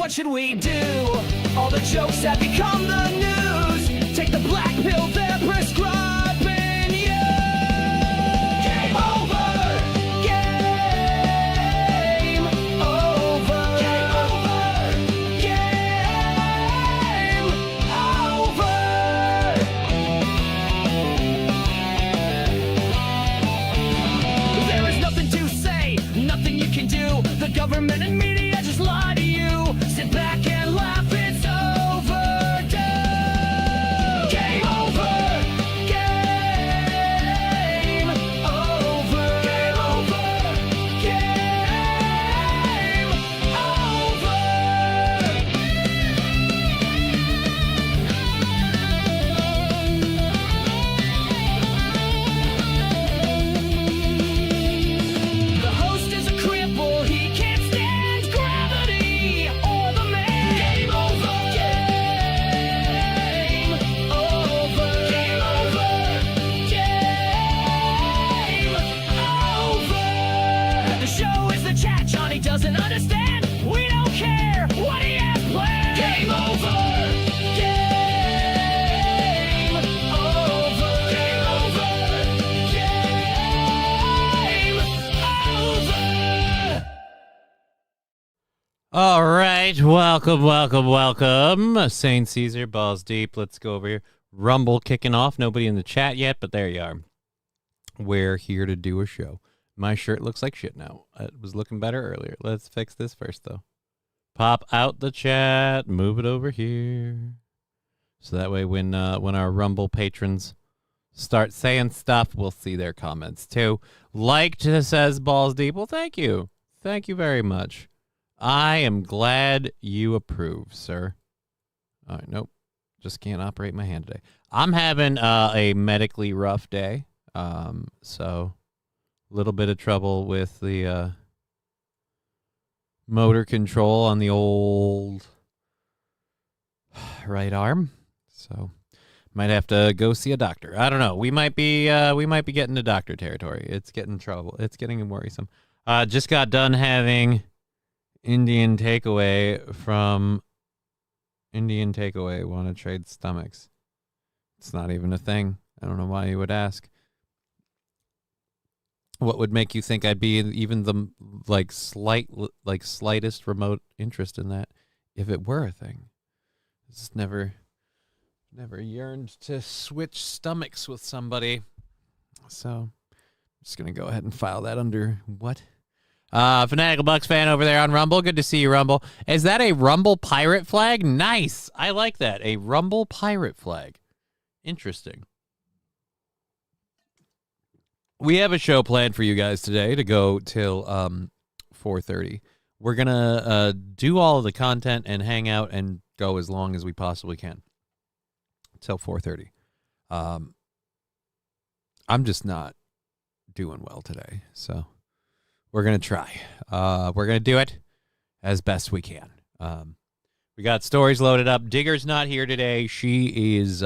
what should we do? All the jokes have become the news. Take the black pill they're prescribing you. Game over. Game over. Game over. Game over. There is nothing to say, nothing you can do. The government and media just lie to you. Sit back and laugh, it's overdue. Game over. Game over. Game over. Game over. The host is a cripple, he can't stand gravity or the man. Game over. Game over. Game over. Game over. The show is the chat Johnny doesn't understand. We don't care what he has planned. Game over. Game over. Game over. Game over. All right, welcome. Saint Caesar, balls deep. Let's go over here. Rumble kicking off. Nobody in the chat yet, but there you are. We're here to do a show. My shirt looks like shit now. It was looking better earlier. Let's fix this first, though. Pop out the chat. Move it over here. So that way when our Rumble patrons start saying stuff, we'll see their comments, too. Liked says balls deep. Well, thank you. Thank you very much. I am glad you approve, sir. All right, nope. Just can't operate my hand today. I'm having a medically rough day, so a little bit of trouble with the motor control on the old right arm. So might have to go see a doctor. I don't know. We might be getting to doctor territory. It's getting trouble. It's getting worrisome. Just got done having Indian Takeaway from Indian Takeaway want to trade stomachs. It's not even a thing. I don't know why you would ask. What would make you think I'd be in even the slightest remote interest in that if it were a thing? Just never yearned to switch stomachs with somebody. So I'm just gonna go ahead and file that under what? Fanatical Bucks fan over there on Rumble. Good to see you, Rumble. Is that a Rumble pirate flag? Nice. I like that. A Rumble pirate flag. Interesting. We have a show planned for you guys today to go till 4:30. We're going to do all of the content and hang out and go as long as we possibly can. Till 4:30. I'm just not doing well today, so we're going to try. We're going to do it as best we can. We got stories loaded up. Digger's not here today. She is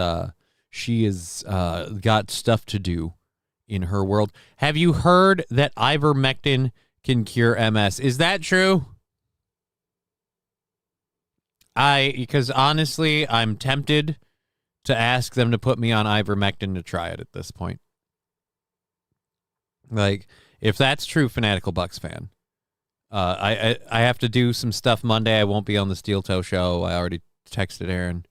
got stuff to do in her world. Have you heard that ivermectin can cure MS? Is that true? Because honestly, I'm tempted to ask them to put me on ivermectin to try it at this point. Like, if that's true, Fanatical Bucks fan, I have to do some stuff Monday. I won't be on the Steel Toe show. I already texted Aaron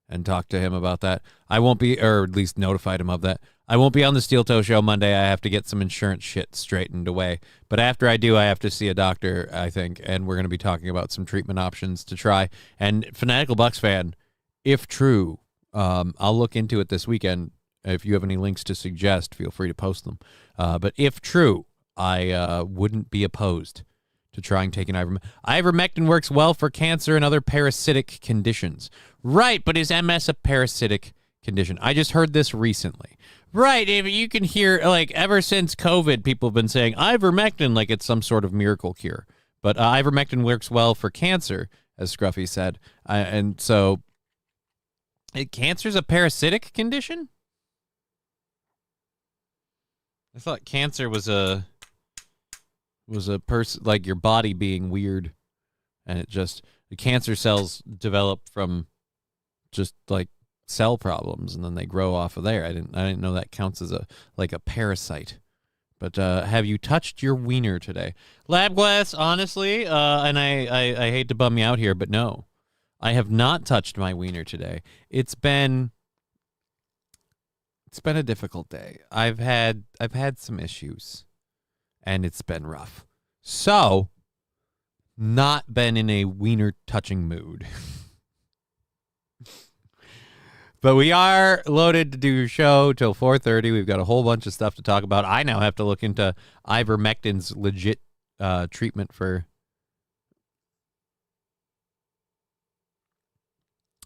and talked to him about that. I won't be, or at least notified him of that. I won't be on the Steel Toe show Monday. I have to get some insurance shit straightened away. But after I do, I have to see a doctor, I think, and we're going to be talking about some treatment options to try. And Fanatical Bucks fan, if true, I'll look into it this weekend. If you have any links to suggest, feel free to post them. But if true, I wouldn't be opposed to trying taking ivermectin. Ivermectin works well for cancer and other parasitic conditions. Right, but is MS a parasitic condition? I just heard this recently. Right, if you can hear, like, ever since COVID, people have been saying ivermectin like it's some sort of miracle cure. But ivermectin works well for cancer, as Scruffy said. And so, cancer's a parasitic condition? I thought cancer was a person, like your body being weird and the cancer cells develop from just like cell problems, and then they grow off of there. I didn't know that counts as a parasite. But have you touched your wiener today? Lab glass, honestly, and I hate to bum you out here, but no, I have not touched my wiener today. It's been a difficult day. I've had some issues, and it's been rough. So, not been in a wiener touching mood. But we are loaded to do a show till 4:30. We've got a whole bunch of stuff to talk about. I now have to look into ivermectin's legit treatment for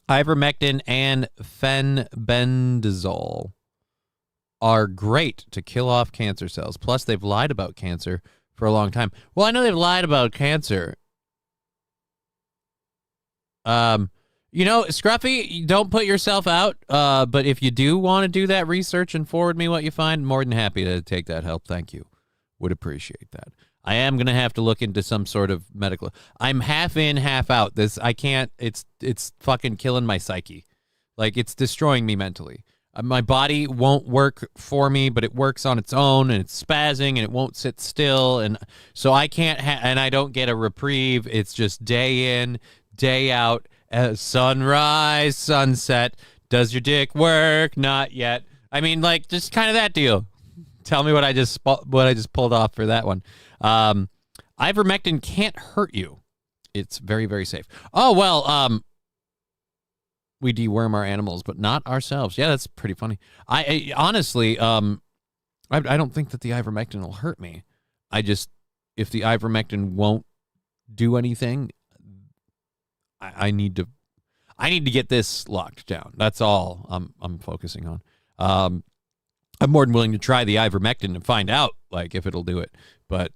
ivermectin and fenbendazole are great to kill off cancer cells. Plus, they've lied about cancer for a long time. Well, I know they've lied about cancer. Scruffy, don't put yourself out, but if you do want to do that research and forward me what you find, more than happy to take that help. Thank you. Would appreciate that. I am going to have to look into some sort of medical. I'm half in, half out. I can't, it's fucking killing my psyche. Like, it's destroying me mentally. My body won't work for me, but it works on its own, and it's spazzing, and it won't sit still, and so I can't, and I don't get a reprieve. It's just day in, day out. Sunrise, sunset. Does your dick work? Not yet. I mean, like, just kind of that deal. Tell me what I just pulled off for that one. Ivermectin can't hurt you. It's very, very safe. Oh, well, we deworm our animals, but not ourselves. Yeah, that's pretty funny. I honestly, I don't think that the ivermectin will hurt me. If the ivermectin won't do anything, I need to get this locked down. That's all I'm focusing on. I'm more than willing to try the ivermectin and find out like if it'll do it. But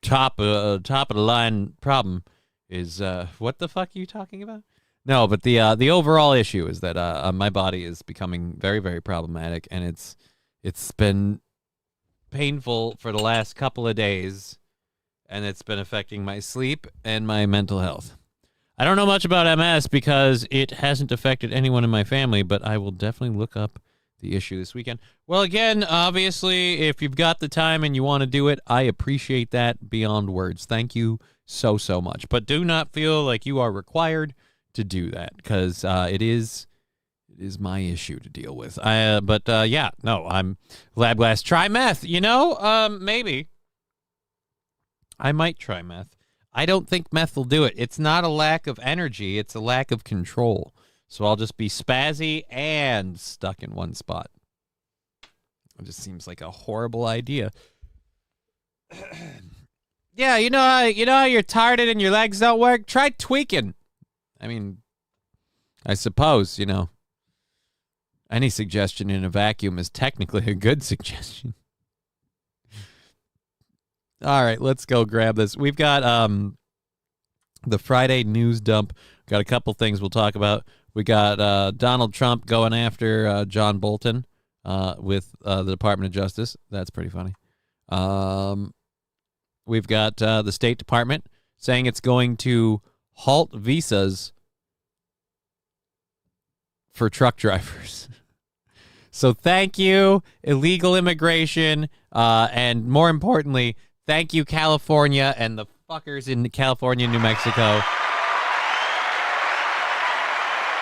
top of the line problem is what the fuck are you talking about? No, but the overall issue is that my body is becoming very, very problematic, and it's been painful for the last couple of days. And it's been affecting my sleep and my mental health. I don't know much about MS because it hasn't affected anyone in my family, but I will definitely look up the issue this weekend. Well, again, obviously, if you've got the time and you want to do it, I appreciate that beyond words. Thank you so, so much. But do not feel like you are required to do that because it is my issue to deal with. I'm Lab Glass. Try meth, maybe. I might try meth. I don't think meth will do it. It's not a lack of energy. It's a lack of control. So I'll just be spazzy and stuck in one spot. It just seems like a horrible idea. Yeah, you know how you're tired and your legs don't work? Try tweaking. I mean, I suppose, any suggestion in a vacuum is technically a good suggestion. All right, let's go grab this. We've got the Friday news dump. Got a couple things we'll talk about. We got Donald Trump going after John Bolton with the Department of Justice. That's pretty funny. We've got the State Department saying it's going to halt visas for truck drivers. So thank you, illegal immigration, and more importantly, thank you, California, and the fuckers in California and New Mexico.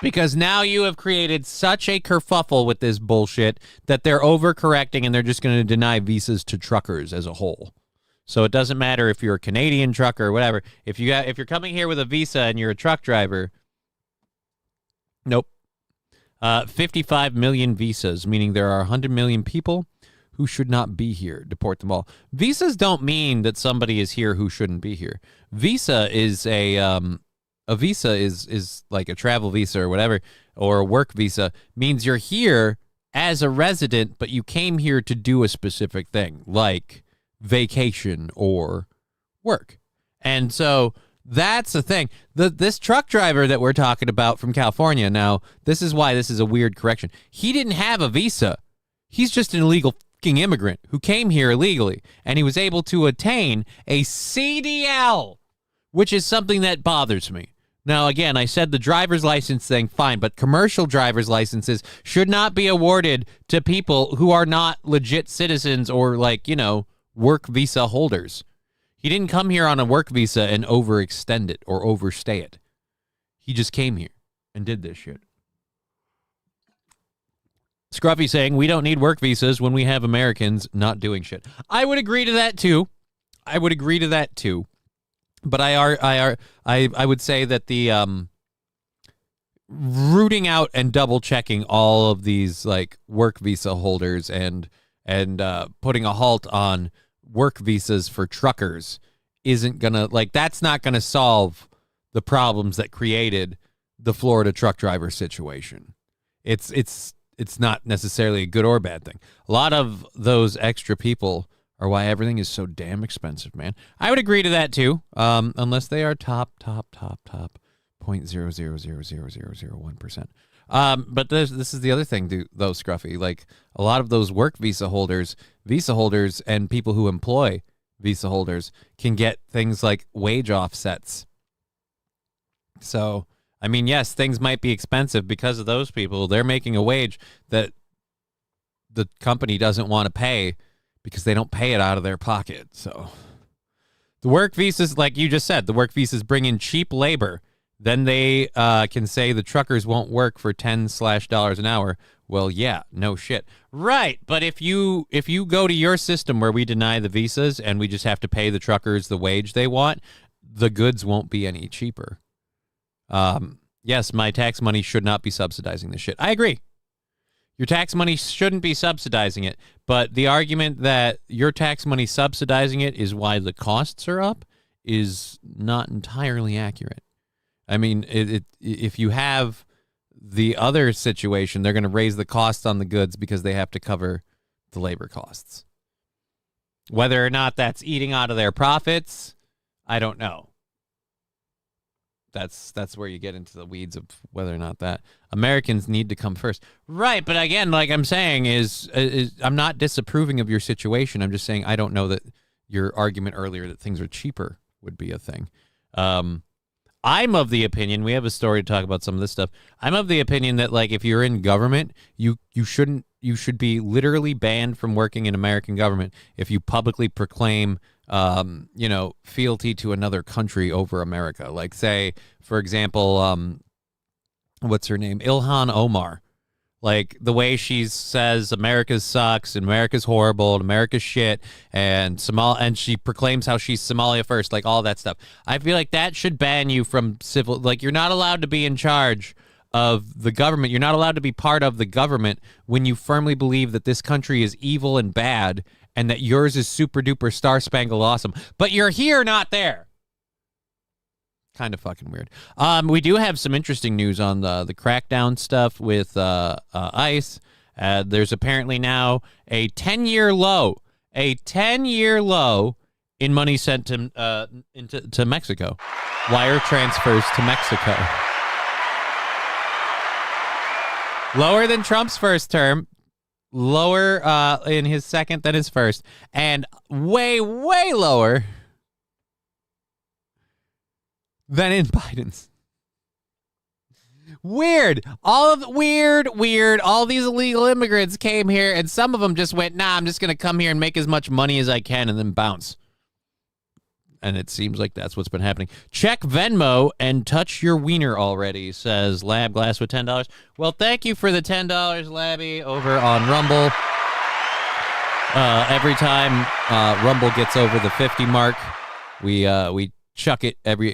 Because now you have created such a kerfuffle with this bullshit that they're overcorrecting and they're just going to deny visas to truckers as a whole. So it doesn't matter if you're a Canadian trucker or whatever. If you're coming here with a visa and you're a truck driver, nope. 55 million visas, meaning there are 100 million people who should not be here. Deport them all. Visas don't mean that somebody is here who shouldn't be here. Visa is a visa is like a travel visa or whatever, or a work visa, means you're here as a resident, but you came here to do a specific thing, like vacation or work. And so that's the thing. This truck driver that we're talking about from California, now, this is why this is a weird correction. He didn't have a visa. He's just an illegal fucking immigrant who came here illegally, and he was able to attain a CDL, which is something that bothers me. Now, again, I said the driver's license thing, fine, but commercial driver's licenses should not be awarded to people who are not legit citizens or, like, you know, work visa holders. He didn't come here on a work visa and overextend it or overstay it. He just came here and did this shit. Scruffy saying, we don't need work visas when we have Americans not doing shit. I would agree to that, too. But I would say that the rooting out and double checking all of these like work visa holders and putting a halt on work visas for truckers isn't gonna, like, that's not gonna solve the problems that created the Florida truck driver situation. It's not necessarily a good or bad thing. A lot of those extra people are why everything is so damn expensive, man. I would agree to that too, unless they are top 0.0000001%. But this is the other thing, though, Scruffy. Like, a lot of those work visa holders, and people who employ visa holders can get things like wage offsets. So, I mean, yes, things might be expensive because of those people. They're making a wage that the company doesn't want to pay because they don't pay it out of their pocket. So the work visas, like you just said, the work visas bring in cheap labor. Then they can say the truckers won't work for $10 an hour. Well, yeah, no shit. Right, but if you go to your system where we deny the visas and we just have to pay the truckers the wage they want, the goods won't be any cheaper. Yes, my tax money should not be subsidizing this shit. I agree. Your tax money shouldn't be subsidizing it, but the argument that your tax money subsidizing it is why the costs are up is not entirely accurate. I mean, if you have the other situation, they're going to raise the cost on the goods because they have to cover the labor costs. Whether or not that's eating out of their profits, I don't know. That's where you get into the weeds of whether or not that Americans need to come first. Right, but again, like I'm saying, is I'm not disapproving of your situation. I'm just saying I don't know that your argument earlier that things are cheaper would be a thing. I'm of the opinion, we have a story to talk about some of this stuff. I'm of the opinion that, like, if you're in government, you should be literally banned from working in American government if you publicly proclaim fealty to another country over America. Like, say, for example, what's her name? Ilhan Omar. Like, the way she says America sucks and America's horrible and America's shit and she proclaims how she's Somalia first, like all that stuff. I feel like that should ban you from civil, like, you're not allowed to be in charge of the government. You're not allowed to be part of the government when you firmly believe that this country is evil and bad and that yours is super duper star spangled awesome. But you're here, not there. Kind of fucking weird. We do have some interesting news on the crackdown stuff with ICE. There's apparently now a 10-year low in money sent to Mexico. Wire transfers to Mexico. Lower than Trump's first term. Lower in his second than his first. And way, way lower than in Biden's. Weird. All these illegal immigrants came here, and some of them just went, nah, I'm just going to come here and make as much money as I can and then bounce. And it seems like that's what's been happening. Check Venmo and touch your wiener already, says Lab Glass with $10. Well, thank you for the $10, Labby, over on Rumble. Every time Rumble gets over the 50 mark, we chuck it every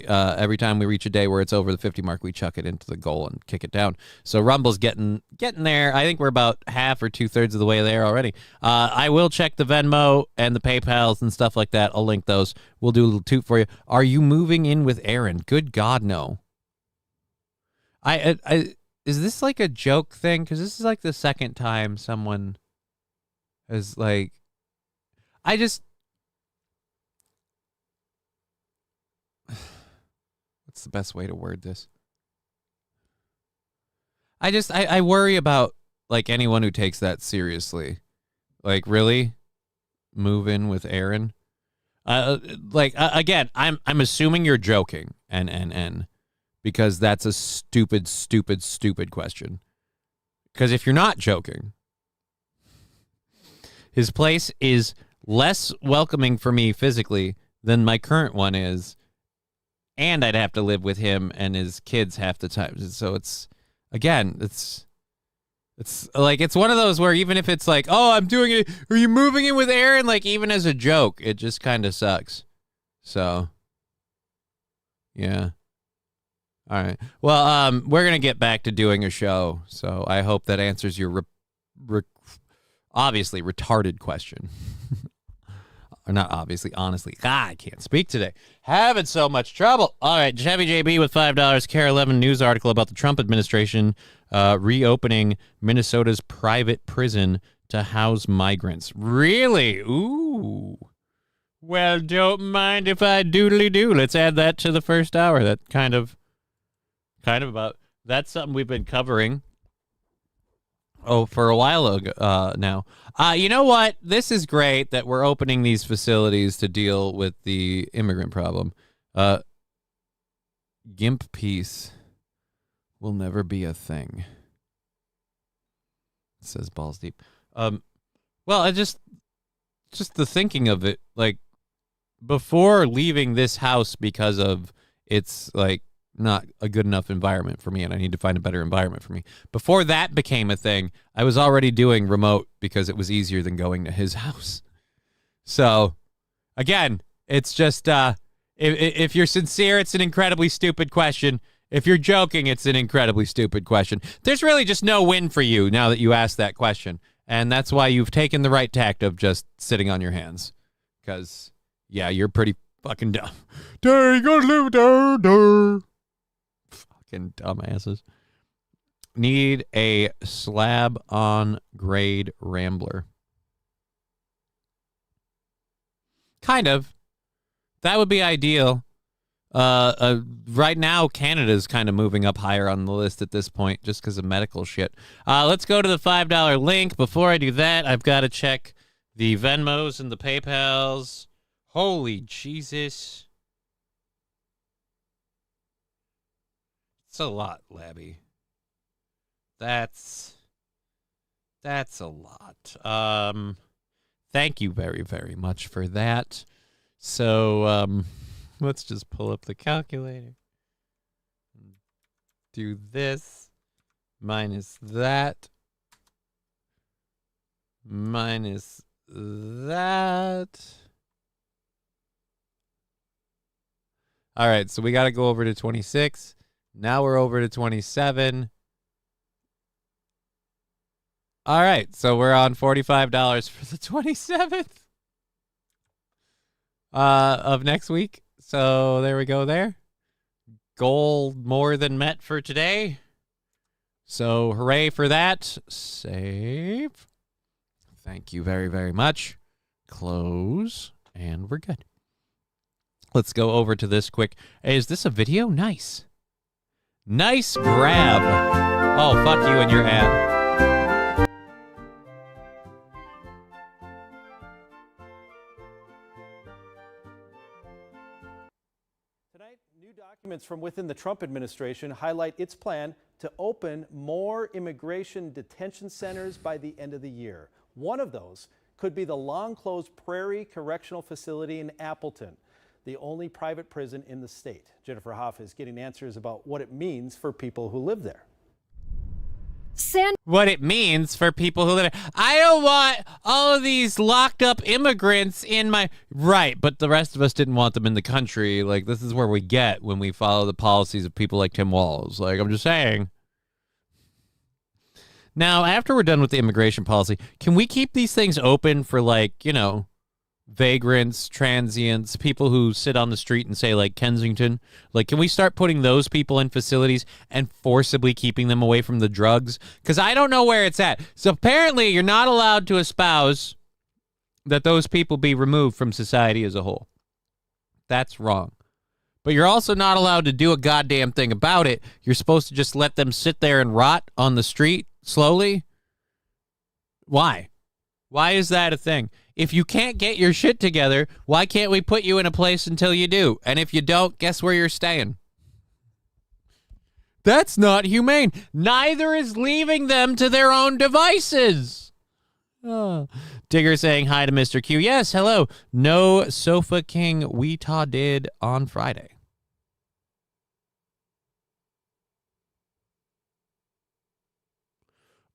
time we reach a day where it's over the 50 mark, we chuck it into the goal and kick it down. So Rumble's getting there. I think we're about half or 2/3 of the way there already. I will check the Venmo and the PayPals and stuff like that. I'll link those. We'll do a little toot for you. Are you moving in with Aaron? Good God, no. Is this like a joke thing? Because this is like the second time someone has like, what's the best way to word this? I worry about, like, anyone who takes that seriously. Like, really? Move in with Aaron? Again, I'm assuming you're joking, and because that's a stupid question. Because if you're not joking, his place is less welcoming for me physically than my current one is, and I'd have to live with him and his kids half the time. So it's like, it's one of those where even if it's like, oh, I'm doing it, are you moving in with Aaron? Like, even as a joke, it just kind of sucks. So, yeah. All right. Well, we're going to get back to doing a show. So I hope that answers your obviously retarded question. Or not obviously, honestly. I can't speak today. Having so much trouble. All right, Chevy JB with $5. Care 11 news article about the Trump administration reopening Minnesota's private prison to house migrants. Really? Ooh. Well, don't mind if I doodly do. Let's add that to the first hour. That kind of about, that's something we've been covering for a while ago now. You know what? This is great that we're opening these facilities to deal with the immigrant problem. Gimp peace will never be a thing, says Balls Deep. Well, I just the thinking of it, like, before leaving this house because of it's like not a good enough environment for me and I need to find a better environment for me. Before that became a thing, I was already doing remote because it was easier than going to his house. So, again, it's just, if you're sincere, it's an incredibly stupid question. If you're joking, it's an incredibly stupid question. There's really just no win for you now that you asked that question. And that's why you've taken the right tact of just sitting on your hands. Because, yeah, you're pretty fucking dumb. There you go, there. Fucking dumbasses. Need a slab on grade Rambler. Kind of. That would be ideal. Right now, Canada's kind of moving up higher on the list at this point just because of medical shit. Let's go to the $5 link. Before I do that, I've got to check the Venmos and the PayPals. Holy Jesus. It's a lot, Labby. That's a lot. Thank you very, very much for that. So, let's just pull up the calculator. Do this minus that minus that. All right, so we got to go over to 26. Now we're over to 27. All right, so we're on $45 for the 27th of next week. So there we go there. Goal more than met for today. So hooray for that. Save. Thank you very, very much. Close. And we're good. Let's go over to this quick. Hey, is this a video? Nice. Nice grab. Oh, fuck you and your ad. Tonight, new documents from within the Trump administration highlight its plan to open more immigration detention centers by the end of the year. One of those could be the long-closed Prairie Correctional Facility in Appleton, the only private prison in the state. Jennifer Hoff is getting answers about what it means for people who live there. What it means for people who live there. I don't want all of these locked up immigrants in my... Right, but the rest of us didn't want them in the country. Like, this is where we get when we follow the policies of people like Tim Walz. Like, I'm just saying. Now, after we're done with the immigration policy, can we keep these things open for, like, you know, vagrants, transients, people who sit on the street and say, like, Kensington? Like, can we start putting those people in facilities and forcibly keeping them away from the drugs? Because I don't know where it's at. So apparently you're not allowed to espouse that those people be removed from society as a whole. That's wrong. But you're also not allowed to do a goddamn thing about it. You're supposed to just let them sit there and rot on the street slowly? Why? Why is that a thing? If you can't get your shit together, why can't we put you in a place until you do? And if you don't, guess where you're staying? That's not humane. Neither is leaving them to their own devices. Oh. Digger saying hi to Mr. Q. Yes, hello. No Sofa King we ta did on Friday.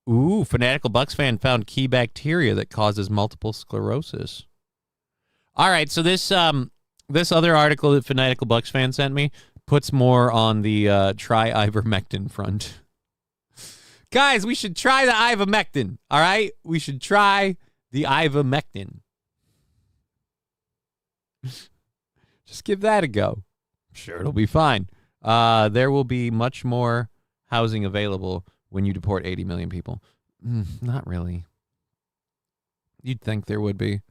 Ooh, Fanatical Bucks fan found key bacteria that causes multiple sclerosis. All right, so this other article that Fanatical Bucks fan sent me puts more on the try ivermectin front. Guys, we should try the ivermectin, all right? We should try the ivermectin. Just give that a go. I'm sure it'll be fine. There will be much more housing available when you deport 80 million people. Not really. You'd think there would be.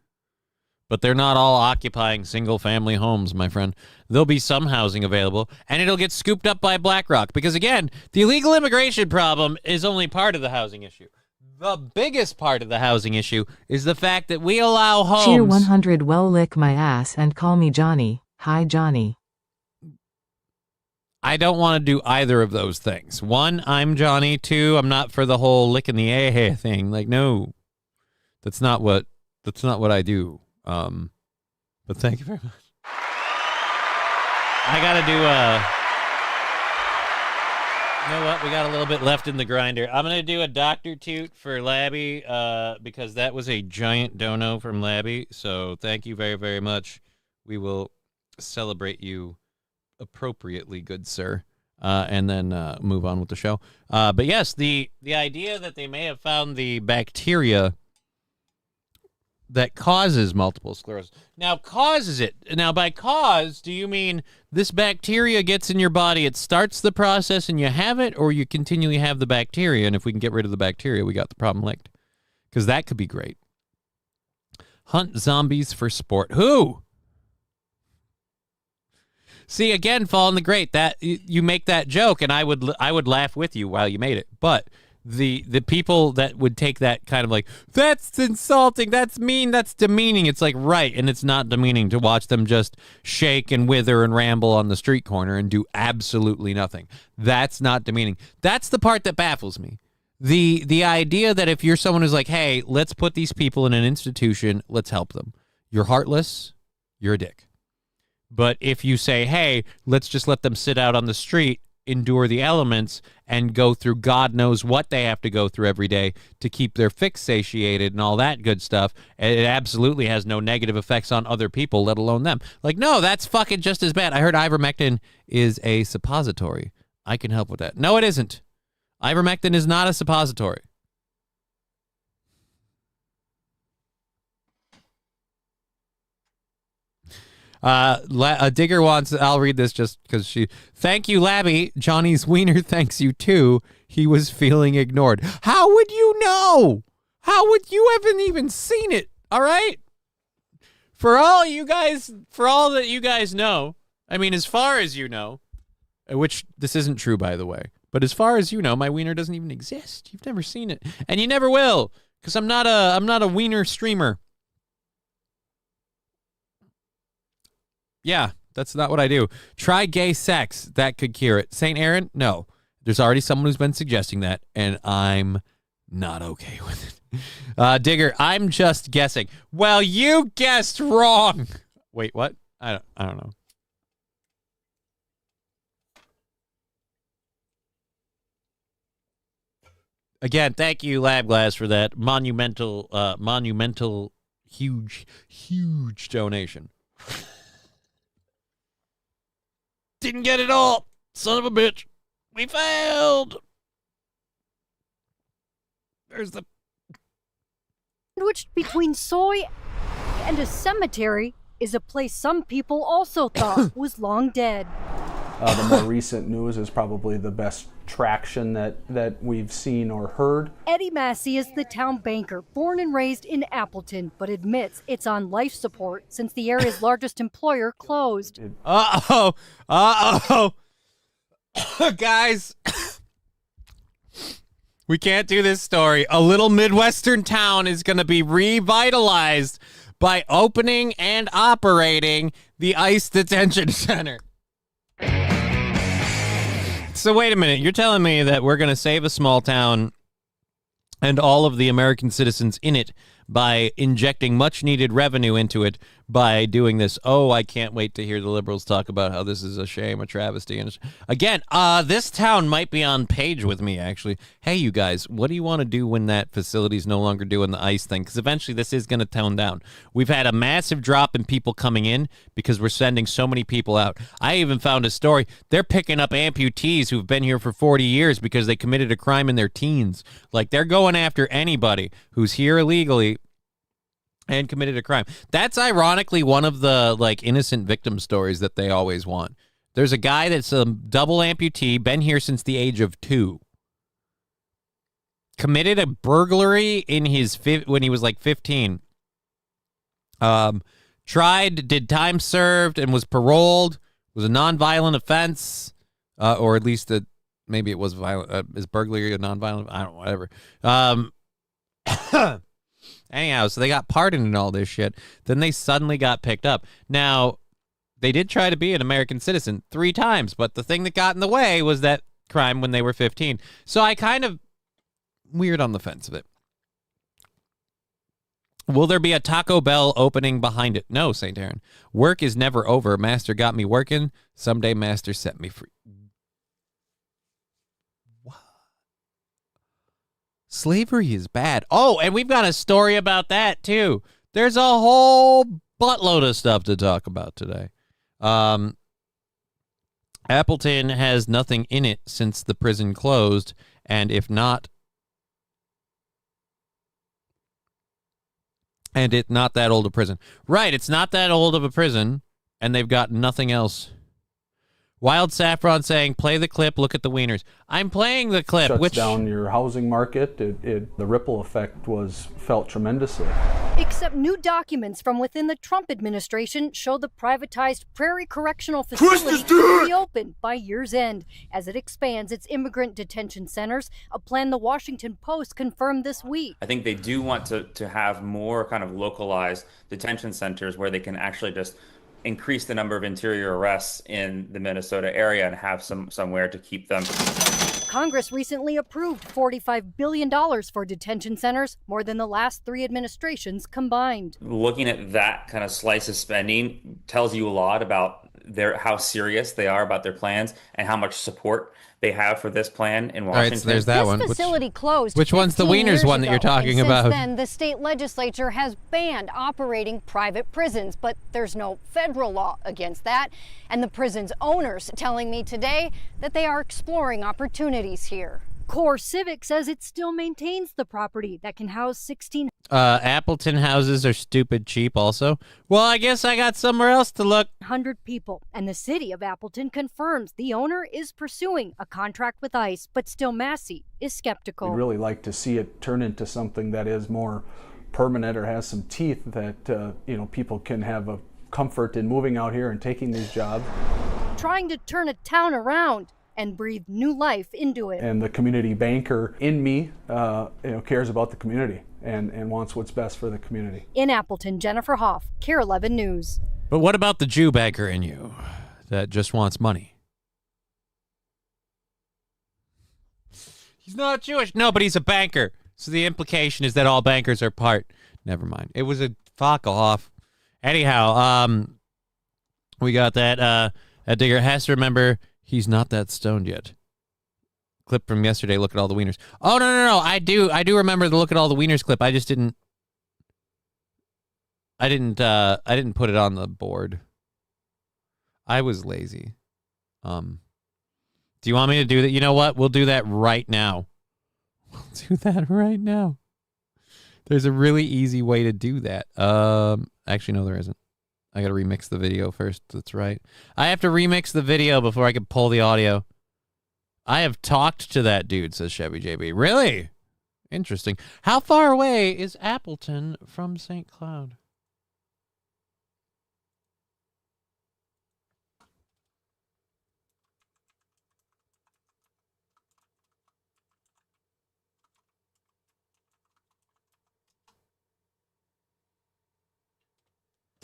But they're not all occupying single-family homes, my friend. There'll be some housing available, and it'll get scooped up by BlackRock. Because, again, the illegal immigration problem is only part of the housing issue. The biggest part of the housing issue is the fact that we allow homes... Cheer 100 well lick my ass and call me Johnny. Hi, Johnny. I don't want to do either of those things. One, I'm Johnny. Two, I'm not for the whole licking the a thing. Like, no. That's not what I do. But thank you very much. I gotta do you know what? We got a little bit left in the grinder. I'm gonna do a Dr. Toot for Labby, because that was a giant dono from Labby. So thank you very, very much. We will celebrate you appropriately, good sir. And then move on with the show. But yes, the idea that they may have found the bacteria that causes multiple sclerosis. Now, causes it. Now, by cause, do you mean this bacteria gets in your body, it starts the process and you have it, or you continually have the bacteria, and if we can get rid of the bacteria, we got the problem licked? Because that could be great. Hunt zombies for sport. Who? See, again, Fall in the Great, that you make that joke, and I would laugh with you while you made it, but... The people that would take that kind of like, that's insulting, that's mean, that's demeaning. It's like, right, and it's not demeaning to watch them just shake and wither and ramble on the street corner and do absolutely nothing. That's not demeaning. That's the part that baffles me. The idea that if you're someone who's like, hey, let's put these people in an institution, let's help them. You're heartless, you're a dick. But if you say, hey, let's just let them sit out on the street, endure the elements, and go through God knows what they have to go through every day to keep their fix satiated and all that good stuff, it absolutely has no negative effects on other people, let alone them. Like, no, that's fucking just as bad. I heard ivermectin is a suppository. I can help with that. No, it isn't. Ivermectin is not a suppository. A digger wants, I'll read this just because thank you, Labby. Johnny's wiener thanks you too. He was feeling ignored. How would you know? How would you haven't even seen it? All right. For all that you guys know, I mean, as far as you know, which this isn't true, by the way, but as far as you know, my wiener doesn't even exist. You've never seen it, and you never will, because I'm not a wiener streamer. Yeah, that's not what I do. Try gay sex. That could cure it. St. Aaron? No. There's already someone who's been suggesting that, and I'm not okay with it. Digger, I'm just guessing. Well, you guessed wrong. Wait, what? I don't know. Again, thank you, Lab Glass, for that monumental, huge donation. Didn't get it all. Son of a bitch. We failed. There's the... Sandwiched between soy and a cemetery is a place some people also thought was long dead. The more recent news is probably the best traction that we've seen or heard. Eddie Massey is the town banker, born and raised in Appleton, but admits it's on life support since the area's largest employer closed. Guys, we can't do this story. A little Midwestern town is going to be revitalized by opening and operating the ICE detention center. So wait a minute. You're telling me that we're going to save a small town and all of the American citizens in it by injecting much needed revenue into it by doing this. Oh, I can't wait to hear the liberals talk about how this is a shame, a travesty. And again, this town might be on page with me, actually. Hey, you guys, what do you want to do when that facility's no longer doing the ICE thing? Because eventually this is going to tone down. We've had a massive drop in people coming in because we're sending so many people out. I even found a story. They're picking up amputees who've been here for 40 years because they committed a crime in their teens. Like, they're going after anybody who's here illegally and committed a crime. That's ironically one of the like innocent victim stories that they always want. There's a guy that's a double amputee, been here since the age of 2. Committed a burglary in his when he was like 15. Did time served and was paroled. It was a nonviolent offense, or at least maybe it was violent. Is burglary a nonviolent? I don't know, whatever. Anyhow, so they got pardoned and all this shit. Then they suddenly got picked up. Now, they did try to be an American citizen 3 times, but the thing that got in the way was that crime when they were 15. So I kind of weird on the fence of it. Will there be a Taco Bell opening behind it? No, St. Aaron. Work is never over. Master got me working. Someday Master set me free. Slavery is bad. Oh, and we've got a story about that, too. There's a whole buttload of stuff to talk about today. Appleton has nothing in it since the prison closed, and it's not that old a prison. Right, it's not that old of a prison, and they've got nothing else. Wild Saffron saying, play the clip, look at the wieners. I'm playing the clip. Shuts down your housing market. The ripple effect was felt tremendously. Except new documents from within the Trump administration show the privatized Prairie Correctional Facility will be open by year's end as it expands its immigrant detention centers, a plan the Washington Post confirmed this week. I think they do want to have more kind of localized detention centers where they can actually just increase the number of interior arrests in the Minnesota area and have somewhere to keep them. Congress recently approved $45 billion for detention centers, more than the last 3 administrations combined. Looking at that kind of slice of spending tells you a lot about how serious they are about their plans and how much support they have for this plan in Washington. All right, so there's that one. This facility closed. Which one's the wieners one that you're talking about? Since then, the state legislature has banned operating private prisons, but there's no federal law against that. And the prison's owners telling me today that they are exploring opportunities here. Core Civic says it still maintains the property that can house 16. Appleton houses are stupid cheap also. Well, I guess I got somewhere else to look. 100 people, and the city of Appleton confirms the owner is pursuing a contract with ICE, but still Massey is skeptical. We'd really like to see it turn into something that is more permanent or has some teeth that people can have a comfort in moving out here and taking these jobs. Trying to turn a town around and breathe new life into it. And the community banker in me cares about the community and wants what's best for the community. In Appleton, Jennifer Hoff, KARE 11 News. But what about the Jew banker in you that just wants money? He's not Jewish. No, but he's a banker. So the implication is that all bankers are part. Never mind. It was a fuck off. Anyhow, we got that. Digger has to remember he's not that stoned yet. Clip from yesterday. Look at all the wieners. Oh no! I do remember the look at all the wieners clip. I just didn't. I didn't put it on the board. I was lazy. Do you want me to do that? You know what? We'll do that right now. We'll do that right now. There's a really easy way to do that. Actually, no, there isn't. I got to remix the video first. That's right. I have to remix the video before I can pull the audio. I have talked to that dude, says Chevy JB. Really? Interesting. How far away is Appleton from St. Cloud?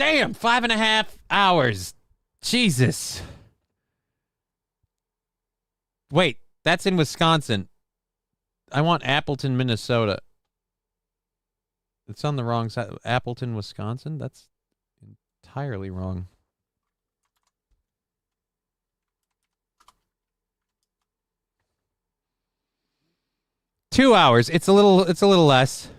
Damn, 5.5 hours. Jesus. Wait, that's in Wisconsin. I want Appleton, Minnesota. It's on the wrong side. Appleton, Wisconsin? That's entirely wrong. Two hours. It's a little less.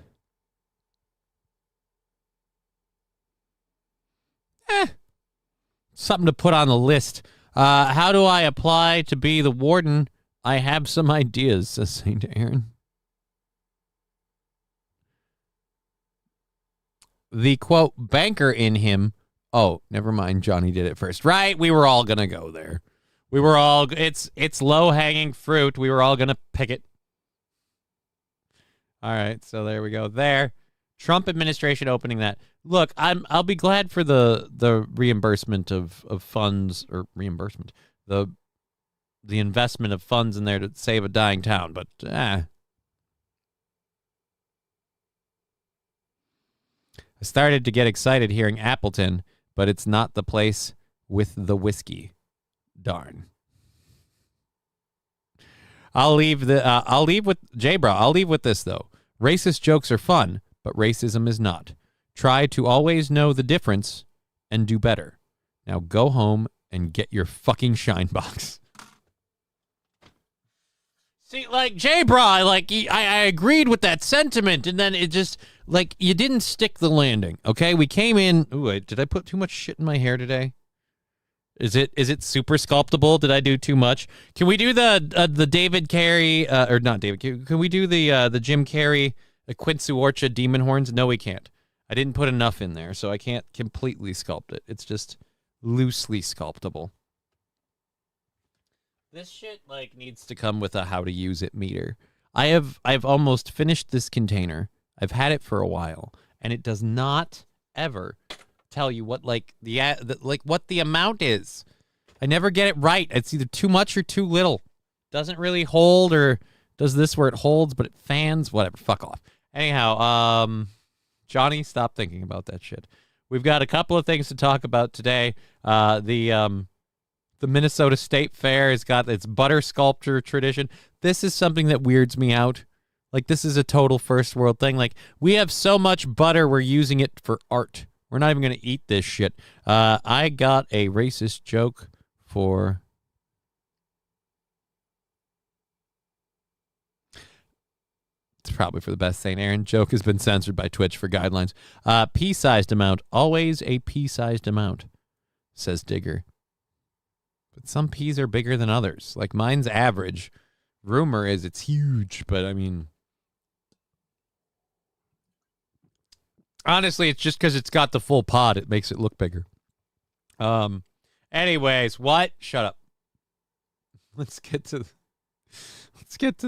Something to put on the list. How do I apply to be the warden? I have some ideas, says St. Aaron. The, quote, banker in him. Oh, never mind. Johnny did it first. Right, we were all going to go there. We were all, it's low-hanging fruit. We were all going to pick it. All right, so there we go. There. Trump administration opening that. Look, I'll be glad for the reimbursement of funds, or reimbursement, the investment of funds in there to save a dying town, but I started to get excited hearing Appleton, but it's not the place with the whiskey. Darn. I'll leave with J-Bra. I'll leave with this though. Racist jokes are fun, but racism is not. Try to always know the difference and do better. Now go home and get your fucking shine box. See, like, J-Bra, like, I agreed with that sentiment, and then it just, like, you didn't stick the landing, okay? We came in... Ooh, did I put too much shit in my hair today? Is it super sculptable? Did I do too much? Can we do the David Carey, or not David, can we do the Jim Carrey, the Quincy Orcha demon horns? No, we can't. I didn't put enough in there, so I can't completely sculpt it. It's just loosely sculptable. This shit, like, needs to come with a how to use it meter. I've almost finished this container. I've had it for a while, and it does not ever tell you what, like, what the amount is. I never get it right. It's either too much or too little. Doesn't really hold, or does this where it holds, but it fans. Whatever. Fuck off. Anyhow, Johnny, stop thinking about that shit. We've got a couple of things to talk about today. The Minnesota State Fair has got its butter sculpture tradition. This is something that weirds me out. Like, this is a total first world thing. Like, we have so much butter, we're using it for art. We're not even going to eat this shit. I got a racist joke for... It's probably for the best. St. Aaron joke has been censored by Twitch for guidelines. Pea-sized amount. Always a pea-sized amount, says Digger. But some peas are bigger than others. Like, mine's average. Rumor is it's huge, but I mean... Honestly, it's just because it's got the full pod. It makes it look bigger. Anyways, what? Shut up. Let's get to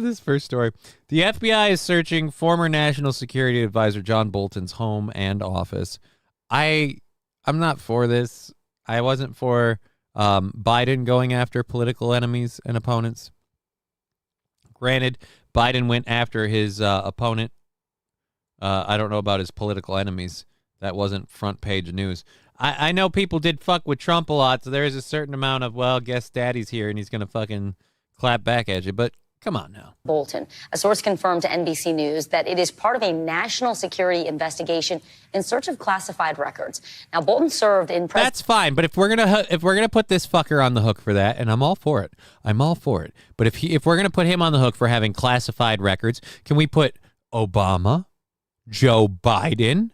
this first story. The FBI is searching former National Security Advisor John Bolton's home and office. I'm not for this. I wasn't for Biden going after political enemies and opponents. Granted, Biden went after his opponent. I don't know about his political enemies. That wasn't front page news. I know people did fuck with Trump a lot, so there is a certain amount of, well, guess daddy's here and he's going to fucking clap back at you. But come on now. Bolton. A source confirmed to NBC News that it is part of a national security investigation in search of classified records. Now, Bolton served in... That's fine, but if we're gonna put this fucker on the hook for that, and I'm all for it. But if we're gonna put him on the hook for having classified records, can we put Obama, Joe Biden?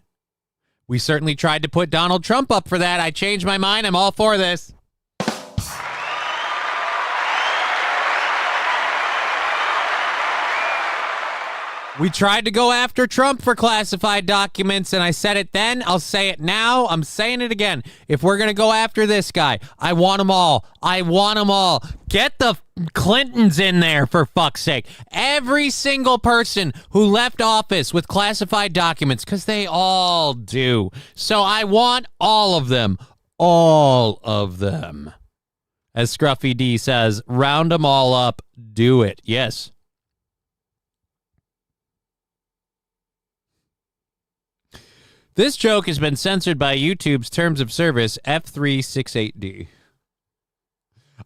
We certainly tried to put Donald Trump up for that. I changed my mind. I'm all for this. We tried to go after Trump for classified documents, and I said it then. I'll say it now. I'm saying it again. If we're going to go after this guy, I want them all. I want them all. Get the Clintons in there, for fuck's sake. Every single person who left office with classified documents, because they all do. So I want all of them. All of them. As Scruffy D says, round them all up. Do it. Yes. This joke has been censored by YouTube's terms of service F368D.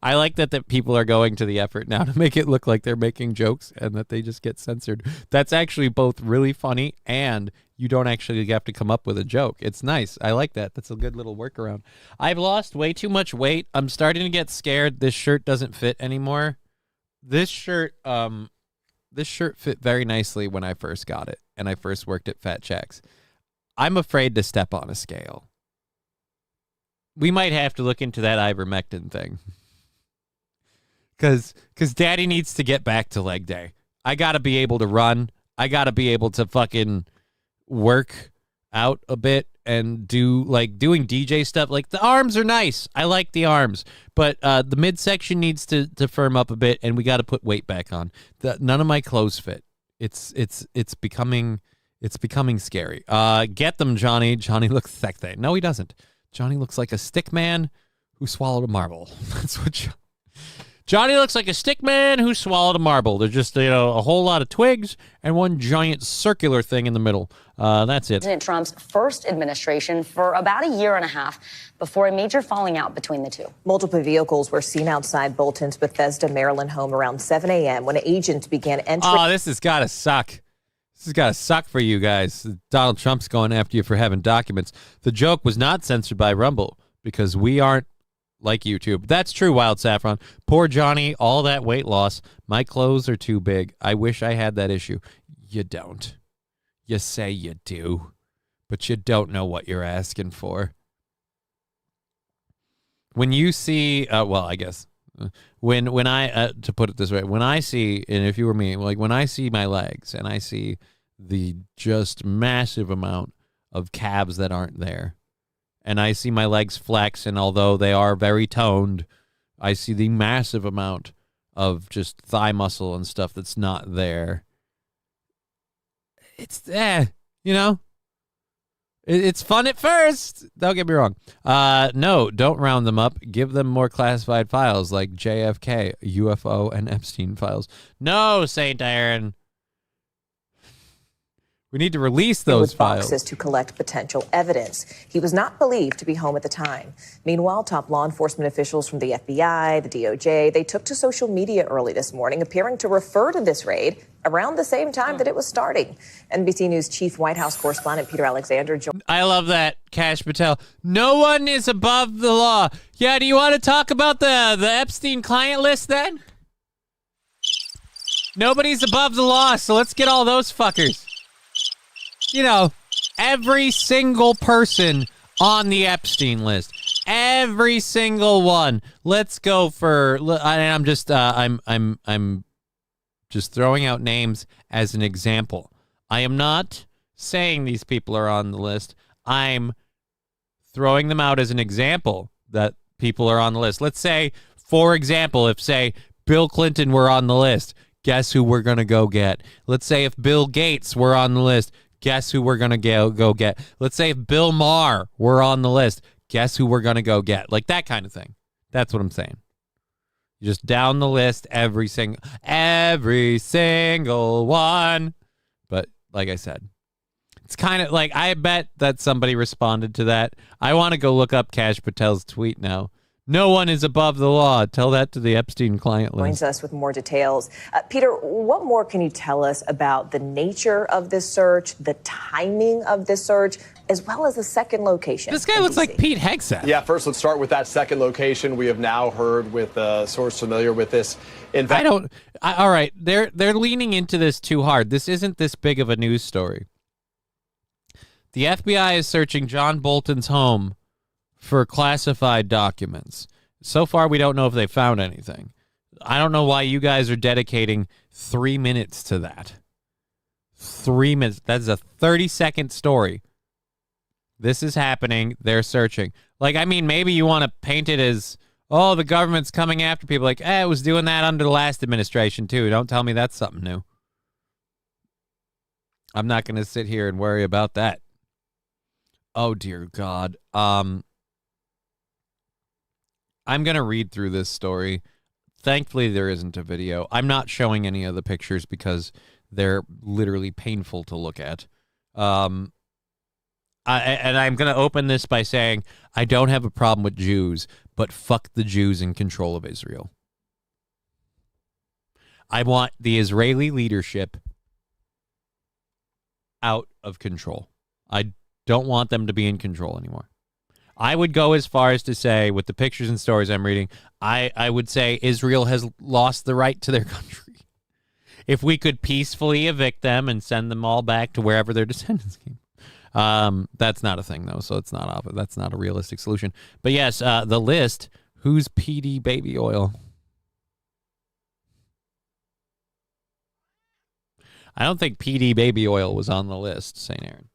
I like that people are going to the effort now to make it look like they're making jokes and that they just get censored. That's actually both really funny and you don't actually have to come up with a joke. It's nice. I like that. That's a good little workaround. I've lost way too much weight. I'm starting to get scared. This shirt doesn't fit anymore. This shirt fit very nicely when I first got it and I first worked at Fat Jack's. I'm afraid to step on a scale. We might have to look into that ivermectin thing. Because Daddy needs to get back to leg day. I got to be able to run. I got to be able to fucking work out a bit and doing DJ stuff. Like, the arms are nice. I like the arms. But the midsection needs to firm up a bit, and we got to put weight back on. None of my clothes fit. It's becoming scary. Get them, Johnny. Johnny looks sexy. No, he doesn't. Johnny looks like a stick man who swallowed a marble. That's what Johnny looks like a stick man who swallowed a marble. There's just, a whole lot of twigs and one giant circular thing in the middle. That's it. President Trump's first administration for about a year and a half before a major falling out between the two. Multiple vehicles were seen outside Bolton's Bethesda, Maryland home around 7 a.m. when agents began entering. Oh, this has got to suck. This has got to suck for you guys. Donald Trump's going after you for having documents. The joke was not censored by Rumble because we aren't like YouTube. That's true, Wild Saffron. Poor Johnny, all that weight loss. My clothes are too big. I wish I had that issue. You don't. You say you do, but you don't know what you're asking for. When you see, I guess, when I, to put it this way, when I see, and if you were me, like when I see my legs and I see the just massive amount of calves that aren't there, and I see my legs flex, and although they are very toned, I see the massive amount of just thigh muscle and stuff that's not there. It's it's fun at first. Don't get me wrong. No, don't round them up. Give them more classified files like JFK, UFO, and Epstein files. No, St. Aaron. We need to release those files. Boxes to collect potential evidence. He was not believed to be home at the time. Meanwhile, top law enforcement officials from the FBI, the DOJ, they took to social media early this morning, appearing to refer to this raid around the same time that it was starting. NBC News chief White House correspondent Peter Alexander joined. I love that, Kash Patel. No one is above the law. Yeah, do you want to talk about the Epstein client list then? Nobody's above the law, so let's get all those fuckers. Every single person on the Epstein list, every single one. Let's go for. I'm just throwing out names as an example. I am not saying these people are on the list. I'm throwing them out as an example that people are on the list. Let's say, for example, if say Bill Clinton were on the list, guess who we're gonna go get? Let's say if Bill Gates were on the list. Guess who we're going to go get? Let's say if Bill Maher were on the list. Guess who we're going to go get? Like that kind of thing. That's what I'm saying. Just down the list, every single one. But like I said, it's kind of like, I bet that somebody responded to that. I want to go look up Kash Patel's tweet now. No one is above the law. Tell that to the Epstein client list. Joins us with more details. Peter, what more can you tell us about the nature of this search, the timing of this search, as well as the second location? This guy looks like Pete Hegseth. Yeah, first let's start with that second location. We have now heard with a source familiar with this. All right, they're leaning into this too hard. This isn't this big of a news story. The FBI is searching John Bolton's home for classified documents. So far, we don't know if they found anything. I don't know why you guys are dedicating 3 minutes to that. 3 minutes. That's a 30-second story. This is happening. They're searching. Maybe you want to paint it as, oh, the government's coming after people. It was doing that under the last administration, too. Don't tell me that's something new. I'm not going to sit here and worry about that. Oh, dear God. I'm going to read through this story. Thankfully, there isn't a video. I'm not showing any of the pictures because they're literally painful to look at. and I'm going to open this by saying I don't have a problem with Jews, but fuck the Jews in control of Israel. I want the Israeli leadership out of control. I don't want them to be in control anymore. I would go as far as to say, with the pictures and stories I'm reading, I would say Israel has lost the right to their country. If we could peacefully evict them and send them all back to wherever their descendants came. That's not a thing, though, so that's not a realistic solution. But yes, the list, who's PD baby oil? I don't think PD baby oil was on the list, St. Aaron.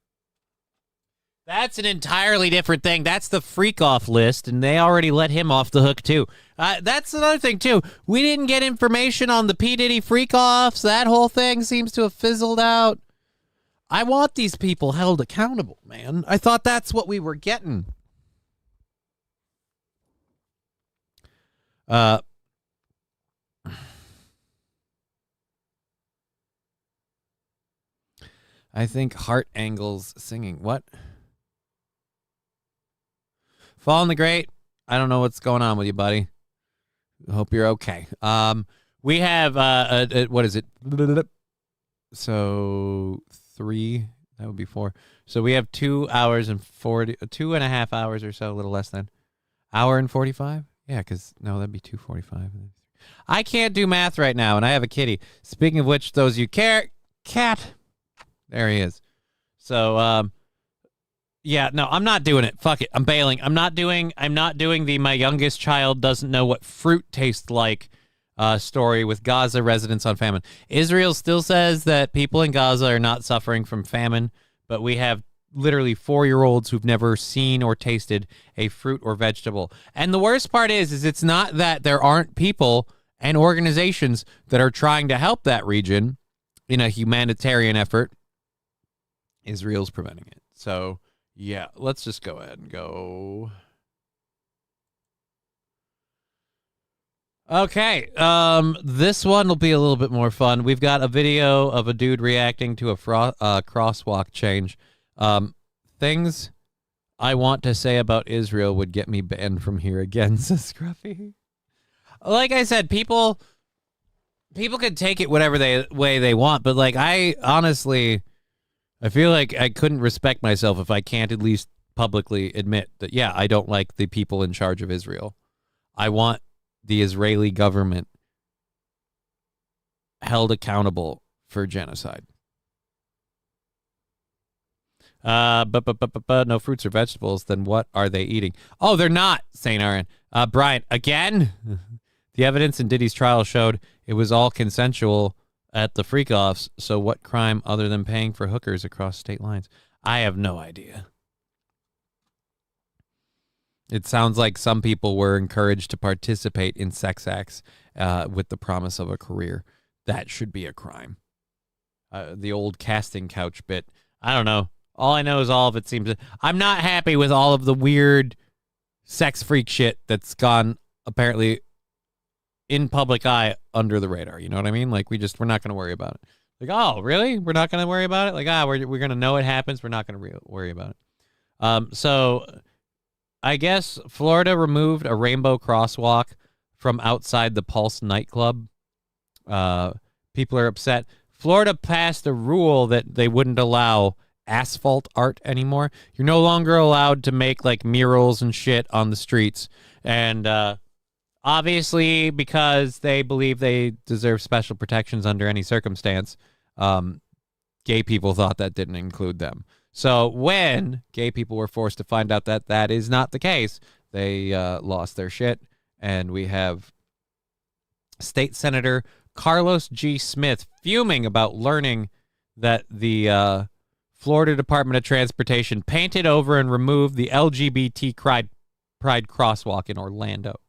That's an entirely different thing. That's the freak off list, and they already let him off the hook, too. That's another thing, too. We didn't get information on the P. Diddy freak offs. That whole thing seems to have fizzled out. I want these people held accountable, man. I thought that's what we were getting. I think Heart Angles singing. What? Fallen the Great. I don't know what's going on with you, buddy. Hope you're okay. We have, what is it? So 3, that would be 4. So we have 2 hours and 2.5 hours or so, a little less than. Hour and 45? Yeah, because, no, that'd be 2:45. I can't do math right now, and I have a kitty. Speaking of which, those you care, cat. There he is. So, yeah, no, I'm not doing it. Fuck it. I'm bailing. I'm not doing the my youngest child doesn't know what fruit tastes like story with Gaza residents on famine. Israel still says that people in Gaza are not suffering from famine, but we have literally 4-year-olds who've never seen or tasted a fruit or vegetable. And the worst part is it's not that there aren't people and organizations that are trying to help that region in a humanitarian effort. Israel's preventing it. So, yeah, let's just go ahead and go. Okay, this one will be a little bit more fun. We've got a video of a dude reacting to a crosswalk change. Things I want to say about Israel would get me banned from here again, says Scruffy. Like I said, people could take it whatever way they want, but like I feel like I couldn't respect myself if I can't at least publicly admit that, yeah, I don't like the people in charge of Israel. I want the Israeli government held accountable for genocide. But no fruits or vegetables, then what are they eating? Oh, they're not, St. Aaron. Brian, again? The evidence in Diddy's trial showed it was all consensual at the freak-offs, so what crime other than paying for hookers across state lines? I have no idea. It sounds like some people were encouraged to participate in sex acts with the promise of a career. That should be a crime. The old casting couch bit. I don't know. All I know is all of it seems... I'm not happy with all of the weird sex freak shit that's gone, apparently, in public eye under the radar. You know what I mean? Like, we're not going to worry about it. Like, oh, really? We're not going to worry about it? Like, we're going to know it happens. We're not going to worry about it. So... I guess Florida removed a rainbow crosswalk from outside the Pulse nightclub. People are upset. Florida passed a rule that they wouldn't allow asphalt art anymore. You're no longer allowed to make like murals and shit on the streets. And obviously, because they believe they deserve special protections under any circumstance, gay people thought that didn't include them. So when gay people were forced to find out that that is not the case, they lost their shit. And we have State Senator Carlos G. Smith fuming about learning that the Florida Department of Transportation painted over and removed the LGBT pride crosswalk in Orlando.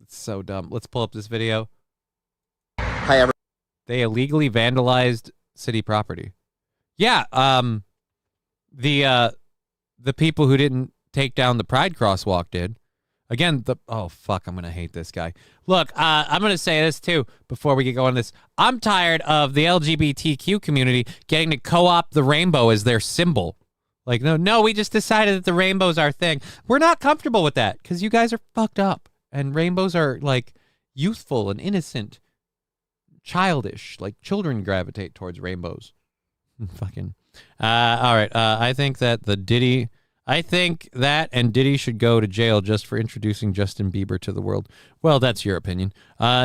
It's so dumb. Let's pull up this video. Hi, everyone. They illegally vandalized city property. Yeah, the people who didn't take down the Pride crosswalk did. Again, oh, fuck, I'm going to hate this guy. Look, I'm going to say this, too, before we get going on this. I'm tired of the LGBTQ community getting to co-opt the rainbow as their symbol. Like, no, we just decided that the rainbow's our thing. We're not comfortable with that because you guys are fucked up. And rainbows are, like, youthful and innocent, childish. Like, children gravitate towards rainbows. Fucking. All right, I think that Diddy and Diddy should go to jail just for introducing Justin Bieber to the world. Well, that's your opinion.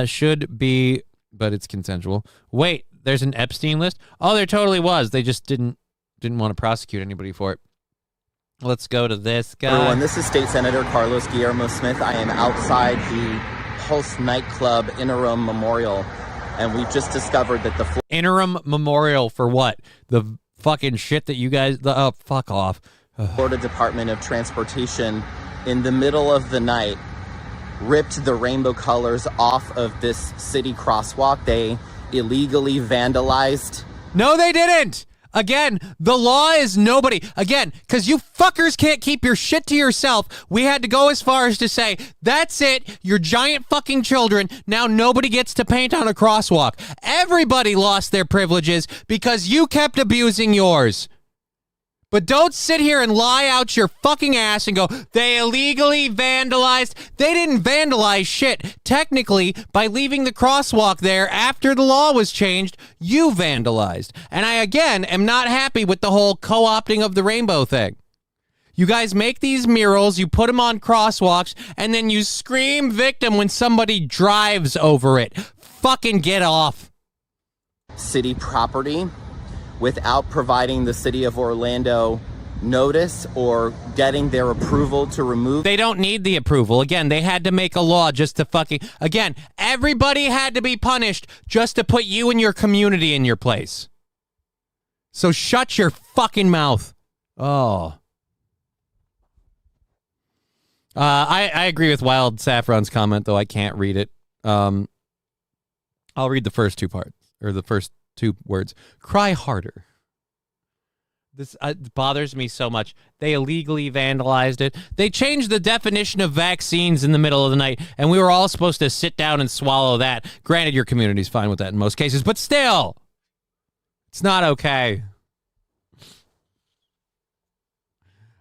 Should be, but it's consensual. Wait, there's an Epstein list? Oh, there totally was. They just didn't want to prosecute anybody for it. Let's go to this guy. Everyone, this is State Senator Carlos Guillermo Smith. I am outside the Pulse nightclub interim memorial, and we've just discovered that the interim memorial for what? The fucking shit that you guys... Oh, fuck off. Florida Department of Transportation, in the middle of the night, ripped the rainbow colors off of this city crosswalk. They illegally vandalized. No, they didn't. Again, the law is nobody. Again, because you fuckers can't keep your shit to yourself, we had to go as far as to say, that's it, you're giant fucking children, now nobody gets to paint on a crosswalk. Everybody lost their privileges because you kept abusing yours. But don't sit here and lie out your fucking ass and go, they illegally vandalized. They didn't vandalize shit. Technically, by leaving the crosswalk there after the law was changed, you vandalized. And I, again, am not happy with the whole co-opting of the rainbow thing. You guys make these murals, you put them on crosswalks, and then you scream victim when somebody drives over it. Fucking get off. City property without providing the city of Orlando notice or getting their approval to remove. They don't need the approval. Again, they had to make a law just to fucking... Again, everybody had to be punished just to put you and your community in your place. So shut your fucking mouth. Oh. I agree with Wild Saffron's comment, though I can't read it. I'll read the first two parts, or the first two words. Cry harder. This bothers me so much. They illegally vandalized it. They changed the definition of vaccines in the middle of the night, and we were all supposed to sit down and swallow that. Granted, your community's fine with that in most cases, but still, it's not okay.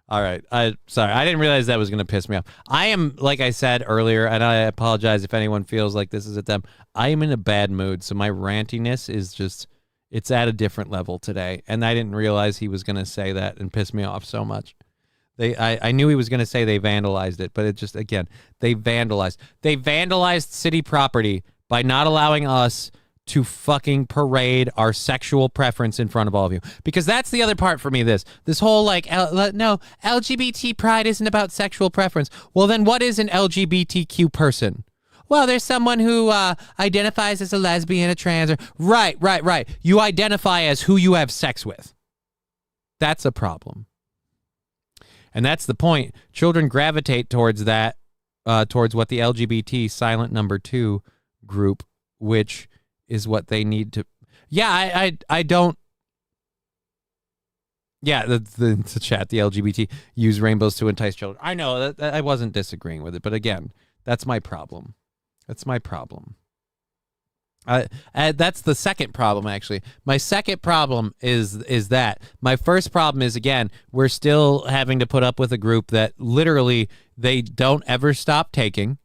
All right. Sorry. I didn't realize that was going to piss me off. I am, like I said earlier, and I apologize if anyone feels like this is at them. I am in a bad mood, so my rantiness is just, it's at a different level today. And I didn't realize he was going to say that and piss me off so much. I knew he was going to say they vandalized it, but it just, again, they vandalized. They vandalized city property by not allowing us to fucking parade our sexual preference in front of all of you. Because that's the other part for me, this whole, like, no, LGBT pride isn't about sexual preference. Well, then what is an LGBTQ person? Well, there's someone who identifies as a lesbian, a trans, or... Right. You identify as who you have sex with. That's a problem. And that's the point. Children gravitate towards that, towards what the LGBT silent number 2 group, which is what they need to... Yeah, I don't... Yeah, the chat, the LGBT use rainbows to entice children. I know, that I wasn't disagreeing with it, but again, that's my problem. That's my problem. That's the second problem, actually. My second problem is that. My first problem is, again, we're still having to put up with a group that literally they don't ever stop taking.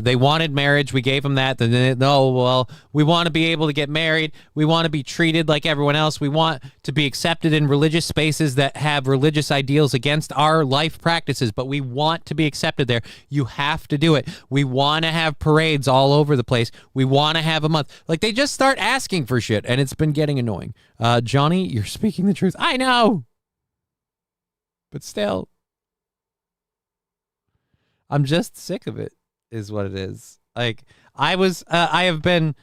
They wanted marriage. We gave them that. Then, no, well, we want to be able to get married. We want to be treated like everyone else. We want to be accepted in religious spaces that have religious ideals against our life practices, but we want to be accepted there. You have to do it. We want to have parades all over the place. We want to have a month. Like, they just start asking for shit, and it's been getting annoying. Johnny, you're speaking the truth. I know. But still, I'm just sick of it. Is what it is. Like, I have been,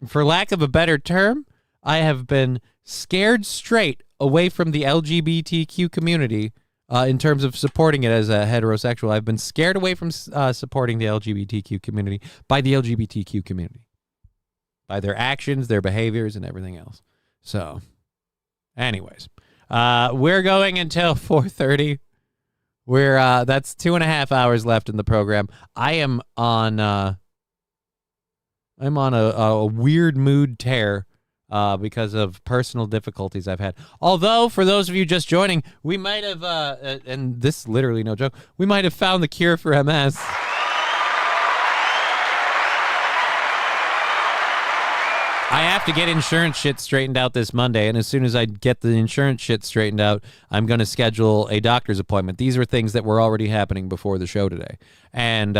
for lack of a better term, I have been scared straight away from the LGBTQ community in terms of supporting it as a heterosexual. I've been scared away from supporting the LGBTQ community by the LGBTQ community, by their actions, their behaviors, and everything else. So, anyways, we're going until 4:30. That's 2.5 hours left in the program. I'm on a weird mood tear because of personal difficulties I've had. Although, for those of you just joining, we might have, and this is literally no joke, we might have found the cure for MS. I have to get insurance shit straightened out this Monday, and as soon as I get the insurance shit straightened out, I'm going to schedule a doctor's appointment. These are things that were already happening before the show today. And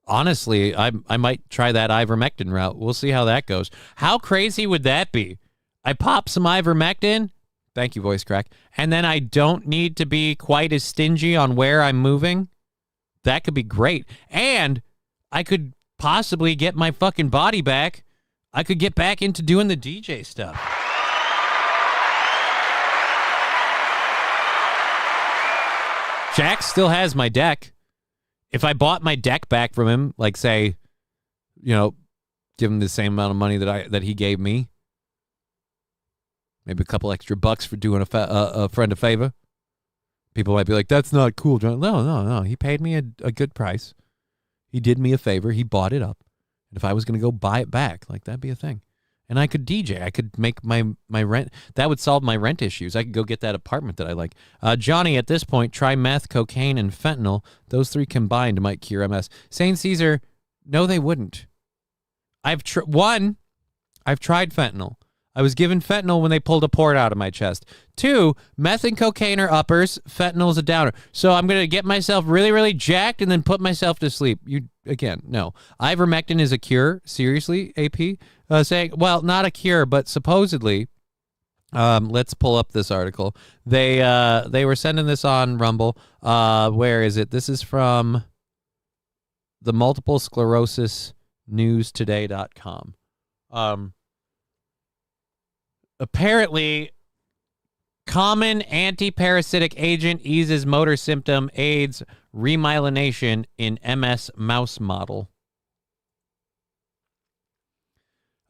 honestly, I might try that ivermectin route. We'll see how that goes. How crazy would that be? I pop some ivermectin, thank you, voice crack, and then I don't need to be quite as stingy on where I'm moving. That could be great. And I could possibly get my fucking body back. I could get back into doing the DJ stuff. Jack still has my deck. If I bought my deck back from him, like say, give him the same amount of money that he gave me, maybe a couple extra bucks for doing a friend a favor, people might be like, "That's not cool, John." No. He paid me a good price. He did me a favor. He bought it up. If I was going to go buy it back, like that'd be a thing. And I could DJ. I could make my rent. That would solve my rent issues. I could go get that apartment that I like. Johnny, at this point, try meth, cocaine, and fentanyl. Those three combined might cure MS. St. Caesar, no, they wouldn't. I've tried fentanyl. I was given fentanyl when they pulled a port out of my chest. 2, meth and cocaine are uppers. Fentanyl's a downer. So I'm going to get myself really, really jacked and then put myself to sleep. No. Ivermectin is a cure. Seriously, AP? Saying, well, not a cure, but supposedly, let's pull up this article. They were sending this on Rumble. Where is it? This is from the multiple sclerosis newstoday.com. Apparently, common anti-parasitic agent eases motor symptom, aids remyelination in MS mouse model.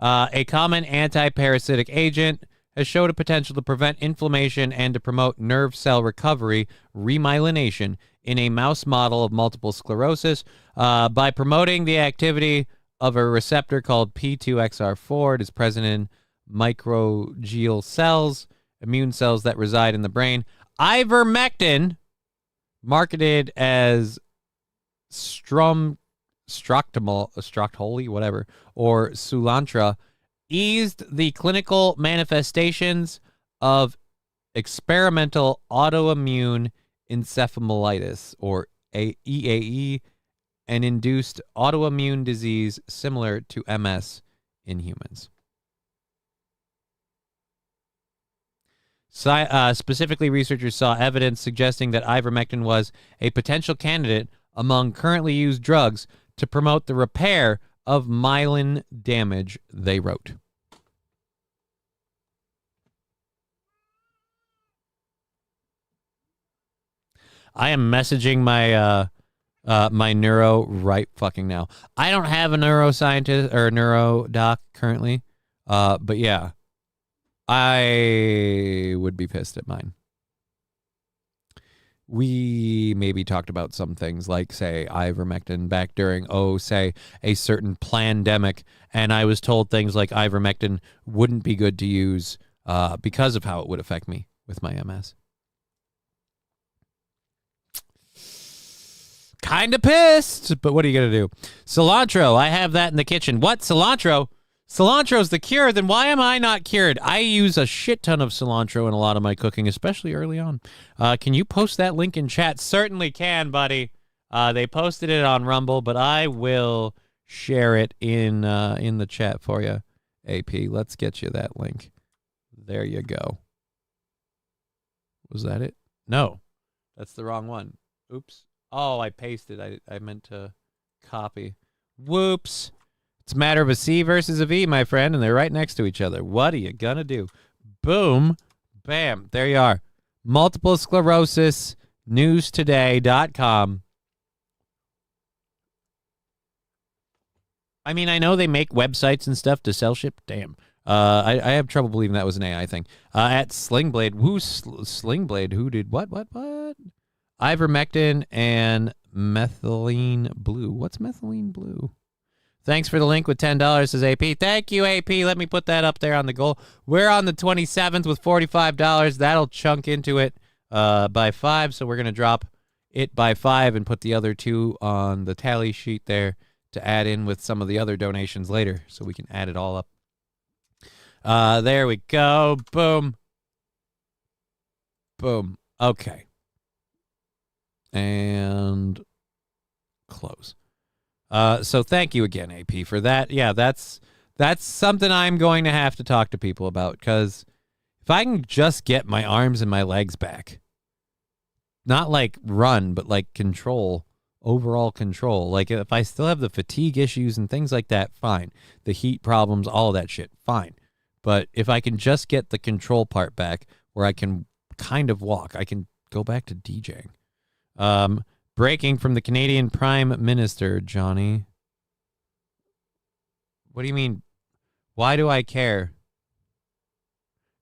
A common anti-parasitic agent has showed a potential to prevent inflammation and to promote nerve cell recovery, remyelination, in a mouse model of multiple sclerosis by promoting the activity of a receptor called P2XR4. It is present in microglial cells, immune cells that reside in the brain. Ivermectin, marketed as Stractoli, whatever, or Sulantra, eased the clinical manifestations of experimental autoimmune encephalitis, or EAE, and induced autoimmune disease similar to MS in humans. Specifically, researchers saw evidence suggesting that ivermectin was a potential candidate among currently used drugs to promote the repair of myelin damage, they wrote. I am messaging my my neuro right fucking now. I don't have a neuroscientist or neuro doc currently, but yeah. I would be pissed at mine. We maybe talked about some things like, say, ivermectin back during, say, a certain plandemic, and I was told things like ivermectin wouldn't be good to use because of how it would affect me with my MS. Kind of pissed, but what are you going to do? Cilantro, I have that in the kitchen. What? Cilantro? Cilantro's the cure, then why am I not cured? I use a shit ton of cilantro in a lot of my cooking, especially early on. Can you post that link in chat? Certainly can, buddy. They posted it on Rumble, but I will share it in the chat for you, AP. Let's get you that link. There you go. Was that it? No, that's the wrong one. Oops. Oh, I pasted. I meant to copy. Whoops. It's a matter of a C versus a V, my friend, and they're right next to each other. What are you going to do? Boom. Bam. There you are. Multiple sclerosis newstoday.com. I mean, I know they make websites and stuff to sell shit. Damn. I have trouble believing that was an AI thing. At Slingblade. Who's Slingblade? Who did what? ivermectin and methylene blue. What's methylene blue? Thanks for the link with $10, says AP. Thank you, AP. Let me put that up there on the goal. We're on the 27th with $45. That'll chunk into it by 5, so we're going to drop it by 5 and put the other 2 on the tally sheet there to add in with some of the other donations later so we can add it all up. There we go. Boom. Boom. Okay. And close. So thank you again, AP, for that. Yeah, that's something I'm going to have to talk to people about, because if I can just get my arms and my legs back, not like run, but like control, overall control. Like if I still have the fatigue issues and things like that, fine. The heat problems, all of that shit, fine. But if I can just get the control part back where I can kind of walk, I can go back to DJing. Breaking from the Canadian Prime Minister, Johnny. What do you mean? Why do I care?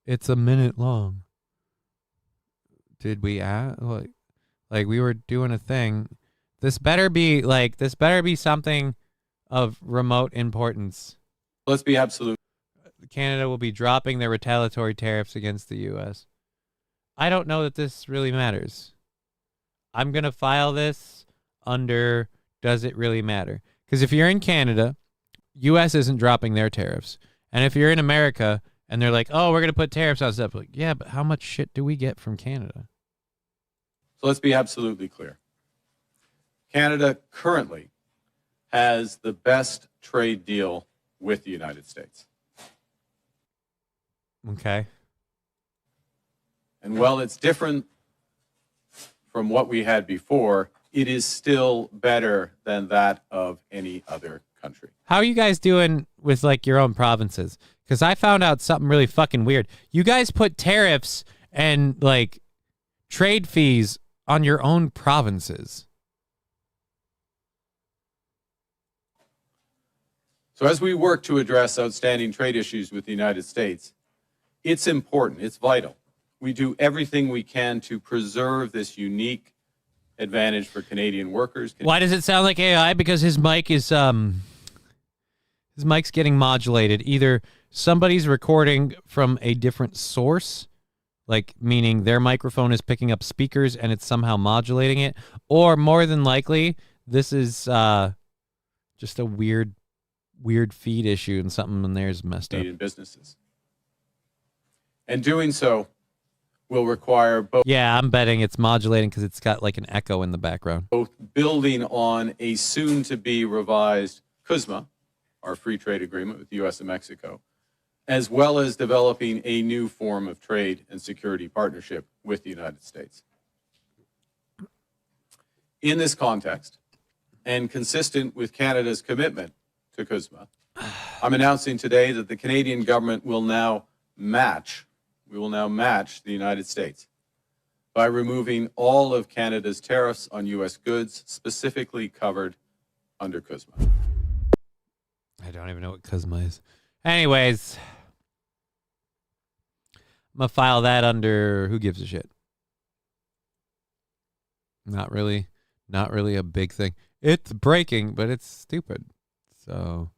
It's a minute long. Did we like we were doing a thing? This better be something of remote importance. Let's be absolute. Canada will be dropping their retaliatory tariffs against the U.S. I don't know that this really matters. I'm going to file this under does it really matter? Because if you're in Canada, U.S. isn't dropping their tariffs. And if you're in America and they're like, oh, we're going to put tariffs on stuff, like, yeah, but how much shit do we get from Canada? So let's be absolutely clear. Canada currently has the best trade deal with the United States. Okay. And while it's different from what we had before, it is still better than that of any other country. How are you guys doing with like your own provinces? Because I found out something really fucking weird. You guys put tariffs and like trade fees on your own provinces. So as we work to address outstanding trade issues with the United States, it's important, it's vital. We do everything we can to preserve this unique advantage for Canadian workers. Why does it sound like AI? Because his mic is his mic's getting modulated. Either somebody's recording from a different source, like meaning their microphone is picking up speakers and it's somehow modulating it, or more than likely this is just a weird feed issue and something in there is messed up. Canadian businesses. And doing so will require both. Yeah, I'm betting it's modulating because it's got like an echo in the background. Both building on a soon-to-be revised CUSMA, our free trade agreement with the U.S. and Mexico, as well as developing a new form of trade and security partnership with the United States. In this context, and consistent with Canada's commitment to CUSMA, I'm announcing today that the Canadian government will now match the United States by removing all of Canada's tariffs on U.S. goods specifically covered under CUSMA. I don't even know what CUSMA is. Anyways, I'm going to file that under who gives a shit. Not really a big thing. It's breaking, but it's stupid. So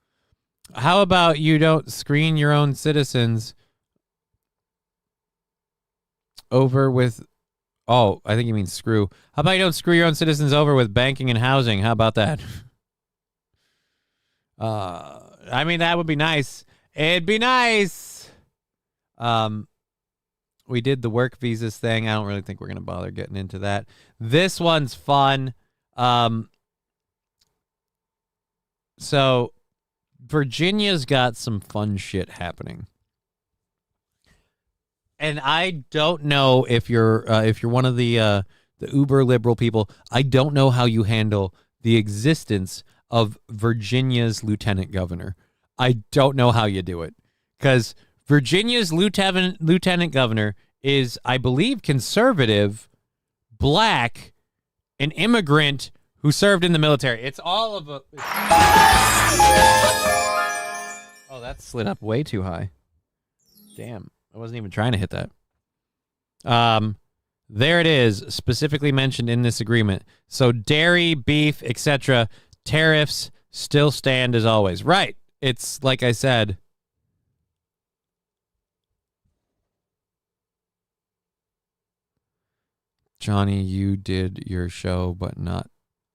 how about you don't screen your own citizens over with, oh, I think you mean screw. How about you don't screw your own citizens over with banking and housing? How about that? I mean, that would be nice. It'd be nice. We did the work visas thing. I don't really think we're going to bother getting into that. This one's fun. So Virginia's got some fun shit happening. And I don't know if you're one of the uber liberal people. I don't know how you handle the existence of Virginia's lieutenant governor. I don't know how you do it, because Virginia's lieutenant governor is, I believe, conservative, black, an immigrant who served in the military. It's all of a. Oh, that slid up way too high. Damn. I wasn't even trying to hit that. There it is, specifically mentioned in this agreement. So dairy, beef, etc., tariffs still stand as always. Right. It's like I said. Johnny, you did your show, but not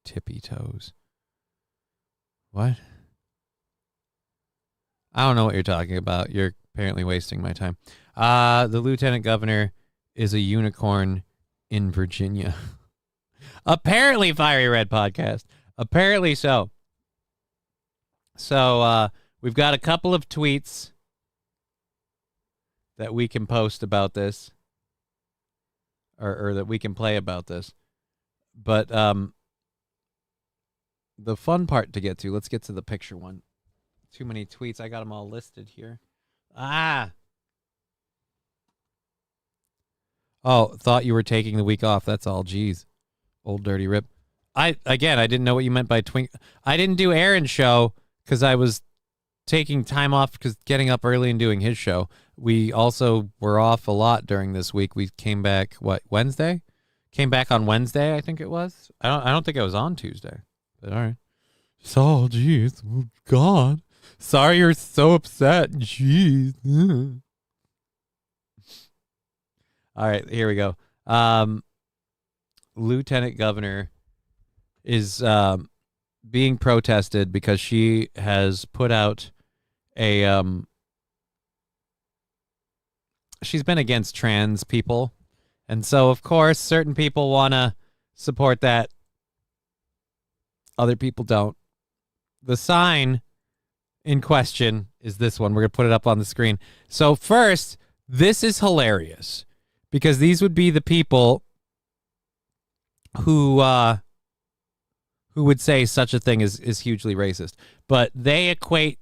Tippy Toes. What? I don't know what you're talking about. You're apparently wasting my time. The lieutenant governor is a unicorn in Virginia. Apparently, Fiery Red Podcast. Apparently so. So we've got a couple of tweets that we can post about this, or that we can play about this. But the fun part to get to, let's get to the picture one. Too many tweets. I got them all listed here. Oh, thought you were taking the week off. That's all. Jeez. Old dirty rip. I didn't know what you meant by twink. I didn't do Aaron's show because I was taking time off because getting up early and doing his show. We also were off a lot during this week. We came back, Wednesday? Came back on Wednesday, I think it was. I don't think I was on Tuesday. But all right. So, jeez. Oh, God. Sorry you're so upset. Jeez. All right, here we go. Lieutenant Governor is being protested because she has put out a she's been against trans people. And so, of course, certain people want to support that. Other people don't. The sign in question is this one. We're going to put it up on the screen. So first, this is hilarious because these would be the people who would say such a thing is hugely racist. But they equate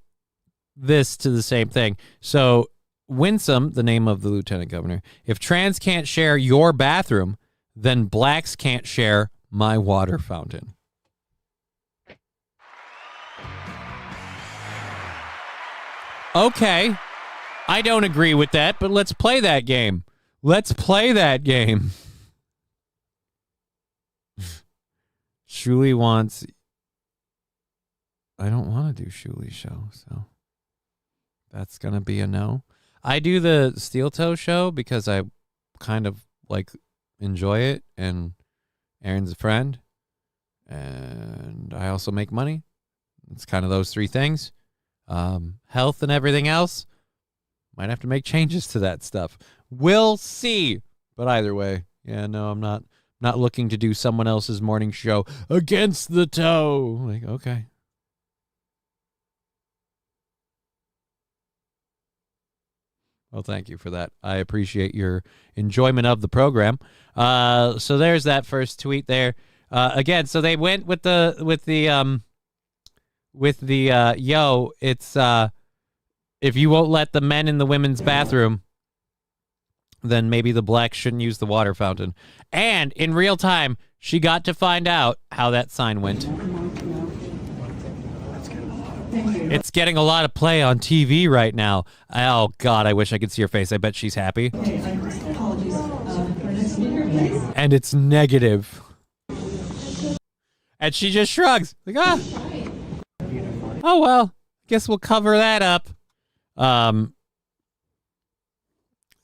this to the same thing. So Winsome, the name of the lieutenant governor, if trans can't share your bathroom, then blacks can't share my water fountain. Okay, I don't agree with that, but let's play that game. Let's play that game. Shuli wants... I don't want to do Shuli's show, so that's going to be a no. I do the Steel Toe show because I kind of like enjoy it, and Aaron's a friend, and I also make money. It's kind of those three things. Health and everything else, might have to make changes to that stuff. We'll see. But either way, yeah, no, I'm not looking to do someone else's morning show against the toe. Like, okay. Well, thank you for that. I appreciate your enjoyment of the program. So there's that first tweet there. Again, so they went with the yo, it's if you won't let the men in the women's bathroom, then maybe the blacks shouldn't use the water fountain. And in real time, she got to find out how that sign went. It's getting a lot of play on TV right now. Oh, God, I wish I could see her face. I bet she's happy. And it's negative. And she just shrugs. Like, oh, well, guess we'll cover that up.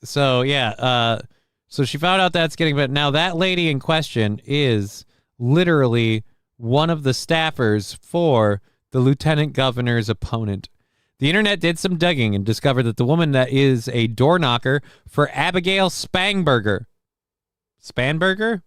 So, yeah. So she found out that's getting... But now that lady in question is literally one of the staffers for the lieutenant governor's opponent. The internet did some digging and discovered that the woman that is a door knocker for Abigail Spangberger. Spanberger?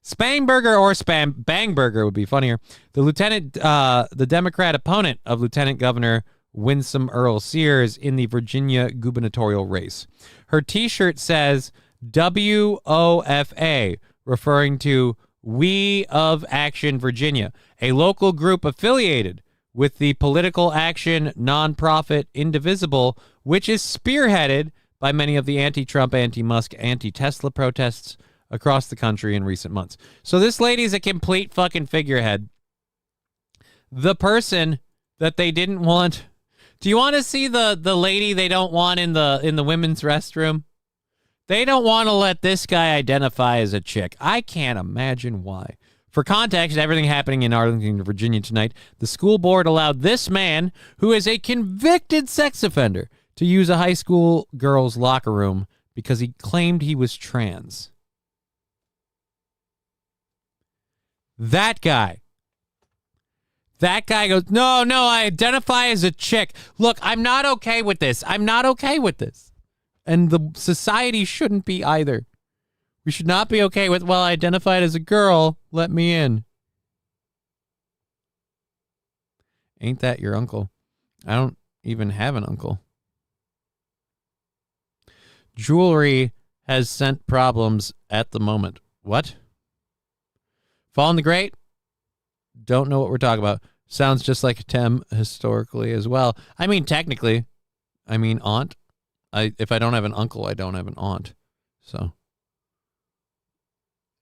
Spangberger or Bangberger would be funnier. The Democrat opponent of Lieutenant Governor Winsome Earl Sears in the Virginia gubernatorial race. Her T-shirt says WOFA, referring to We of Action Virginia, a local group affiliated with the political action nonprofit Indivisible, which is spearheaded by many of the anti-Trump, anti-Musk, anti-Tesla protests across the country in recent months. So this lady's a complete fucking figurehead. The person that they didn't want... Do you want to see the lady they don't want in the women's restroom? They don't want to let this guy identify as a chick. I can't imagine why. For context, everything happening in Arlington, Virginia tonight, the school board allowed this man, who is a convicted sex offender, to use a high school girl's locker room because he claimed he was trans. That guy goes, no, I identify as a chick. Look, I'm not okay with this. I'm not okay with this. And the society shouldn't be either. We should not be okay with, well, I identified as a girl. Let me in. Ain't that your uncle? I don't even have an uncle. Jewelry has sent problems at the moment. What? Fallen the Great? Don't know what we're talking about. Sounds just like Tem historically as well. I mean, technically. I mean, aunt. If I don't have an uncle, I don't have an aunt. So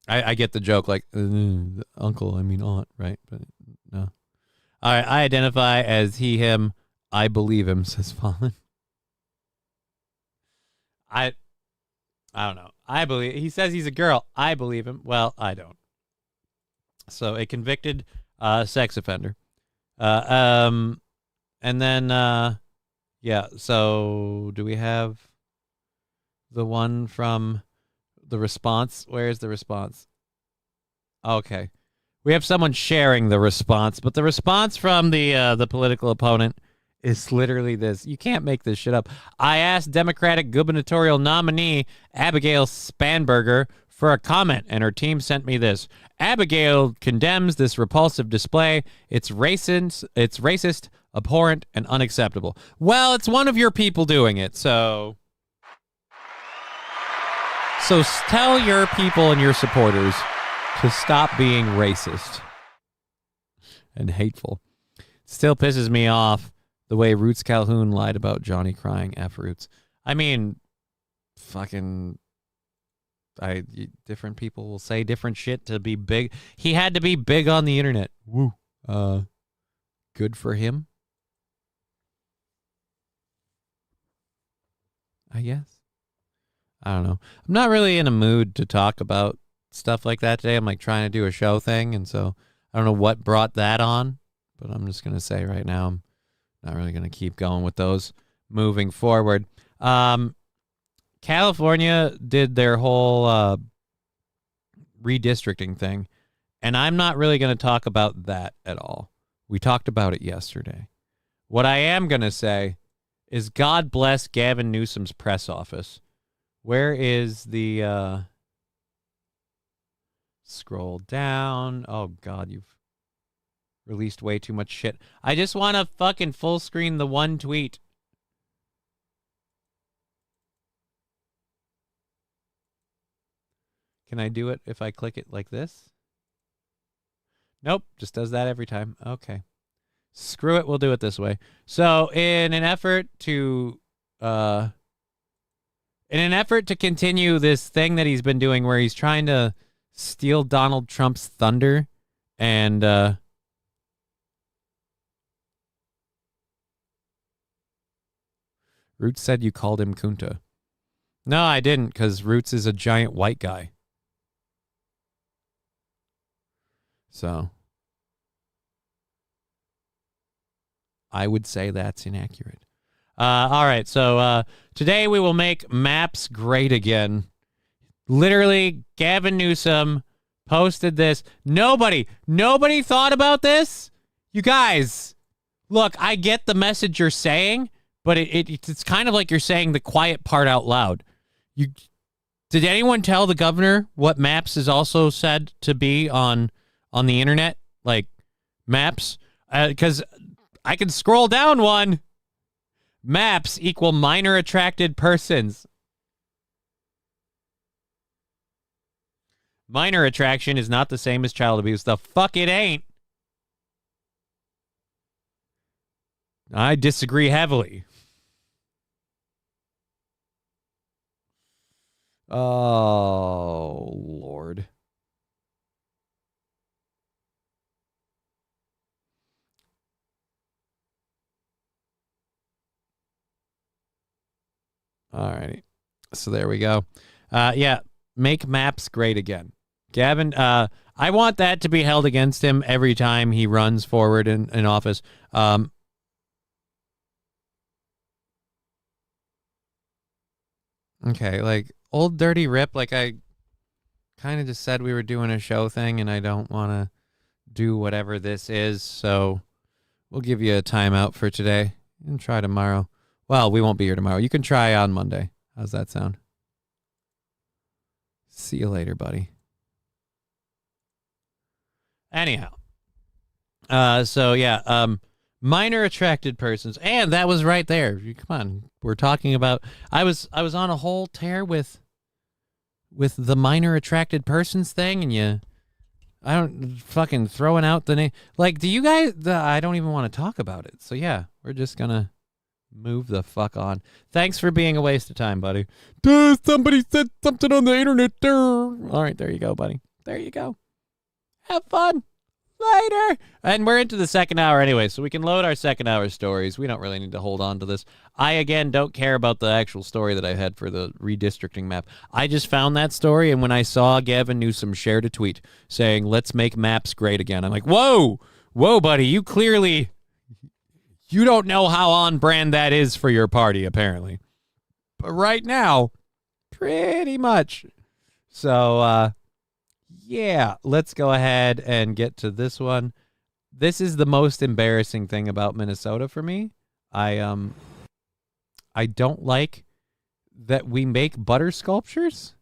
I get the joke, like, uncle, I mean aunt, right? But no. All right, I identify as he, him. I believe him, says Fallen. I don't know. I believe, he says he's a girl. I believe him. Well, I don't. So a convicted sex offender. And then, yeah, so do we have the one from the response? Where is the response? Okay. We have someone sharing the response, but the response from the political opponent is literally this. You can't make this shit up. I asked Democratic gubernatorial nominee Abigail Spanberger for a comment, and her team sent me this. Abigail condemns this repulsive display. It's racist, abhorrent, and unacceptable. Well, it's one of your people doing it, so tell your people and your supporters to stop being racist and hateful. Still pisses me off the way Roots Calhoun lied about Johnny crying after Roots. I mean, fucking, different people will say different shit to be big. He had to be big on the internet. Woo. Good for him, I guess. I don't know. I'm not really in a mood to talk about stuff like that today. I'm like trying to do a show thing, and so I don't know what brought that on, but I'm just going to say right now I'm not really going to keep going with those moving forward. California did their whole redistricting thing, and I'm not really going to talk about that at all. We talked about it yesterday. What I am going to say is God bless Gavin Newsom's press office. Where is the scroll down? Oh, God, you've released way too much shit. I just want to fucking full screen the one tweet. Can I do it if I click it like this? Nope, just does that every time. Okay. Screw it, we'll do it this way. So, in an effort to continue this thing that he's been doing where he's trying to steal Donald Trump's thunder and Roots said you called him Kunta. No, I didn't, because Roots is a giant white guy. So I would say that's inaccurate. All right, so today we will make maps great again. Literally, Gavin Newsom posted this. Nobody thought about this? You guys, look, I get the message you're saying, but it's kind of like you're saying the quiet part out loud. Did anyone tell the governor what maps is also said to be on the internet? Like, maps? Because I can scroll down one. Maps equal minor attracted persons. Minor attraction is not the same as child abuse. The fuck it ain't. I disagree heavily. Oh, Lord. All righty. So there we go. Yeah, make maps great again. Gavin, I want that to be held against him every time he runs forward in office. Okay, like old dirty Rip, like I kind of just said we were doing a show thing and I don't want to do whatever this is, so we'll give you a timeout for today and try tomorrow. Well, we won't be here tomorrow. You can try on Monday. How's that sound? See you later, buddy. Anyhow. So yeah, minor attracted persons. And that was right there. Come on. We're talking about I was on a whole tear with the minor attracted persons thing, and I don't fucking throwing out the name. Like, do you guys I don't even want to talk about it. So yeah, we're just gonna move the fuck on. Thanks for being a waste of time, buddy. Somebody said something on the internet. All right, there you go, buddy. There you go. Have fun. Later. And we're into the second hour anyway, so we can load our second hour stories. We don't really need to hold on to this. I, again, don't care about the actual story that I had for the redistricting map. I just found that story, and when I saw Gavin Newsom shared a tweet saying, let's make maps great again, I'm like, whoa, buddy, you don't know how on brand that is for your party, apparently. But right now, pretty much. So, yeah, let's go ahead and get to this one. This is the most embarrassing thing about Minnesota for me. I don't like that we make butter sculptures.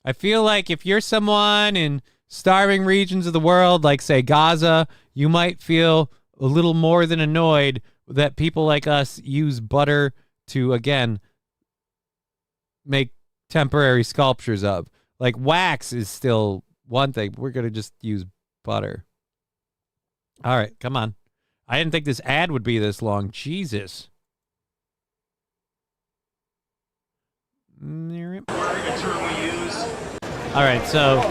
I feel like if you're someone in starving regions of the world, like, say, Gaza, you might feel a little more than annoyed that people like us use butter to, again, make temporary sculptures of. Like, wax is still one thing. We're going to just use butter. All right, come on. I didn't think this ad would be this long. Jesus. All right, so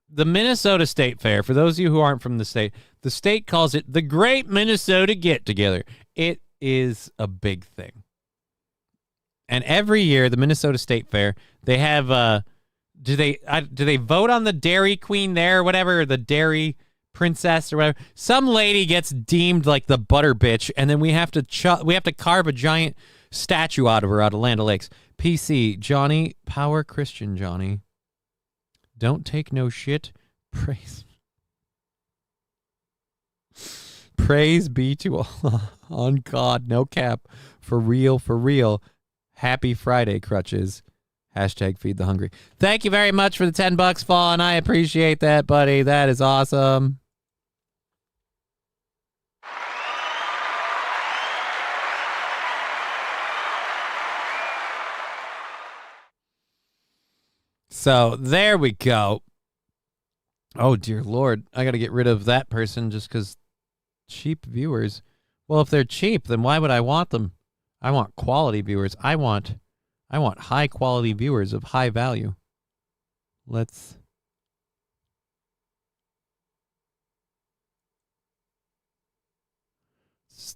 the Minnesota State Fair, for those of you who aren't from the state calls it the Great Minnesota Get-Together. It is a big thing. And every year, the Minnesota State Fair, they have, do they vote on the Dairy Queen there or whatever, or the Dairy Princess or whatever? Some lady gets deemed like the butter bitch, and then we have to carve a giant statue out of her out of Land O'Lakes. PC, Johnny, Power Christian Johnny. Don't take no shit. Praise be to Allah. On God, no cap. For real. Happy Friday, Crutches. Hashtag feed the hungry. Thank you very much for the $10, Fawn. I appreciate that, buddy. That is awesome. So there we go. Oh, dear Lord. I got to get rid of that person just because cheap viewers. Well, if they're cheap, then why would I want them? I want quality viewers. I want high quality viewers of high value. Let's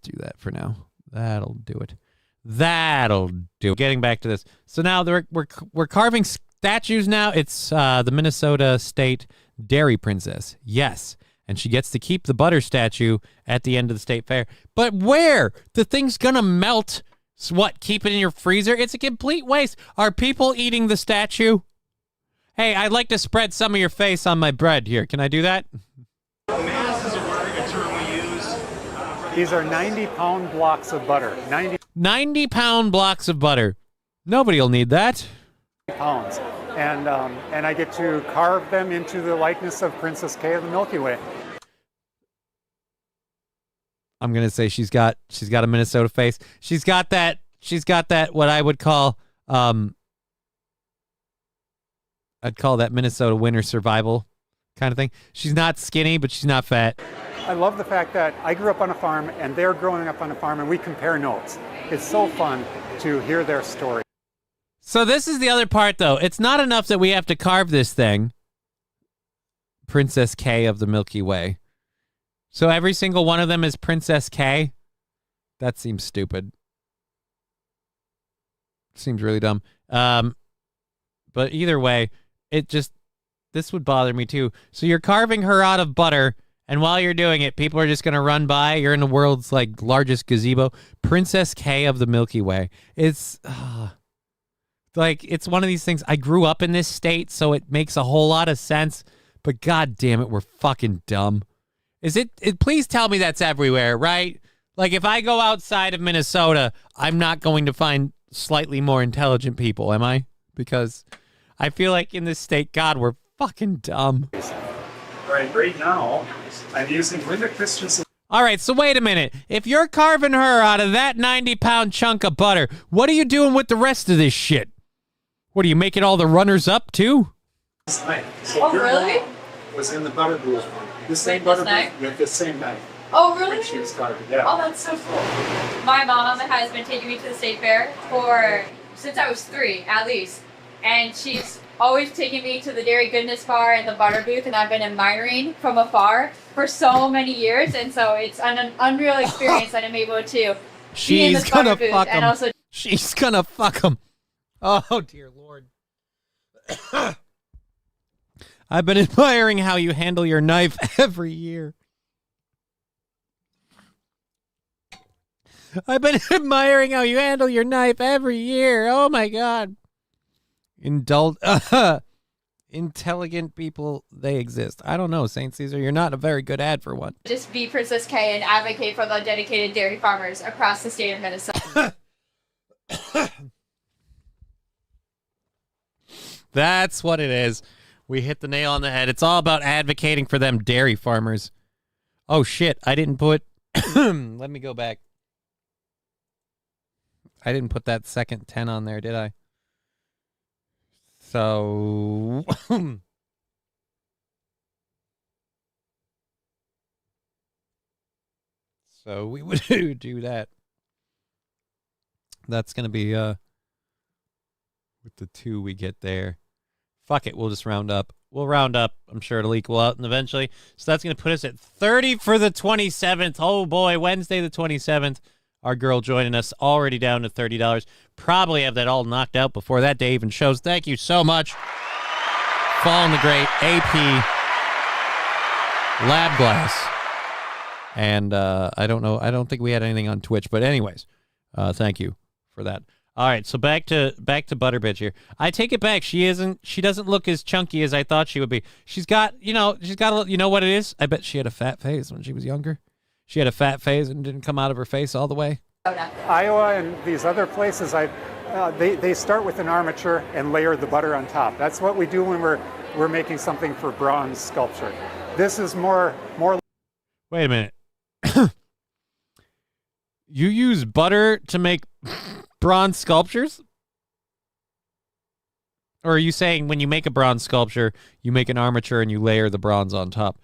do that for now. That'll do it. Getting back to this. So now we're carving statues now. It's the Minnesota State Dairy Princess. Yes. And she gets to keep the butter statue at the end of the state fair. But where? The thing's gonna melt. So what, keep it in your freezer? It's a complete waste. Are people eating the statue? Hey, I'd like to spread some of your face on my bread here. Can I do that? Mass is a term we use. These are 90-pound blocks of butter. 90-pound blocks of butter. Nobody will need that. Pounds. And I get to carve them into the likeness of Princess Kay of the Milky Way. I'm gonna say she's got a Minnesota face. She's got that what I would call I'd call that Minnesota winter survival kind of thing. She's not skinny, but she's not fat. I love the fact that I grew up on a farm and they're growing up on a farm and we compare notes. It's so fun to hear their story. So this is the other part though. It's not enough that we have to carve this thing. Princess Kay of the Milky Way. So every single one of them is Princess Kay? That seems stupid. Seems really dumb. But either way, this would bother me too. So you're carving her out of butter, and while you're doing it, people are just going to run by. You're in the world's like largest gazebo. Princess K of the Milky Way. It's like, it's one of these things. I grew up in this state, so it makes a whole lot of sense. But god damn it, we're fucking dumb. Please tell me that's everywhere, right? Like, if I go outside of Minnesota, I'm not going to find slightly more intelligent people, am I? Because I feel like in this state, God, we're fucking dumb. Right now, I'm using Linda Christensen. All right, so wait a minute. If you're carving her out of that 90-pound chunk of butter, what are you doing with the rest of this shit? What, are you making all the runners up, too? Oh, really? Was in the butter booth. The same butter booth with the same knife. Oh, really? She was carving, yeah. Oh, that's so cool. My mom has been taking me to the state fair since I was 3, at least. And she's always taking me to the Dairy Goodness bar and the butter booth, and I've been admiring from afar for so many years. And so it's an unreal experience that I'm able to be in this butter booth. And also, she's gonna fuck him. Oh, dear Lord. I've been admiring how you handle your knife every year. I've been admiring how you handle your knife every year. Oh, my God. Intelligent people, they exist. I don't know, St. Caesar. You're not a very good ad for one. just be Princess K and advocate for the dedicated dairy farmers across the state of Minnesota. That's what it is. We hit the nail on the head. It's all about advocating for them dairy farmers. Oh, shit. I didn't put... Let me go back. I didn't put that second 10 on there, did I? So... so we would do that. That's going to be... with the 2 we get there. Fuck it, we'll just round up. We'll round up. I'm sure it'll equal out and eventually. So that's going to put us at 30 for the 27th. Oh, boy, Wednesday the 27th. Our girl joining us already down to $30. Probably have that all knocked out before that day even shows. Thank you so much. Fallen the Great, AP, Lab Glass. And I don't know. I don't think we had anything on Twitch. But anyways, thank you for that. All right, so back to Butterbitch here. I take it back. She doesn't look as chunky as I thought she would be. She's got you know what it is? I bet she had a fat face when she was younger. She had a fat face and didn't come out of her face all the way. Iowa and these other places, they start with an armature and layer the butter on top. That's what we do when we're making something for bronze sculpture. This is more. Wait a minute. You use butter to make bronze sculptures? Or are you saying when you make a bronze sculpture, you make an armature and you layer the bronze on top?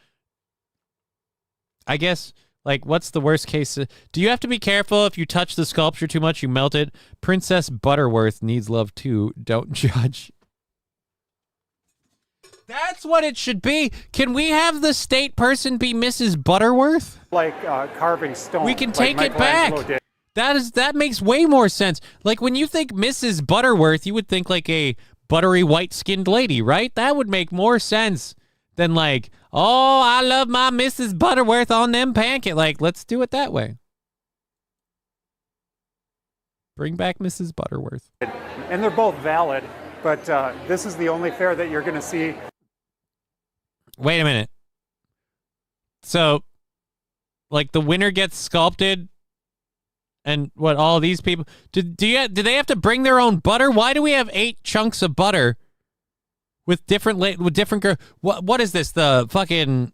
I guess, like, what's the worst case? Do you have to be careful if you touch the sculpture too much, you melt it? Princess Butterworth needs love too. Don't judge. That's what it should be. Can we have the state person be Mrs. Butterworth? Like carving stone. We can take it back. That makes way more sense. Like, when you think Mrs. Butterworth, you would think like a buttery white-skinned lady, right? That would make more sense than like, oh, I love my Mrs. Butterworth on them pancakes. Like, let's do it that way. Bring back Mrs. Butterworth. And they're both valid, but this is the only fair that you're going to see. Wait a minute. So, like, the winner gets sculpted, and what, all these people... Do they have to bring their own butter? Why do we have 8 chunks of butter with different girls? What is this? The fucking...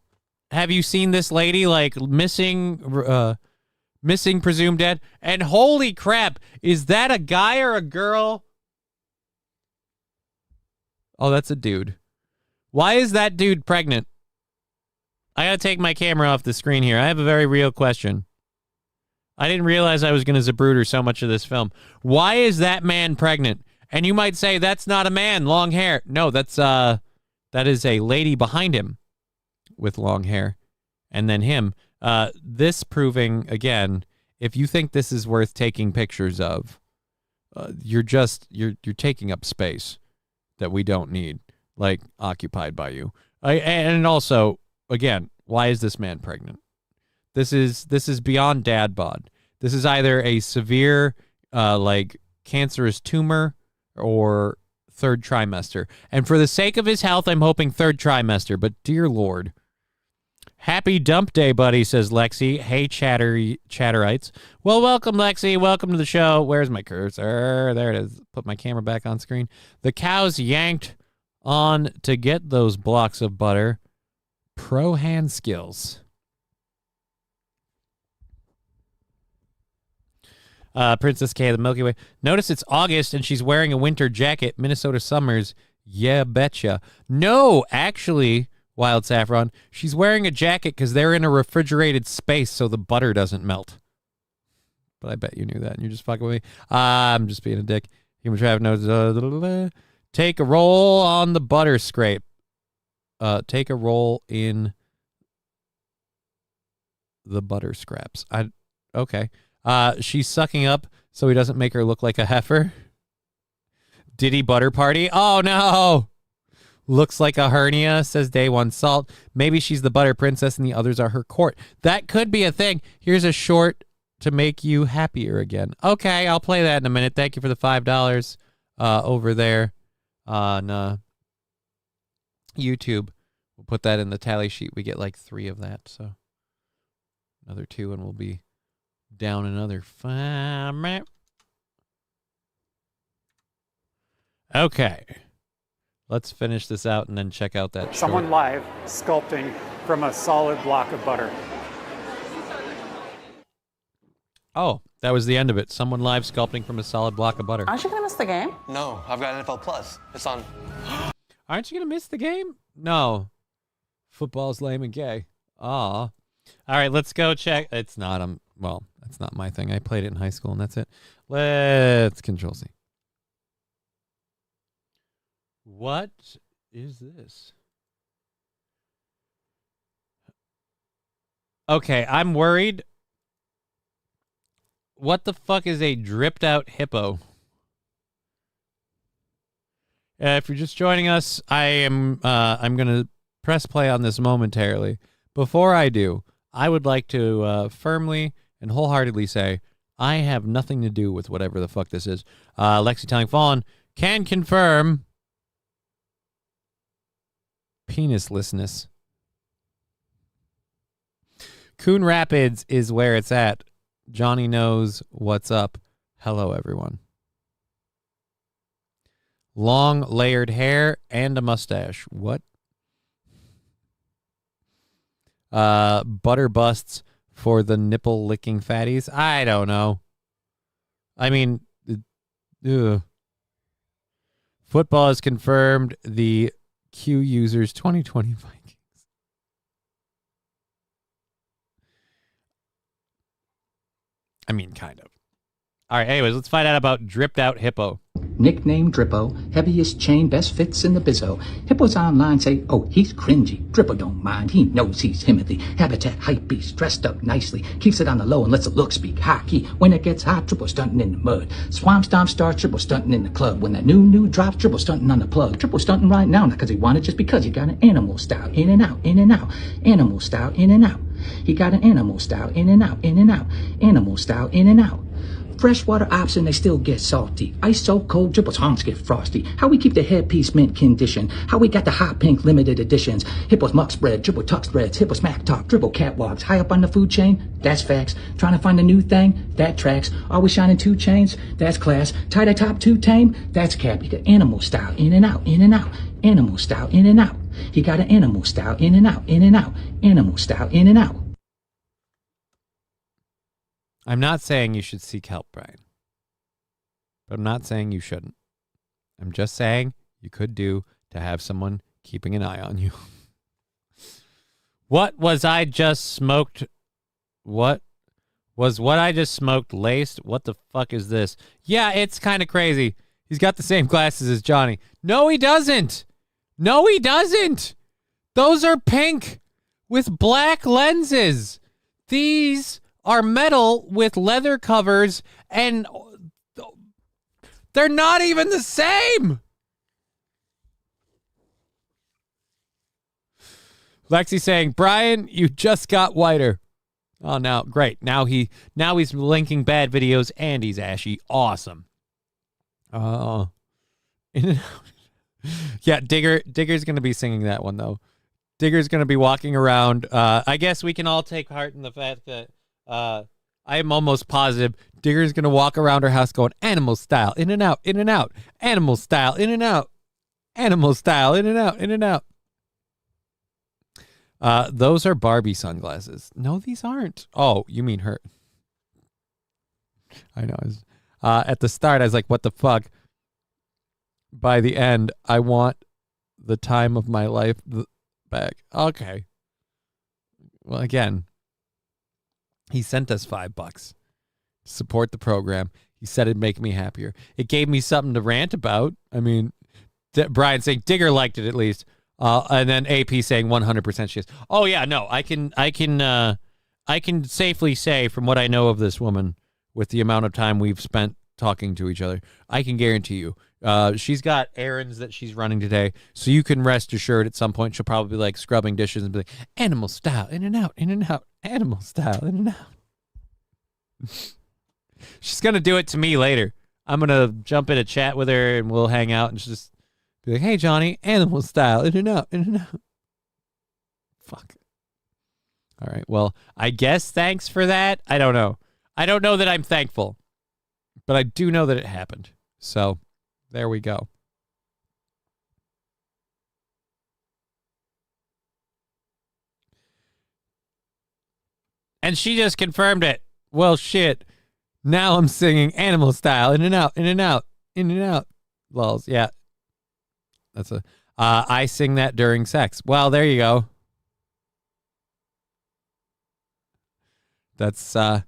Have you seen this lady, like, missing, presumed dead? And holy crap, is that a guy or a girl? Oh, that's a dude. Why is that dude pregnant? I gotta take my camera off the screen here. I have a very real question. I didn't realize I was gonna Zapruder so much of this film. Why is that man pregnant? And you might say, that's not a man, long hair. No, that is a lady behind him with long hair. And then him. This proving, again, if you think this is worth taking pictures of, you're taking up space that we don't need, like occupied by you. And also, again, why is this man pregnant? This is beyond dad bod. This is either a severe like cancerous tumor or third trimester. And for the sake of his health, I'm hoping third trimester, but dear Lord. Happy dump day, buddy, says Lexi. Hey, chatterites. Well, welcome, Lexi. Welcome to the show. Where's my cursor? There it is. Put my camera back on screen. The cows yanked on to get those blocks of butter. Pro hand skills. Princess K, the Milky Way. Notice it's August and she's wearing a winter jacket. Minnesota summers. Yeah, betcha. No, actually... Wild Saffron, she's wearing a jacket because they're in a refrigerated space so the butter doesn't melt. But I bet you knew that and you're just fucking with me. I'm just being a dick. Human traffic knows. Take a roll on the butter scrape. Take a roll in the butter scraps. Okay. She's sucking up so he doesn't make her look like a heifer. Diddy butter party. Oh no. Looks like a hernia, says Day One Salt. Maybe she's the butter princess and the others are her court. That could be a thing. Here's a short to make you happier again. Okay, I'll play that in a minute. Thank you for the $5 over there on YouTube. We'll put that in the tally sheet. We get like 3 of that, so another 2 and we'll be down another 5. Okay. Let's finish this out and then check out that Someone short. live sculpting from a solid block of butter. Oh, that was the end of it. Someone live sculpting from a solid block of butter. Aren't you going to miss the game? No, I've got NFL Plus. It's on. Aren't you going to miss the game? No. Football's lame and gay. Aw. All right, let's go check. It's not, well, that's not my thing. I played it in high school and that's it. Let's Control-C. What is this? Okay, I'm worried. What the fuck is a dripped out hippo? If you're just joining us, I'm gonna press play on this momentarily. Before I do, I would like to firmly and wholeheartedly say I have nothing to do with whatever the fuck this is. Lexi Telling Fallen can confirm penislessness. Coon Rapids is where it's at. Johnny knows what's up. Hello, everyone. Long layered hair and a mustache. What? Butter busts for the nipple licking fatties. I don't know. I mean, football has confirmed the Q users 2020 Vikings. I mean, kind of. All right, anyways, let's find out about Dripped Out Hippo. Nickname Drippo, heaviest chain, best fits in the bizzo. Hippos online say, oh, he's cringy. Drippo don't mind, he knows he's Timothy. Habitat hype beast, dressed up nicely. Keeps it on the low and lets the look speak high key. When it gets hot, Drippo stunting in the mud. Swamp stomp starts, Drippo stunting in the club. When that new drops, Drippo stunting on the plug. Drippo stunting right now, not because he wanted, just because he got an animal style. In and out, in and out. Animal style, in and out. He got an animal style, in and out, in and out. Animal style, in and out. Freshwater option, they still get salty. Ice so cold, Dripple's haunts get frosty. How we keep the headpiece mint condition. How we got the hot pink limited editions. Hippo's muck spread, Dripple tuck spreads. Hippo smack talk, Dripple catwalks. High up on the food chain, that's facts. Trying to find a new thing, that tracks. Are we shining 2 chains? That's class. Tie that top 2 tame, that's cap. You got animal style, in and out, in and out. Animal style, in and out. He got an animal style, in and out, in and out. Animal style, in and out. I'm not saying you should seek help, Brian. But I'm not saying you shouldn't. I'm just saying you could do to have someone keeping an eye on you. What was I just smoked? What I just smoked laced? What the fuck is this? Yeah, it's kind of crazy. He's got the same glasses as Johnny. No, he doesn't. No, he doesn't. Those are pink with black lenses. These are metal with leather covers, and They're not even the same. Lexi saying, Brian, you just got whiter. Oh, now great. Now he's linking bad videos and he's ashy. Awesome. Oh. Yeah, Digger's going to be singing that one, though. Digger's going to be walking around. I guess we can all take heart in the fact that I am almost positive Digger's going to walk around her house going animal style, in and out, in and out, animal style, in and out, animal style, in and out, in and out. Those are Barbie sunglasses. No, these aren't. Oh, you mean her. I know. At the start, I was like, what the fuck? By the end, I want the time of my life back. Okay. Well, again, he sent us $5 to support the program. He said it'd make me happier. It gave me something to rant about. I mean, Brian saying Digger liked it at least. And then AP saying 100% she is. Oh yeah, no, I can safely say from what I know of this woman with the amount of time we've spent talking to each other, I can guarantee you, she's got errands that she's running today. So you can rest assured at some point she'll probably be like scrubbing dishes and be like, animal style, in and out, animal style, in and out. She's gonna do it to me later. I'm gonna jump in a chat with her and we'll hang out and she'll just be like, hey, Johnny, animal style, in and out, in and out. Fuck. All right, well, I guess thanks for that. I don't know. I don't know that I'm thankful, but I do know that it happened. So there we go. And she just confirmed it. Well, shit. Now I'm singing animal style, in and out, in and out, in and out. Lols, yeah. That's I sing that during sex. Well, there you go. That's a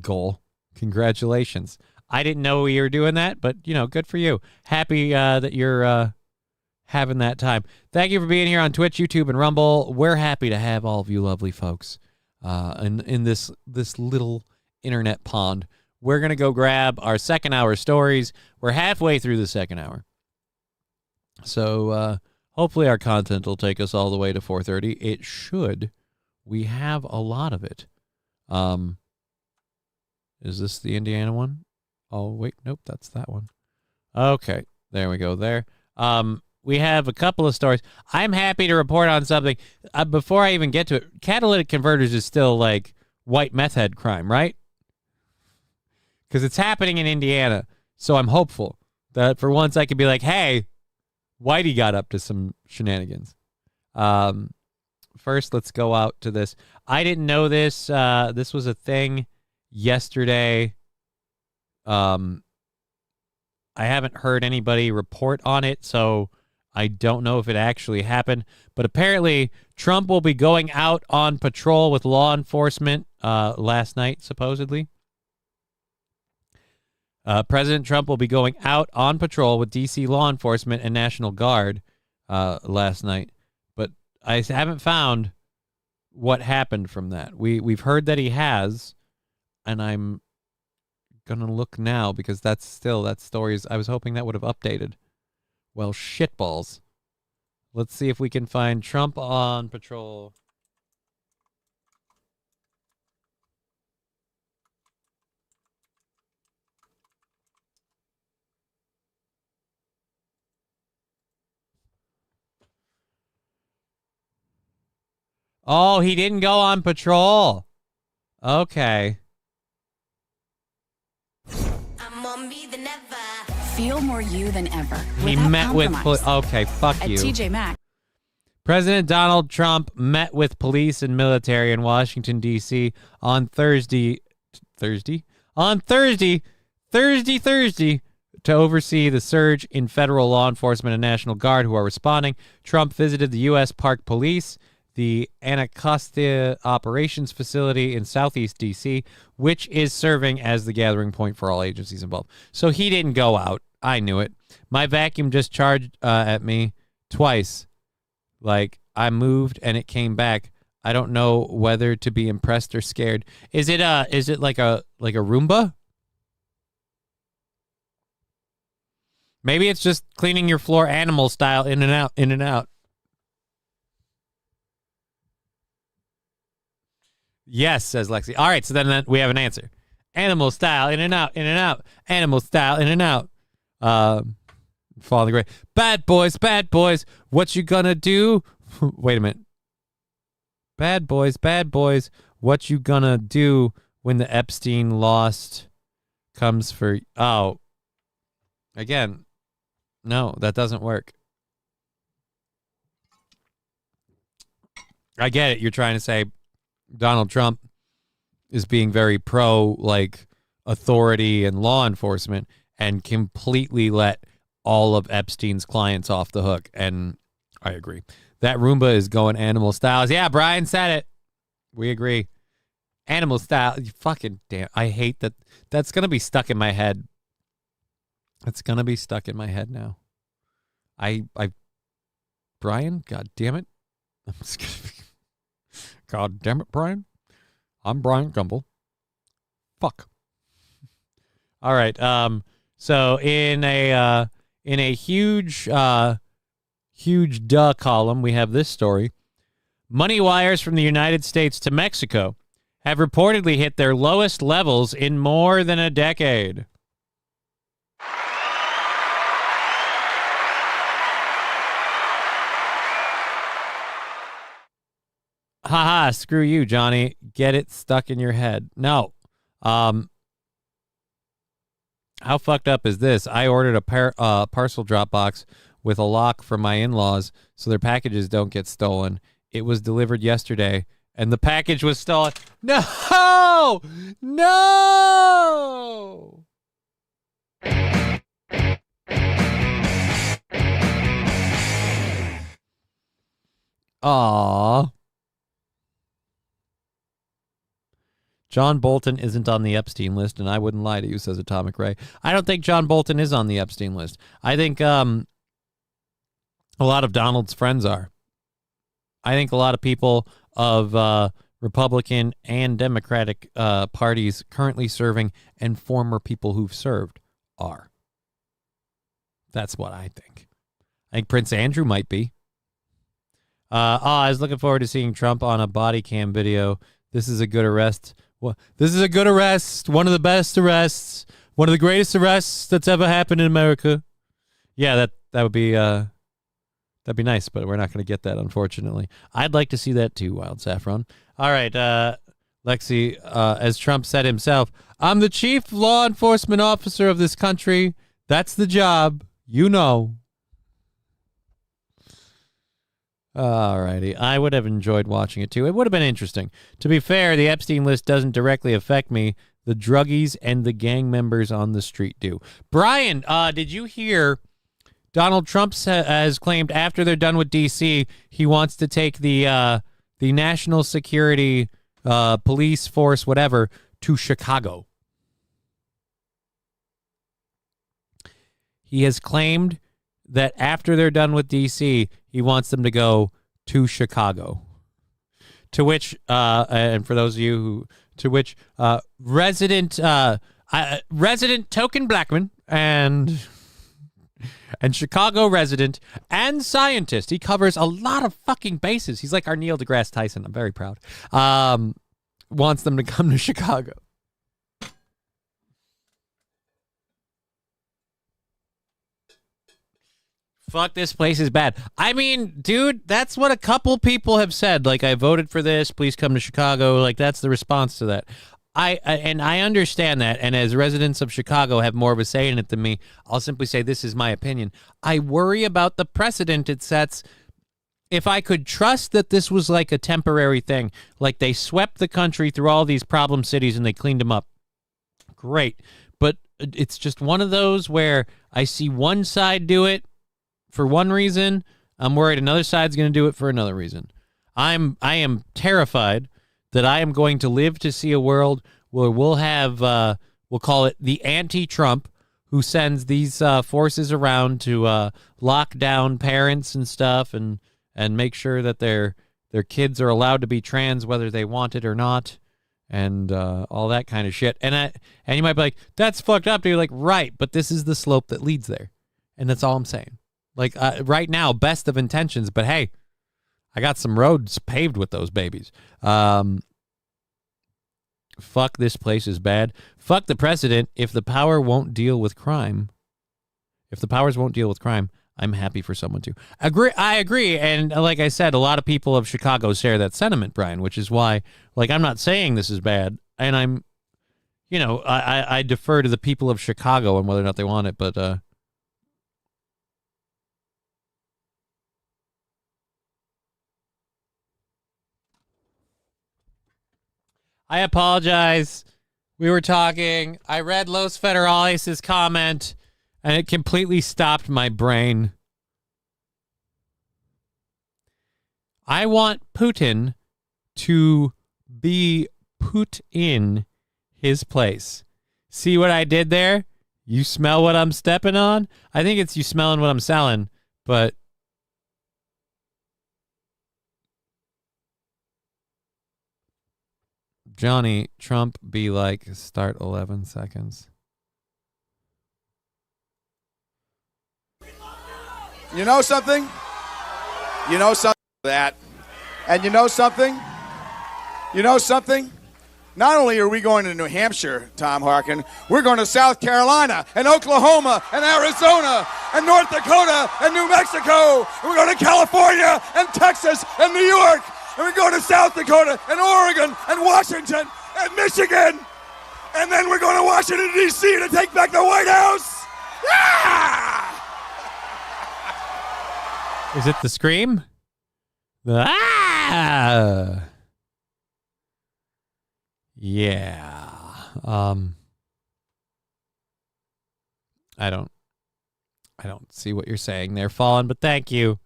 goal. Congratulations. I didn't know you were doing that, but good for you. Happy that you're having that time. Thank you for being here on Twitch, YouTube, and Rumble. We're happy to have all of you lovely folks in this little internet pond. We're gonna go grab our second hour stories. We're halfway through the second hour. So hopefully our content will take us all the way to 4:30. It should. We have a lot of it. Is this the Indiana one? Oh, wait. Nope, that's that one. Okay, there we go there. We have a couple of stories. I'm happy to report on something. Before I even get to it, catalytic converters is still like white meth head crime, right? Because it's happening in Indiana. So I'm hopeful that for once I could be like, hey, Whitey got up to some shenanigans. First, let's go out to this. I didn't know this. This was a thing yesterday. I haven't heard anybody report on it, so I don't know if it actually happened. But apparently, Trump will be going out on patrol with law enforcement last night, supposedly. President Trump will be going out on patrol with D.C. law enforcement and National Guard last night. But I haven't found what happened from that. We've heard that he has, and I'm going to look now because that story is, I was hoping that would have updated. Well, shitballs. Let's see if we can find Trump on patrol. Oh, he didn't go on patrol. Okay. Feel more you than ever. He met with okay, fuck At you. TJ Maxx. President Donald Trump met with police and military in Washington, D.C. on Thursday to oversee the surge in federal law enforcement and National Guard who are responding. Trump visited the U.S. Park Police, the Anacostia Operations Facility in Southeast D.C., which is serving as the gathering point for all agencies involved. So he didn't go out. I knew it. My vacuum just charged at me twice. Like, I moved and it came back. I don't know whether to be impressed or scared. Is it like a Roomba? Maybe it's just cleaning your floor animal style, in and out, in and out. Yes, says Lexi. All right, so then we have an answer. Animal style, in and out, in and out. Animal style, in and out. Fall in the grave. Bad boys, what you gonna do? Wait a minute. Bad boys, what you gonna do when the Epstein lost comes for... Oh. Again, no, that doesn't work. I get it. You're trying to say Donald Trump is being very pro, like, authority and law enforcement and completely let all of Epstein's clients off the hook. And I agree. That Roomba is going animal styles. Yeah, Brian said it. We agree. Animal style. You fucking damn. I hate that. That's going to be stuck in my head. It's going to be stuck in my head now. Brian, God damn it. I'm just going to be... God damn it, Brian. I'm Brian Gumble. Fuck. All right. So in a huge duh column, we have this story. Money wires from the United States to Mexico have reportedly hit their lowest levels in more than a decade. Haha, screw you, Johnny. Get it stuck in your head. No. How fucked up is this? I ordered a parcel drop box with a lock from my in-laws so their packages don't get stolen. It was delivered yesterday, and the package was stolen. No! No! Aww. John Bolton isn't on the Epstein list, and I wouldn't lie to you, says Atomic Ray. I don't think John Bolton is on the Epstein list. I think a lot of Donald's friends are. I think a lot of people of Republican and Democratic parties currently serving and former people who've served are. That's what I think. I think Prince Andrew might be. I was looking forward to seeing Trump on a body cam video. This is a good arrest. Well, this is a good arrest. One of the best arrests. One of the greatest arrests that's ever happened in America. Yeah, that would be that'd be nice, but we're not going to get that, unfortunately. I'd like to see that too, Wild Saffron. All right, Lexi, as Trump said himself, I'm the chief law enforcement officer of this country. That's the job. You know. Alrighty. I would have enjoyed watching it too. It would have been interesting. To be fair, the Epstein list doesn't directly affect me. The druggies and the gang members on the street do. Brian, did you hear Donald Trump has claimed after they're done with D.C., he wants to take the national security police force, whatever, to Chicago. He has claimed that after they're done with D.C., he wants them to go to Chicago. To which, and for those of you who, to which resident token Blackman and Chicago resident and scientist, he covers a lot of fucking bases. He's like our Neil deGrasse Tyson. I'm very proud. Wants them to come to Chicago. Fuck, this place is bad. I mean, dude, that's what a couple people have said. Like, I voted for this. Please come to Chicago. Like, that's the response to that. I understand that. And as residents of Chicago have more of a say in it than me, I'll simply say this is my opinion. I worry about the precedent it sets. If I could trust that this was like a temporary thing, like they swept the country through all these problem cities and they cleaned them up. Great. But it's just one of those where I see one side do it for one reason, I'm worried another side's going to do it for another reason. I am terrified that I am going to live to see a world where we'll have, we'll call it the anti-Trump, who sends these forces around to lock down parents and stuff and make sure that their kids are allowed to be trans whether they want it or not, and all that kind of shit. And you might be like, that's fucked up, dude. Like, right, but this is the slope that leads there. And that's all I'm saying. Like, right now, best of intentions, but hey, I got some roads paved with those babies. Fuck, this place is bad. Fuck the president. If the power won't deal with crime, I'm happy for someone to. I agree. And like I said, a lot of people of Chicago share that sentiment, Brian, which is why, like, I'm not saying this is bad. And I'm, I defer to the people of Chicago and whether or not they want it. But I apologize. We were talking. I read Los Federales' comment, and it completely stopped my brain. I want Putin to be put in his place. See what I did there? You smell what I'm stepping on? I think it's you smelling what I'm selling, but Johnny, Trump be like, start 11 seconds. You know something? You know something that. And you know something? You know something? Not only are we going to New Hampshire, Tom Harkin, we're going to South Carolina and Oklahoma and Arizona and North Dakota and New Mexico. And we're going to California and Texas and New York. And we're going to South Dakota and Oregon and Washington and Michigan. And then we're going to Washington, D.C. to take back the White House. Ah! Is it the scream? Ah! Yeah. I don't see what you're saying there, Fallen, but thank you.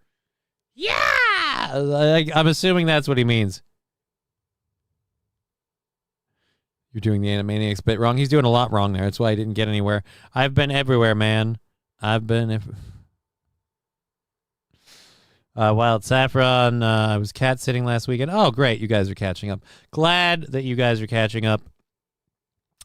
Yeah! I'm assuming that's what he means. You're doing the Animaniacs bit wrong. He's doing a lot wrong there. That's why I didn't get anywhere. I've been everywhere, man. Wild Saffron, I was cat sitting last weekend. Oh, great. You guys are catching up. Glad that you guys are catching up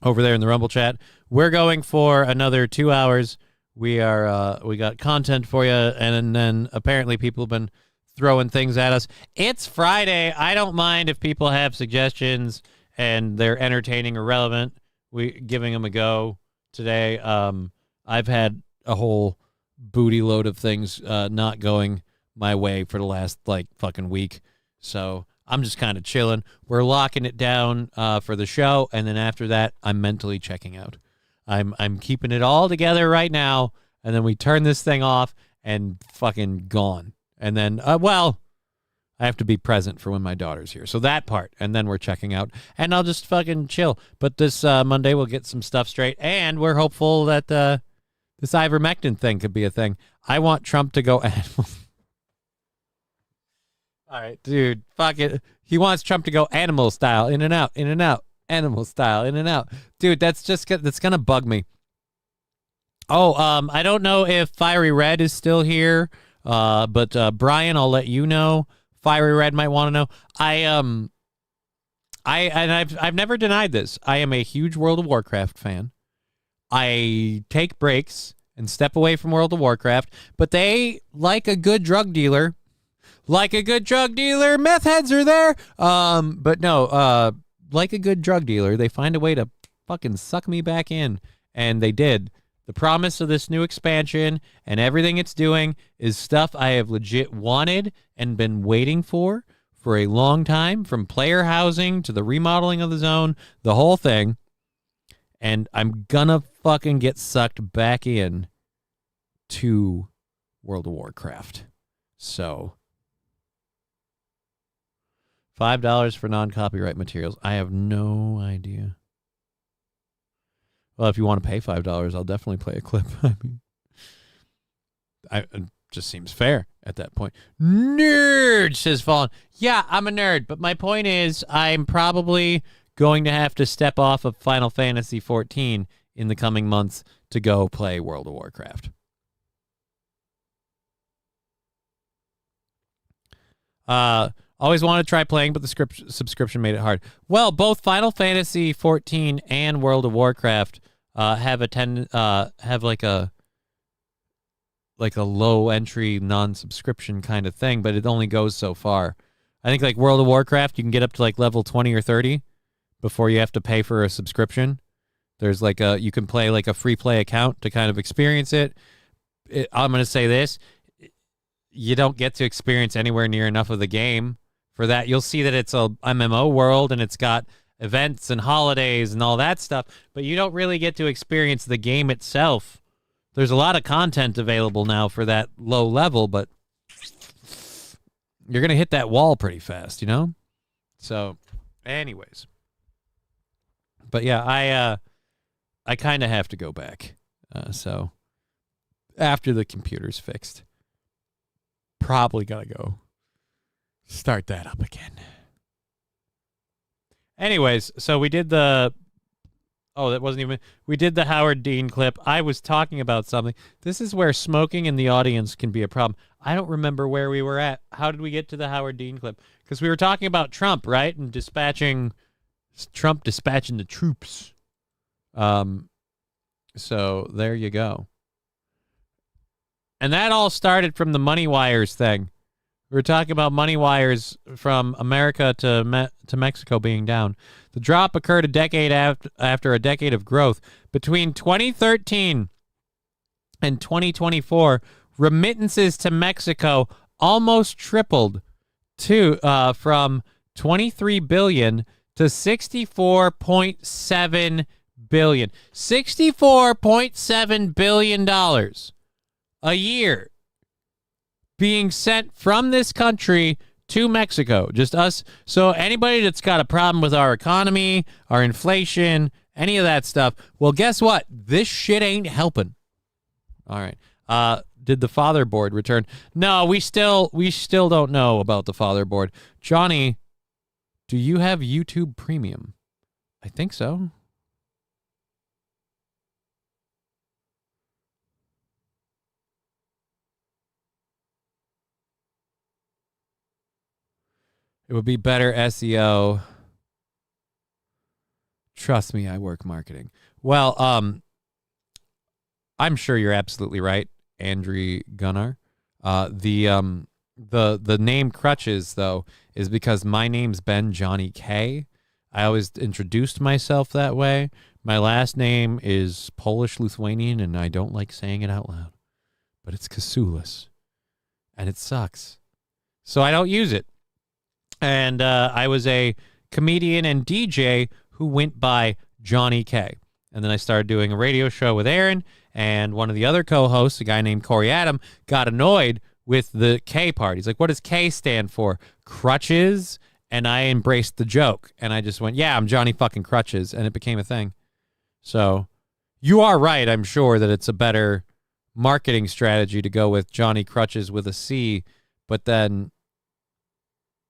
over there in the Rumble chat. We're going for another 2 hours. We got content for you, and then apparently people have been throwing things at us. It's Friday. I don't mind if people have suggestions and they're entertaining or relevant. We giving them a go today. I've had a whole booty load of things not going my way for the last fucking week, so I'm just kind of chilling. We're locking it down for the show, and then after that, I'm mentally checking out. I'm keeping it all together right now, and then we turn this thing off and fucking gone. And then, I have to be present for when my daughter's here. So that part, and then we're checking out, and I'll just fucking chill. But this Monday we'll get some stuff straight, and we're hopeful that this ivermectin thing could be a thing. I want Trump to go animal. All right, dude, fuck it. He wants Trump to go animal style, in and out, animal style, in and out. Dude, that's gonna bug me. Oh, I don't know if Fiery Red is still here. But Brian, I'll let you know. Fiery Red might want to know. I've never denied this. I am a huge World of Warcraft fan. I take breaks and step away from World of Warcraft, but they, like a good drug dealer, meth heads are there. But no, like a good drug dealer, they find a way to fucking suck me back in, and they did. The promise of this new expansion and everything it's doing is stuff I have legit wanted and been waiting for a long time, from player housing to the remodeling of the zone, the whole thing. And I'm gonna fucking get sucked back in to World of Warcraft. So $5 for non-copyright materials. I have no idea. Well, if you want to pay $5, I'll definitely play a clip. I mean, it just seems fair at that point. Nerd, says Fallen. Yeah, I'm a nerd, but my point is I'm probably going to have to step off of Final Fantasy XIV in the coming months to go play World of Warcraft. Always wanted to try playing, but the subscription made it hard. Well, both Final Fantasy XIV and World of Warcraft have like a like a low entry non-subscription kind of thing, but it only goes so far. I think like World of Warcraft, you can get up to like level 20 or 30 before you have to pay for a subscription. There's like you can play like a free play account to kind of experience it. I'm going to say this. You don't get to experience anywhere near enough of the game for that. You'll see that it's a MMO world and it's got events and holidays and all that stuff, but you don't really get to experience the game itself. There's a lot of content available now for that low level, but you're going to hit that wall pretty fast, you know? So, anyways. But yeah, I kind of have to go back. So, after the computer's fixed, probably got to go start that up again. Anyways, so we did the... Oh, that wasn't even... We did the Howard Dean clip. I was talking about something. This is where smoking in the audience can be a problem. I don't remember where we were at. How did we get to the Howard Dean clip? Because we were talking about Trump, right? And Trump dispatching the troops. So there you go. And that all started from the money wires thing. We were talking about money wires from America to Mexico being down. The drop occurred a decade after a decade of growth. Between 2013 and 2024, remittances to Mexico almost tripled from $23 billion to $64.7 billion. $64.7 billion a year being sent from this country to Mexico. Just us. So anybody that's got a problem with our economy, our inflation, any of that stuff, well, guess what? This shit ain't helping. All right. Did the father board return? No, we still don't know about the father board. Johnny, do you have YouTube Premium? I think so. It would be better SEO. Trust me, I work marketing. Well, I'm sure you're absolutely right, Andrew Gunnar. The name Crutches, though, is because my name's been Johnny K. I always introduced myself that way. My last name is Polish-Lithuanian, and I don't like saying it out loud. But it's Kasulis, and it sucks. So I don't use it. And I was a comedian and DJ who went by Johnny K. And then I started doing a radio show with Aaron, and one of the other co-hosts, a guy named Corey Adam, got annoyed with the K part. He's like, what does K stand for? Crutches? And I embraced the joke. And I just went, yeah, I'm Johnny fucking Crutches. And it became a thing. So you are right, I'm sure, that it's a better marketing strategy to go with Johnny Crutches with a C, but then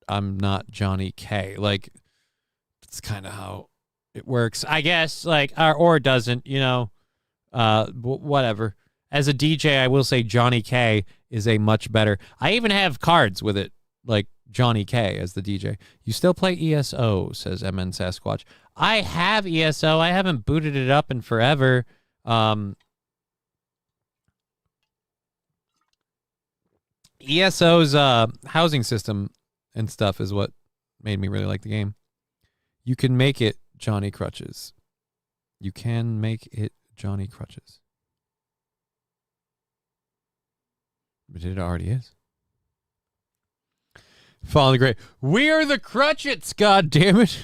I'm not Johnny K. Like, it's kind of how it works, I guess. Like, or it doesn't, you know. Whatever. As a DJ, I will say Johnny K is a much better. I even have cards with it, like Johnny K as the DJ. You still play ESO, says MN Sasquatch. I have ESO. I haven't booted it up in forever. ESO's housing system and stuff is what made me really like the game. You can make it Johnny Crutches. You can make it Johnny Crutches. But it already is. Falling great. We are the Crutchets, god damn it.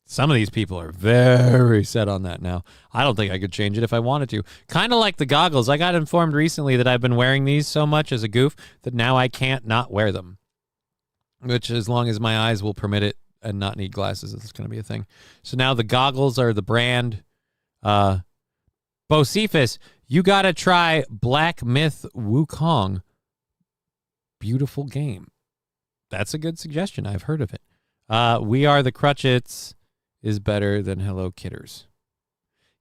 Some of these people are very set on that now. I don't think I could change it if I wanted to. Kind of like the goggles. I got informed recently that I've been wearing these so much as a goof that now I can't not wear them. Which, as long as my eyes will permit it and not need glasses, it's going to be a thing. So now the goggles are the brand. Bocephus, you got to try Black Myth Wukong. Beautiful game. That's a good suggestion. I've heard of it. We Are the Crutchets is better than Hello Kidders.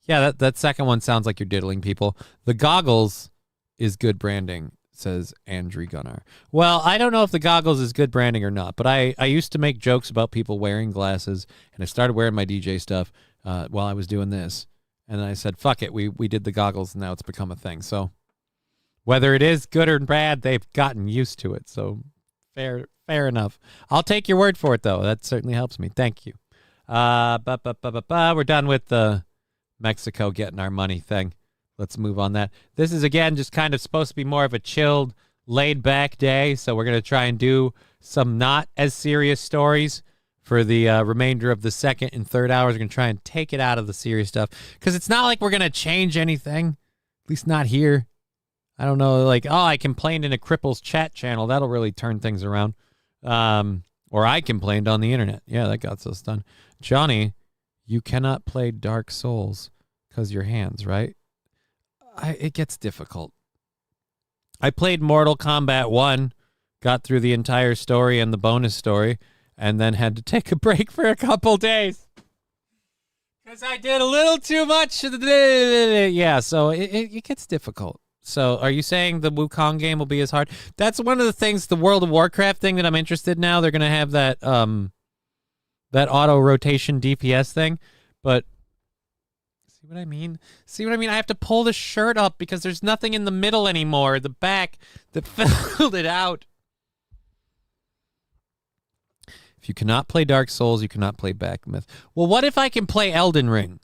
Yeah, that second one sounds like you're diddling people. The goggles is good branding, says Andrew Gunnar. Well, I don't know if the goggles is good branding or not, but I used to make jokes about people wearing glasses, and I started wearing my DJ stuff while I was doing this. And then I said, fuck it. We did the goggles, and now it's become a thing. So whether it is good or bad, they've gotten used to it. So fair enough. I'll take your word for it, though. That certainly helps me. Thank you. We're done with the Mexico getting our money thing. Let's move on that. This is, again, just kind of supposed to be more of a chilled, laid-back day. So we're going to try and do some not as serious stories for the remainder of the second and third hours. We're going to try and take it out of the serious stuff because it's not like we're going to change anything, at least not here. I don't know, like, oh, I complained in a Cripples chat channel. That'll really turn things around. Or I complained on the internet. Yeah, that got us done. Johnny, you cannot play Dark Souls because your hands, right? It gets difficult. I played Mortal Kombat 1, got through the entire story and the bonus story, and then had to take a break for a couple days. Because I did a little too much. Yeah, so it gets difficult. So are you saying the Wukong game will be as hard? That's one of the things, the World of Warcraft thing that I'm interested in now. They're going to have that that auto rotation DPS thing. But see what I mean? I have to pull the shirt up because there's nothing in the middle anymore. The back that filled it out. If you cannot play Dark Souls, you cannot play Backmyth. Well, what if I can play Elden Ring?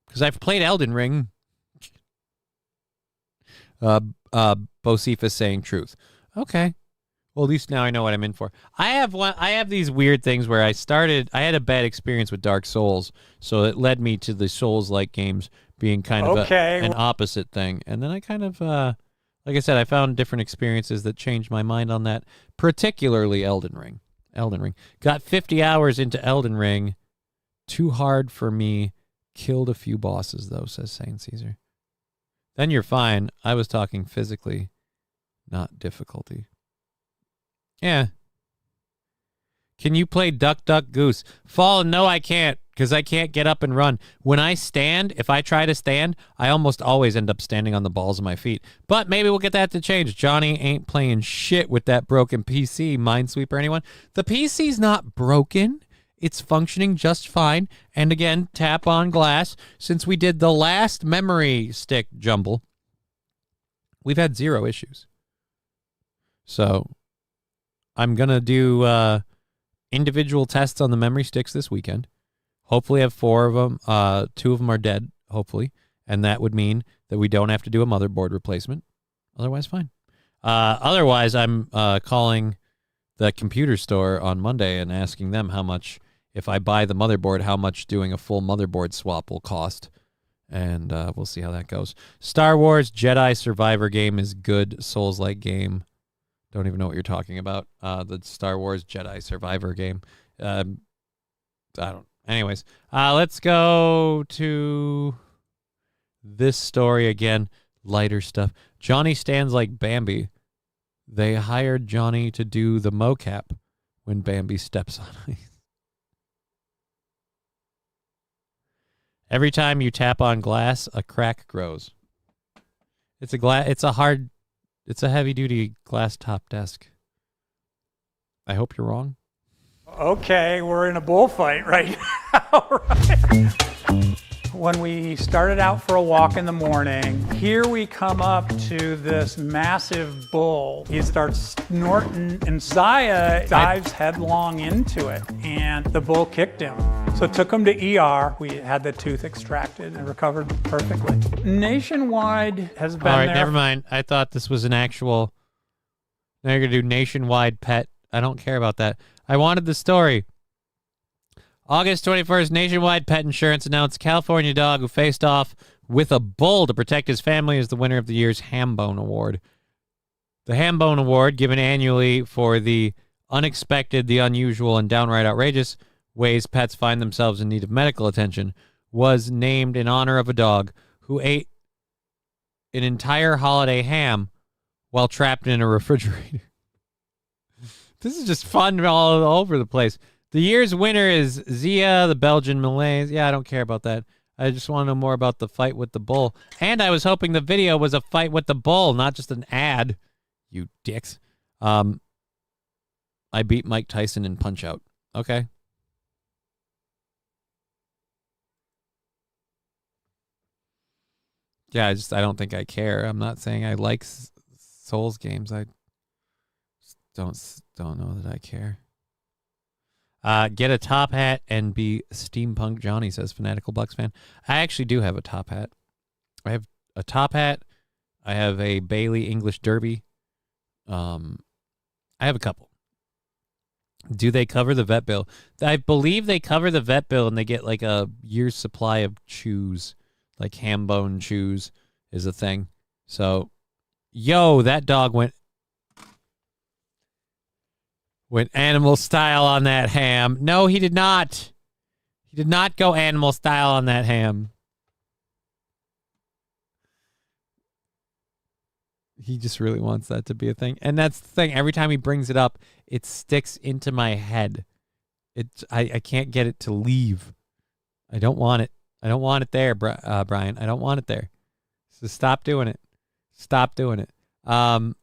Because I've played Elden Ring. Bocephus saying truth. Okay. Well, at least now I know what I'm in for. I have these weird things where I had a bad experience with Dark Souls, so it led me to the Souls-like games being kind of an opposite thing. And then I kind of, like I said, I found different experiences that changed my mind on that, particularly Elden Ring. Got 50 hours into Elden Ring. Too hard for me. Killed a few bosses, though, says Saint Caesar. Then you're fine. I was talking physically, not difficulty. Yeah. Can you play Duck, Duck, Goose? Fallen, no, I can't, because I can't get up and run. When I stand, if I try to stand, I almost always end up standing on the balls of my feet. But maybe we'll get that to change. Johnny ain't playing shit with that broken PC, Minesweeper, anyone? The PC's not broken. It's functioning just fine. And again, tap on glass. Since we did the last memory stick jumble, we've had 0 issues. So I'm going to do individual tests on the memory sticks this weekend. Hopefully I have 4 of them. 2 of them are dead, hopefully. And that would mean that we don't have to do a motherboard replacement. Otherwise, fine. Otherwise, I'm calling the computer store on Monday and asking them how much, if I buy the motherboard, how much doing a full motherboard swap will cost. And we'll see how that goes. Star Wars Jedi Survivor game is good. Souls-like game. Don't even know what you're talking about. The Star Wars Jedi Survivor game. I don't. Anyways, let's go to this story again. Lighter stuff. Johnny stands like Bambi. They hired Johnny to do the mocap when Bambi steps on ice. Every time you tap on glass, a crack grows. It's a heavy-duty glass top desk. I hope you're wrong. Okay, we're in a bullfight right now, right? When we started out for a walk in the morning, here we come up to this massive bull. He starts snorting, and Zaya dives headlong into it, and the bull kicked him. So it took him to ER. We had the tooth extracted and recovered perfectly. Nationwide has been All right, there. never mind. I thought this was an actual... Now you're going to do Nationwide Pet. I don't care about that. I wanted the story. August 21st, Nationwide Pet Insurance announced California dog who faced off with a bull to protect his family is the winner of the year's Hambone Award. The Hambone Award, given annually for the unexpected, the unusual, and downright outrageous ways pets find themselves in need of medical attention, was named in honor of a dog who ate an entire holiday ham while trapped in a refrigerator. This is just fun all over the place. The year's winner is Zia, the Belgian Malays. Yeah, I don't care about that. I just want to know more about the fight with the bull. And I was hoping the video was a fight with the bull, not just an ad. You dicks. I beat Mike Tyson in Punch-Out. Okay. Yeah, I don't think I care. I'm not saying I like Souls games. I just don't know that I care. Get a top hat and be steampunk Johnny, says Fanatical Bucks fan. I actually do have a top hat. I have a top hat. I have a Bailey English Derby. I have a couple. Do they cover the vet bill? I believe they cover the vet bill and they get like a year's supply of chews, like ham bone chews is a thing. So, yo, that dog went animal style on that ham. No, he did not. He did not go animal style on that ham. He just really wants that to be a thing. And that's the thing. Every time he brings it up, it sticks into my head. I can't get it to leave. I don't want it. I don't want it there, Brian. I don't want it there. So stop doing it. Stop doing it. I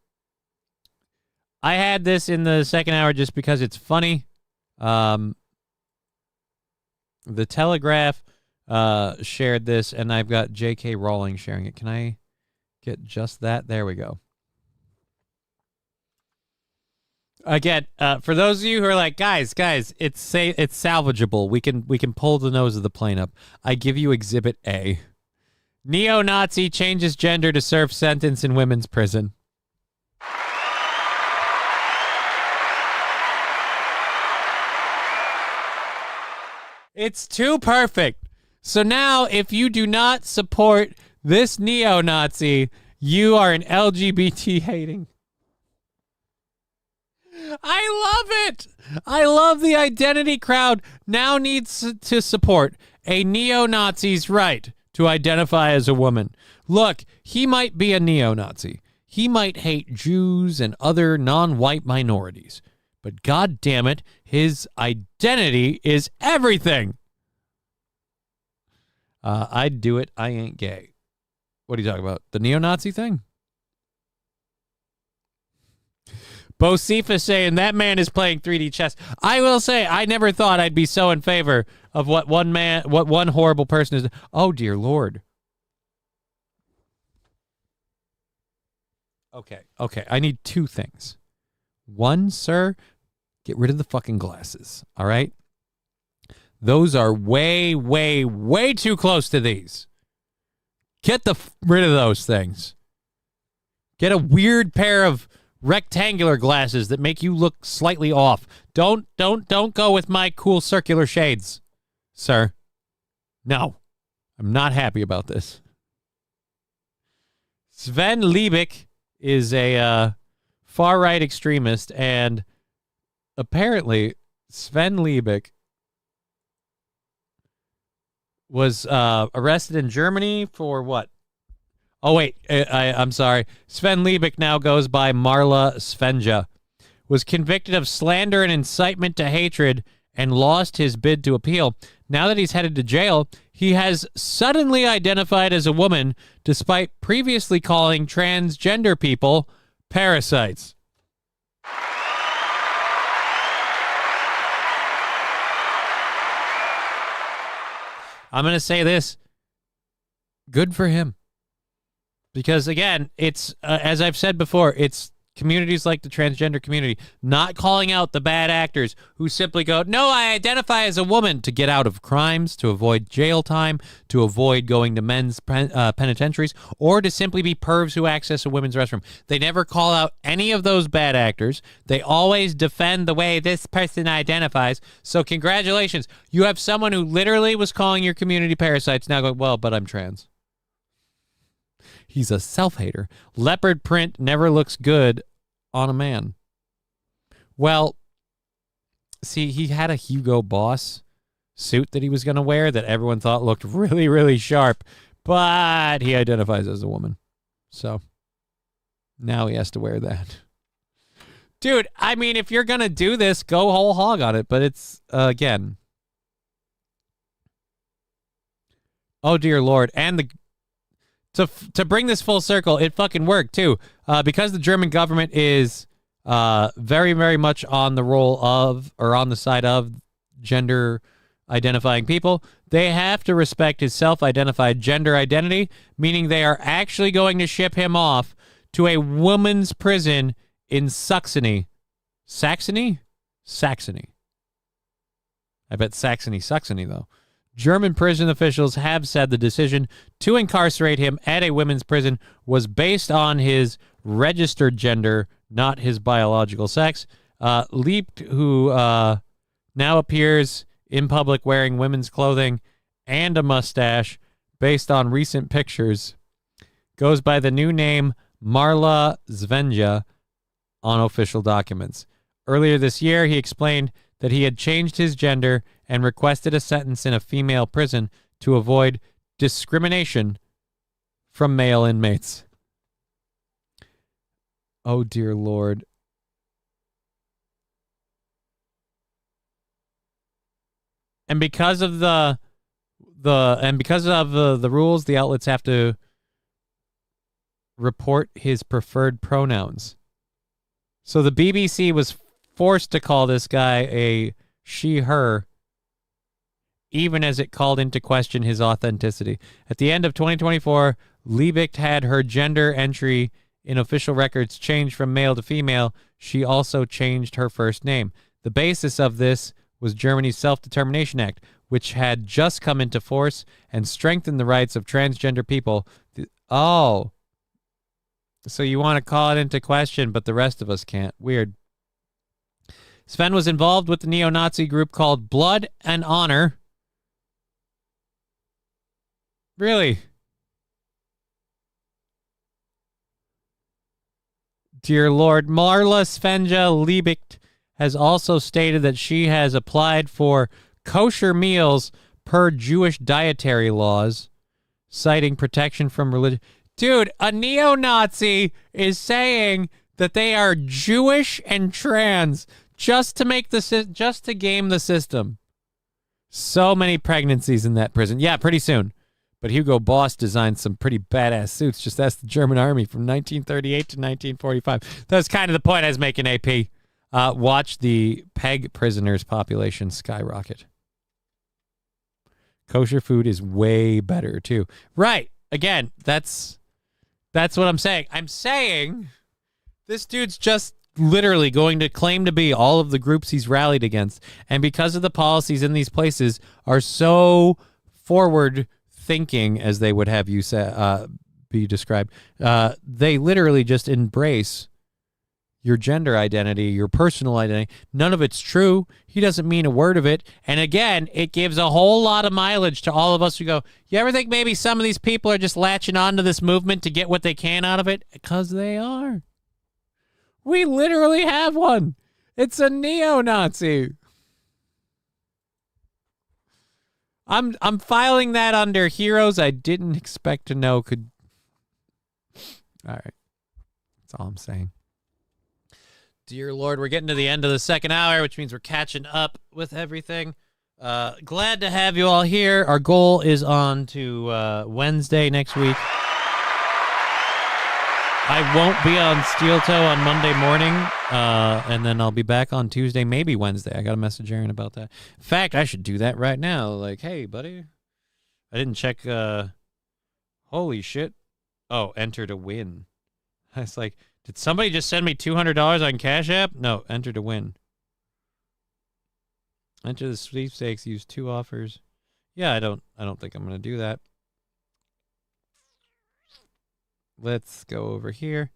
had this in the second hour just because it's funny. The Telegraph shared this, and I've got J.K. Rowling sharing it. Can I get just that? There we go. Again, for those of you who are like, guys, it's salvageable. We can pull the nose of the plane up. I give you Exhibit A. Neo-Nazi changes gender to serve sentence in women's prison. It's too perfect. So now, if you do not support this neo-Nazi, you are an LGBT hating. I love it. I love the identity crowd now needs to support a neo-Nazi's right to identify as a woman. Look, he might be a neo-Nazi. He might hate Jews and other non-white minorities. But God damn it, his identity is everything. I'd do it. I ain't gay. What are you talking about? The neo-Nazi thing? Bo Cephas saying that man is playing 3D chess. I will say, I never thought I'd be so in favor of what one horrible person is. Oh, dear Lord. Okay. I need two things. One, sir, get rid of the fucking glasses. All right? Those are way, way, way too close to these. Get rid of those things. Get a weird pair of rectangular glasses that make you look slightly off. Don't go with my cool circular shades, sir. No, I'm not happy about this. Sven Liebig is a far-right extremist, and apparently Sven Liebig was arrested in Germany for what? Oh, wait, I'm sorry. Sven Liebig now goes by Marla Svenja. Was convicted of slander and incitement to hatred and lost his bid to appeal. Now that he's headed to jail, he has suddenly identified as a woman despite previously calling transgender people parasites. I'm going to say this. Good for him. Because, again, it's, as I've said before, it's communities like the transgender community not calling out the bad actors who simply go, no, I identify as a woman, to get out of crimes, to avoid jail time, to avoid going to men's penitentiaries, or to simply be pervs who access a women's restroom. They never call out any of those bad actors. They always defend the way this person identifies. So congratulations. You have someone who literally was calling your community parasites now going, well, but I'm trans. He's a self-hater. Leopard print never looks good on a man. Well, see, he had a Hugo Boss suit that he was going to wear that everyone thought looked really, really sharp, but he identifies as a woman. So now he has to wear that. Dude, I mean, if you're going to do this, go whole hog on it, but it's, again. Oh, dear Lord. And to bring this full circle, it fucking worked, too. Because the German government is very, very much on the role of, or on the side of, gender identifying people, they have to respect his self-identified gender identity, meaning they are actually going to ship him off to a woman's prison in Saxony. Saxony? Saxony. I bet Saxony, though. German prison officials have said the decision to incarcerate him at a women's prison was based on his registered gender, not his biological sex. Liebt, who now appears in public wearing women's clothing and a mustache based on recent pictures, goes by the new name Marla Svenja on official documents. Earlier this year, he explained that he had changed his gender and requested a sentence in a female prison to avoid discrimination from male inmates. Oh, dear Lord. And because of the rules, the outlets have to report his preferred pronouns. So the BBC was forced to call this guy a she, her, even as it called into question his authenticity. At the end of 2024, Liebicht had her gender entry in official records changed from male to female. She also changed her first name. The basis of this was Germany's Self-Determination Act, which had just come into force and strengthened the rights of transgender people. Oh. So you want to call it into question, but the rest of us can't. Weird. Sven was involved with the neo-Nazi group called Blood and Honor. Really? Dear Lord, Marla Svenja Liebicht has also stated that she has applied for kosher meals per Jewish dietary laws, citing protection from religion. Dude, a neo-Nazi is saying that they are Jewish and trans just to game the system. So many pregnancies in that prison. Yeah, pretty soon. But Hugo Boss designed some pretty badass suits. Just ask the German army from 1938 to 1945. That's kind of the point I was making, AP. Watch the PEG prisoners population skyrocket. Kosher food is way better, too. Right. Again, that's what I'm saying. I'm saying this dude's just literally going to claim to be all of the groups he's rallied against. And because of the policies in these places are so forward thinking, as they would have you say, be described, they literally just embrace your gender identity, your personal identity. None of it's true. He doesn't mean a word of it. And again, it gives a whole lot of mileage to all of us who go, you ever think maybe some of these people are just latching onto this movement to get what they can out of it? Because they are. We literally have one. It's a neo-Nazi. I'm filing that under heroes I didn't expect to know could. All right. That's all I'm saying. Dear Lord, we're getting to the end of the second hour, which means we're catching up with everything. Glad to have you all here. Our goal is on to Wednesday next week. I won't be on Steel Toe on Monday morning, and then I'll be back on Tuesday, maybe Wednesday. I got to message Aaron about that. In fact, I should do that right now. Like, hey, buddy, I didn't check. Holy shit. Oh, enter to win. I was like, did somebody just send me $200 on Cash App? No, enter to win. Enter the sweepstakes. Use 2 offers. Yeah, I don't think I'm going to do that. Let's go over here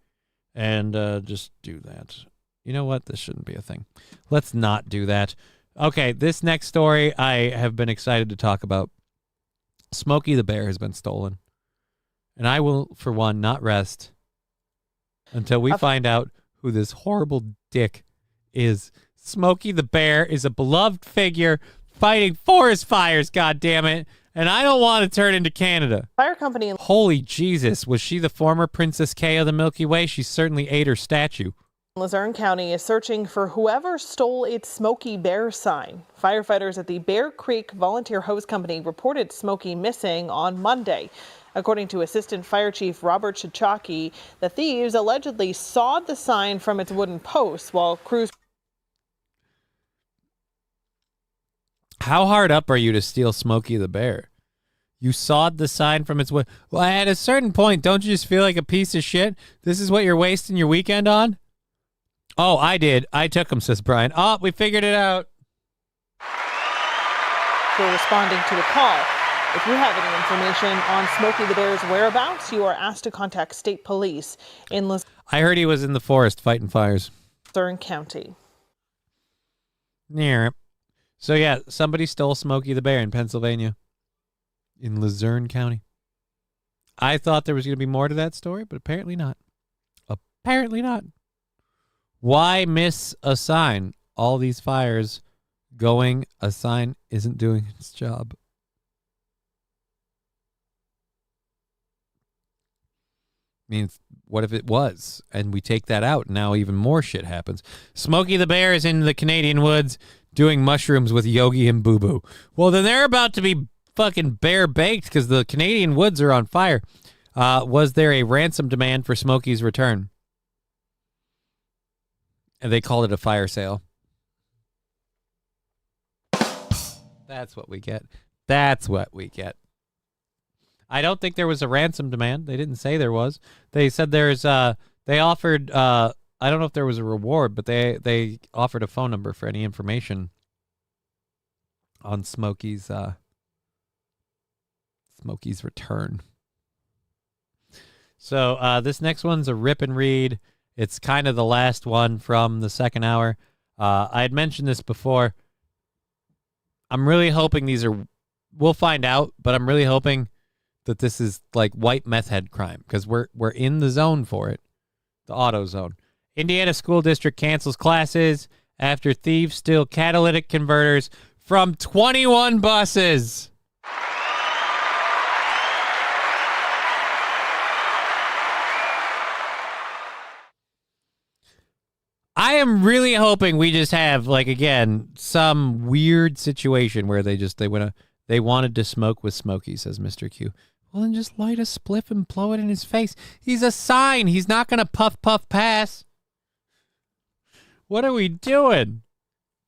and just do that. You know what? This shouldn't be a thing. Let's not do that. Okay, this next story I have been excited to talk about. Smokey the Bear has been stolen. And I will, for one, not rest until we find out who this horrible dick is. Smokey the Bear is a beloved figure fighting forest fires, goddammit. And I don't want to turn into Canada. Fire company. Holy Jesus. Was she the former Princess Kay of the Milky Way? She certainly ate her statue. Luzerne County is searching for whoever stole its Smokey Bear sign. Firefighters at the Bear Creek Volunteer Hose Company reported Smokey missing on Monday. According to Assistant Fire Chief Robert Chichaki, the thieves allegedly sawed the sign from its wooden posts while crews. How hard up are you to steal Smokey the Bear? You sawed the sign from its way. Well, at a certain point, don't you just feel like a piece of shit? This is what you're wasting your weekend on? Oh, I did. I took him, says Brian. Oh, we figured it out. For responding to a call. If you have any information on Smokey the Bear's whereabouts, you are asked to contact state police in I heard he was in the forest fighting fires. Luzerne County. Yeah. So, yeah, somebody stole Smokey the Bear in Pennsylvania. In Luzerne County. I thought there was going to be more to that story, but apparently not. Apparently not. Why miss a sign? All these fires going, a sign isn't doing its job. Means, what if it was? And we take that out, and now even more shit happens. Smokey the Bear is in the Canadian woods doing mushrooms with Yogi and Boo Boo. Well, then they're about to be fucking bear baked because the Canadian woods are on fire. Was there a ransom demand for Smokey's return? And they called it a fire sale. That's what we get. That's what we get. I don't think there was a ransom demand. They didn't say there was. They said there's they offered I don't know if there was a reward, but they offered a phone number for any information on Smokey's return. So this next one's a rip and read. It's kind of the last one from the second hour. I had mentioned this before. I'm really hoping these are, we'll find out, but I'm really hoping that this is like white meth head crime because we're in the zone for it, the auto zone. Indiana school district cancels classes after thieves steal catalytic converters from 21 buses. I am really hoping we just have, like, again, some weird situation where they wanted to smoke with Smokey, says Mr. Q. Well, then just light a spliff and blow it in his face. He's a sign. He's not going to puff, puff, pass. What are we doing?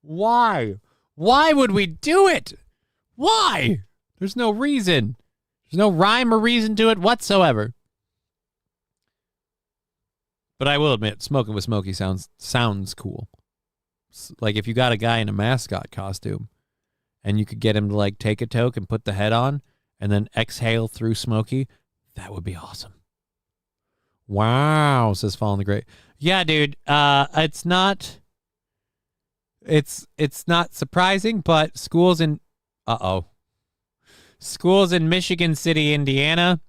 Why? Why would we do it? Why? There's no reason. There's no rhyme or reason to it whatsoever. But I will admit, smoking with Smokey sounds cool. Like if you got a guy in a mascot costume and you could get him to like take a toke and put the head on and then exhale through Smokey, that would be awesome. Wow, says Fallen the Great. Yeah, dude, it's not surprising, but schools in Michigan City, Indiana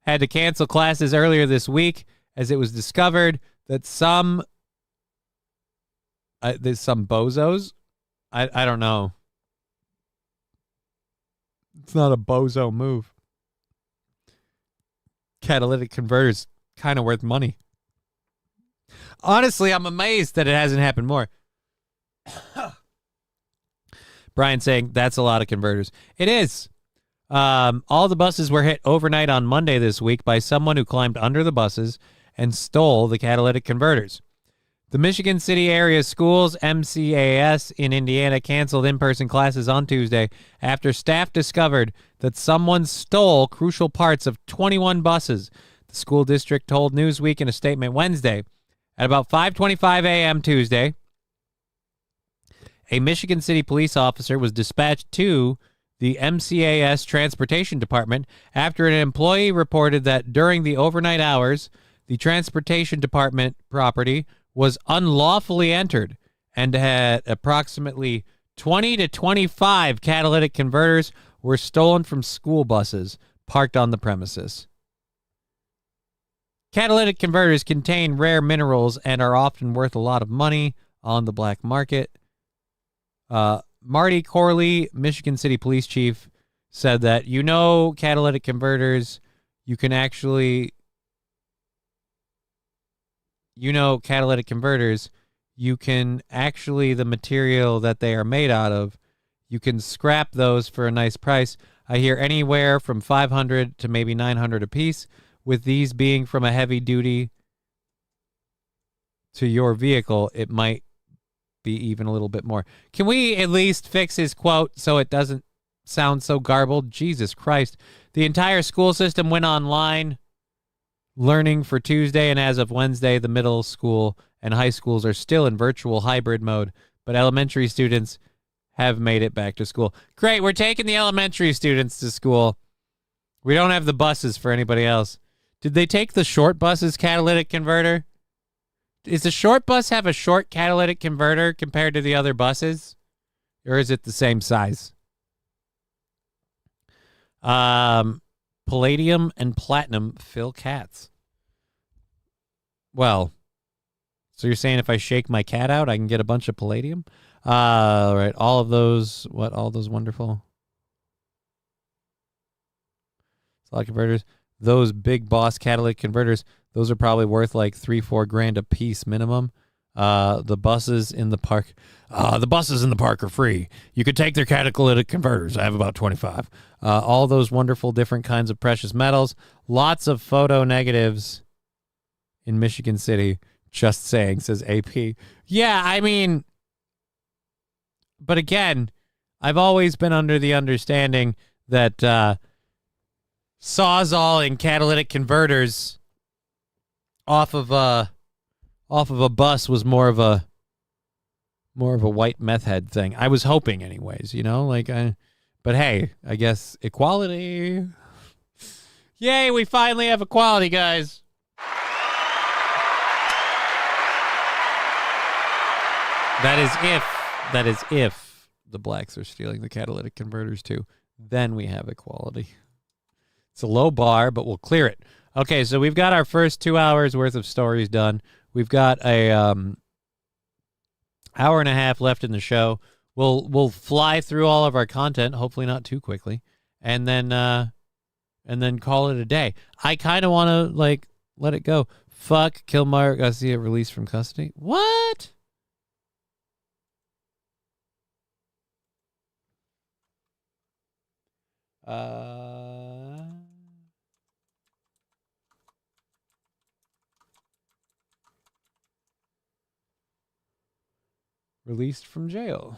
had to cancel classes earlier this week as it was discovered that there's some bozos. I don't know. It's not a bozo move. Catalytic converters kind of worth money. Honestly, I'm amazed that it hasn't happened more. Brian saying that's a lot of converters. It is. All the buses were hit overnight on Monday this week by someone who climbed under the buses and stole the catalytic converters. The Michigan City area schools, MCAS, in Indiana canceled in-person classes on Tuesday after staff discovered that someone stole crucial parts of 21 buses. The school district told Newsweek in a statement Wednesday. At about 5:25 a.m. Tuesday, a Michigan City police officer was dispatched to the MCAS Transportation Department after an employee reported that during the overnight hours, the Transportation Department property was unlawfully entered and had approximately 20 to 25 catalytic converters were stolen from school buses parked on the premises. Catalytic converters contain rare minerals and are often worth a lot of money on the black market. Marty Corley, Michigan City Police Chief, said that, catalytic converters, catalytic converters, the material that they are made out of, you can scrap those for a nice price. I hear anywhere from $500 to maybe $900 a piece, with these being from a heavy duty to your vehicle, it might be even a little bit more. Can we at least fix his quote so it doesn't sound so garbled? Jesus Christ. The entire school system went online learning for Tuesday, and as of Wednesday, the middle school and high schools are still in virtual hybrid mode, but elementary students have made it back to school. Great, we're taking the elementary students to school. We don't have the buses for anybody else. Did they take the short bus's catalytic converter? Does the short bus have a short catalytic converter compared to the other buses? Or is it the same size? Palladium and platinum fill cats. Well, so you're saying if I shake my cat out, I can get a bunch of palladium? All right, all those wonderful slot converters, those big boss catalytic converters, those are probably worth like $3-4 grand a piece minimum. The buses in the park are free. You could take their catalytic converters. I have about 25. All those wonderful different kinds of precious metals. Lots of photo negatives in Michigan City. Just saying, says AP. Yeah, I mean, but again, I've always been under the understanding that Sawzall and catalytic converters off of a bus was more of a white meth head thing. I was hoping anyways, but hey, I guess equality. Yay, we finally have equality, guys. That is if the blacks are stealing the catalytic converters too. Then we have equality. It's a low bar, but we'll clear it. Okay, so we've got our first 2 hours worth of stories done. We've got a hour and a half left in the show. We'll fly through all of our content, hopefully not too quickly, and then call it a day. I kind of want to let it go. Fuck Kilmar Garcia released from custody. What? Released from jail.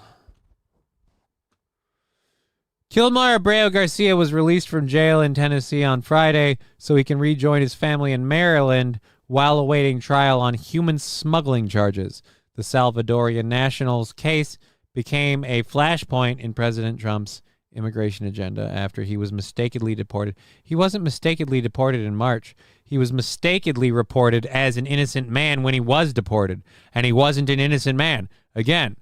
Kilmar Abreu Garcia was released from jail in Tennessee on Friday so he can rejoin his family in Maryland while awaiting trial on human smuggling charges. The Salvadorian national's case became a flashpoint in President Trump's immigration agenda after he was mistakenly deported. He wasn't mistakenly deported in March. He was mistakenly reported as an innocent man when he was deported, and he wasn't an innocent man. Again,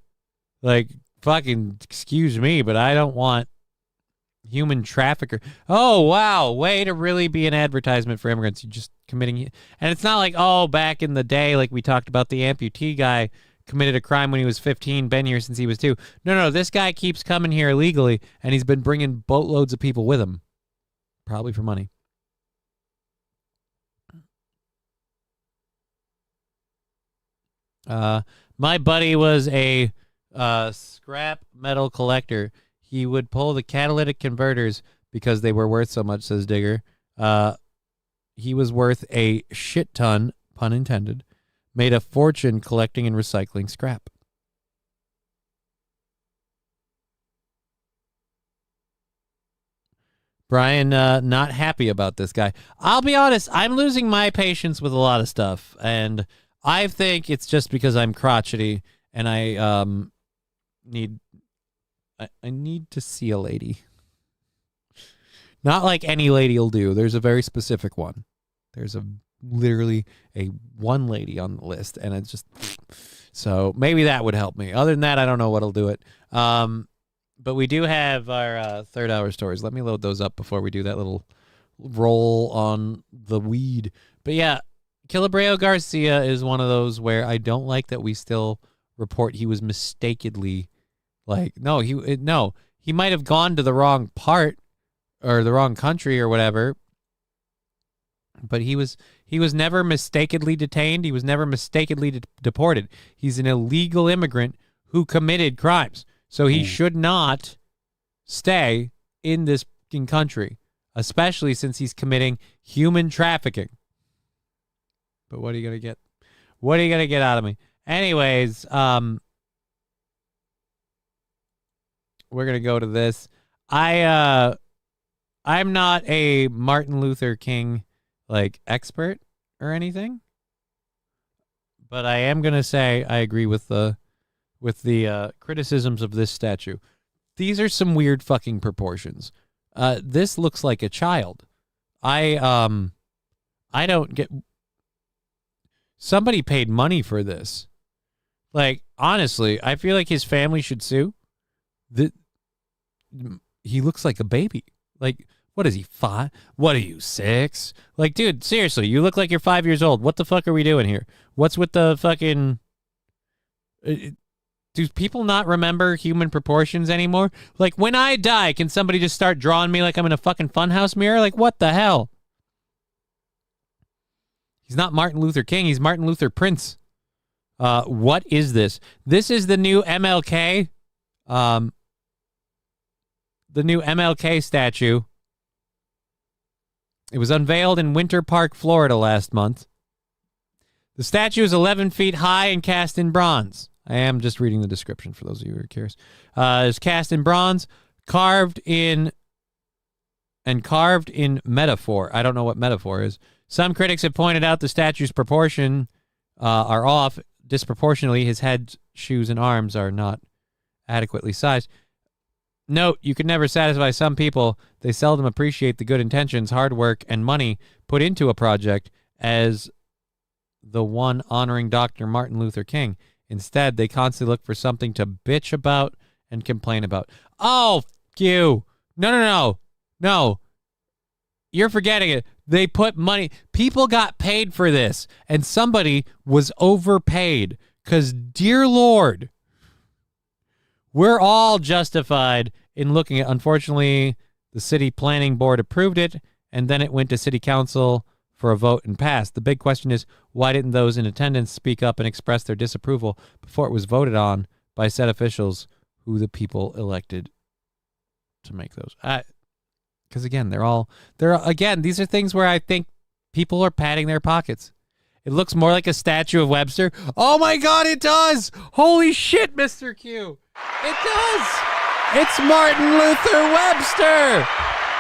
fucking excuse me, but I don't want human trafficker. Oh, wow. Way to really be an advertisement for immigrants. You're just committing. And it's not like, back in the day, like we talked about the amputee guy committed a crime when he was 15, been here since he was 2. No, this guy keeps coming here illegally, and he's been bringing boatloads of people with him, probably for money. My buddy was a scrap metal collector. He would pull the catalytic converters because they were worth so much, says Digger. He was worth a shit ton, pun intended, made a fortune collecting and recycling scrap. Brian, not happy about this guy. I'll be honest, I'm losing my patience with a lot of stuff, and I think it's just because I'm crotchety, and I need to see a lady. Not like any lady will do. There's a very specific one. There's literally a one lady on the list, and it's just so maybe that would help me. Other than that, I don't know what'll do it. But we do have our third hour stories. Let me load those up before we do that little roll on the weed. But yeah, Kilmar Garcia is one of those where I don't like that we still report he was mistakenly he might have gone to the wrong part or the wrong country or whatever. But he was never mistakenly detained. He was never mistakenly deported. He's an illegal immigrant who committed crimes. So he should not stay in this country, especially since he's committing human trafficking. But what are you going to get? What are you going to get out of me? Anyways, we're gonna go to this. I'm not a Martin Luther King like expert or anything, but I am gonna say I agree with the criticisms of this statue. These are some weird fucking proportions. This looks like a child. I don't get. Somebody paid money for this. Like, honestly, I feel like his family should sue. He looks like a baby. Like, what is he, 5? What are you, 6? Like, dude, seriously, you look like you're 5 years old. What the fuck are we doing here? What's with the fucking... do people not remember human proportions anymore? Like, when I die, can somebody just start drawing me like I'm in a fucking funhouse mirror? Like, what the hell? He's not Martin Luther King. He's Martin Luther Prince. What is this? This is the new MLK. The new MLK statue. It was unveiled in Winter Park, Florida last month. The statue is 11 feet high and cast in bronze. I am just reading the description for those of you who are curious. It's cast in bronze, carved in metaphor. I don't know what metaphor is. Some critics have pointed out the statue's proportion are off disproportionately. His head, shoes, and arms are not adequately sized. Note, you can never satisfy some people. They seldom appreciate the good intentions, hard work, and money put into a project as the one honoring Dr. Martin Luther King. Instead, they constantly look for something to bitch about and complain about. Oh, you. No. You're forgetting it. They put money. People got paid for this, and somebody was overpaid because, dear Lord, we're all justified in looking at, unfortunately, the city planning board approved it, and then it went to city council for a vote and passed. The big question is, why didn't those in attendance speak up and express their disapproval before it was voted on by said officials who the people elected to make those? Because again, these are things where I think people are padding their pockets. It looks more like a statue of Webster. Oh my God, it does! Holy shit, Mr. Q! It does! It's Martin Luther Webster!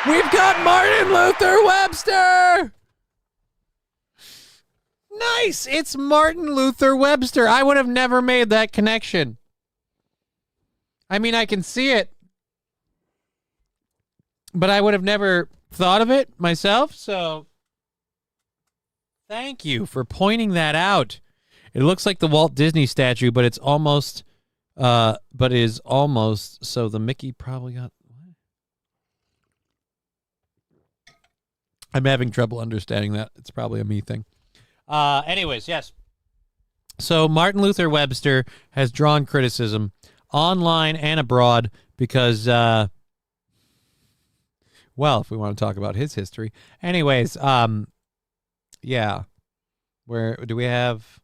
We've got Martin Luther Webster! Nice! It's Martin Luther Webster. I would have never made that connection. I mean, I can see it, but I would have never thought of it myself, so thank you for pointing that out. It looks like the Walt Disney statue, but it's almost, so the Mickey probably got... I'm having trouble understanding that. It's probably a me thing. Anyways, yes. So Martin Luther Webster has drawn criticism online and abroad because, well, if we want to talk about his history. Anyways, yeah. Where do we have...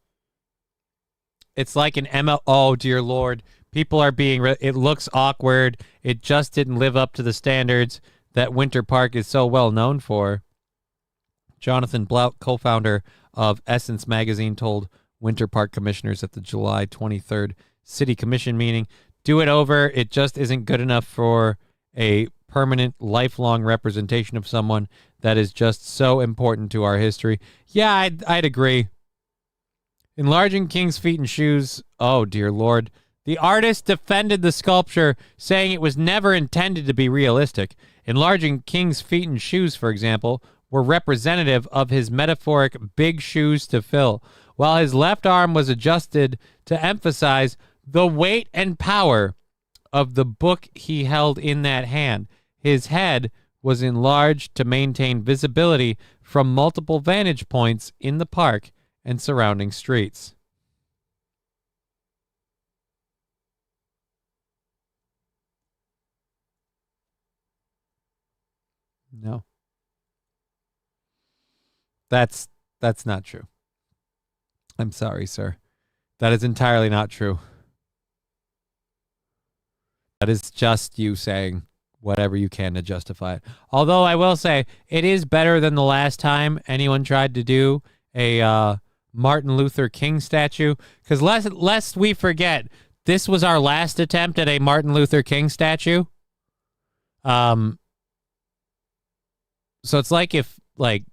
It's like an ML... Oh, dear Lord. People are being... It looks awkward. It just didn't live up to the standards that Winter Park is so well known for. Jonathan Blount, co-founder of Essence Magazine, told Winter Park commissioners at the July 23rd City Commission meeting, do it over. It just isn't good enough for a permanent, lifelong representation of someone that is just so important to our history. Yeah, I'd agree. Enlarging King's feet and shoes. Oh, dear Lord. The artist defended the sculpture, saying it was never intended to be realistic. Enlarging King's feet and shoes, for example, were representative of his metaphoric big shoes to fill, while his left arm was adjusted to emphasize the weight and power of the book he held in that hand. His head was enlarged to maintain visibility from multiple vantage points in the park and surrounding streets. No. That's not true. I'm sorry, sir. That is entirely not true. That is just you saying whatever you can to justify it. Although I will say it is better than the last time anyone tried to do a Martin Luther King statue. Because lest we forget, this was our last attempt at a Martin Luther King statue. So it's like if like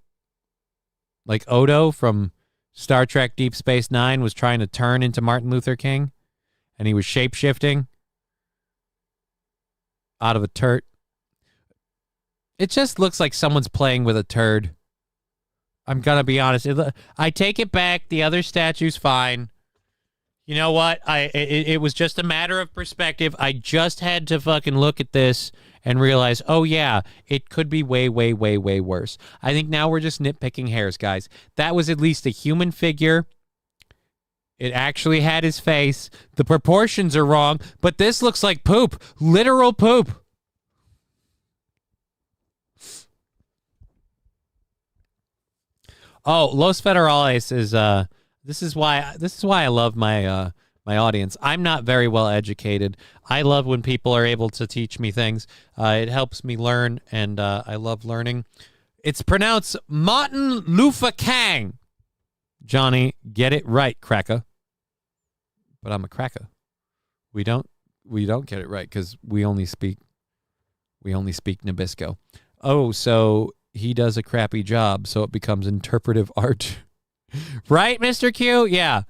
Odo from Star Trek Deep Space Nine was trying to turn into Martin Luther King, and he was shape-shifting out of a turd. It just looks like someone's playing with a turd. I'm going to be honest. I take it back. The other statue's fine. You know what? It was just a matter of perspective. I just had to fucking look at this and realize, oh yeah, it could be way, way, way, way worse. I think now we're just nitpicking hairs, guys. That was at least a human figure. It actually had his face. The proportions are wrong, but this looks like poop. Literal poop. Oh, Los Federales is this is why I love my my audience. I'm not very well educated. I love when people are able to teach me things. It helps me learn, and I love learning. It's pronounced Martin Luther King. Johnny, get it right, cracker. But I'm a cracker. We don't get it right because we only speak Nabisco. Oh, so he does a crappy job, so it becomes interpretive art. Right, Mr. Q? Yeah.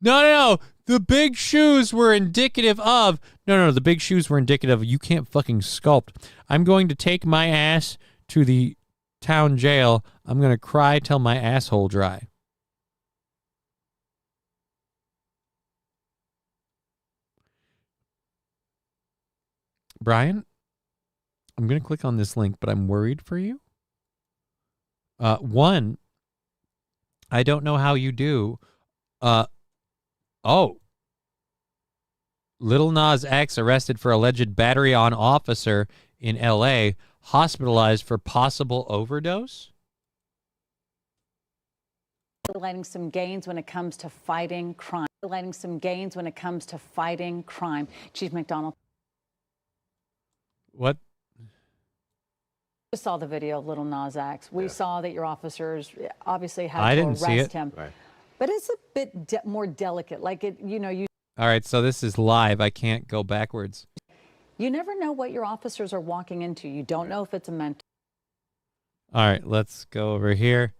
No. The big shoes were indicative of... No, the big shoes were indicative of you can't fucking sculpt. I'm going to take my ass to the town jail. I'm going to cry till my asshole dry. Brian, I'm going to click on this link, but I'm worried for you. One, I don't know how you do. Lil Nas X arrested for alleged battery on officer in L.A., hospitalized for possible overdose? Highlighting some gains when it comes to fighting crime. Chief McDonald. What? We saw the video of Little Nas X. We saw that your officers obviously had I to didn't see arrest it. him. Right. But it's a bit more delicate. Like you All right, so this is live. I can't go backwards. You never know what your officers are walking into. You don't know if it's a mentor. All right, let's go over here.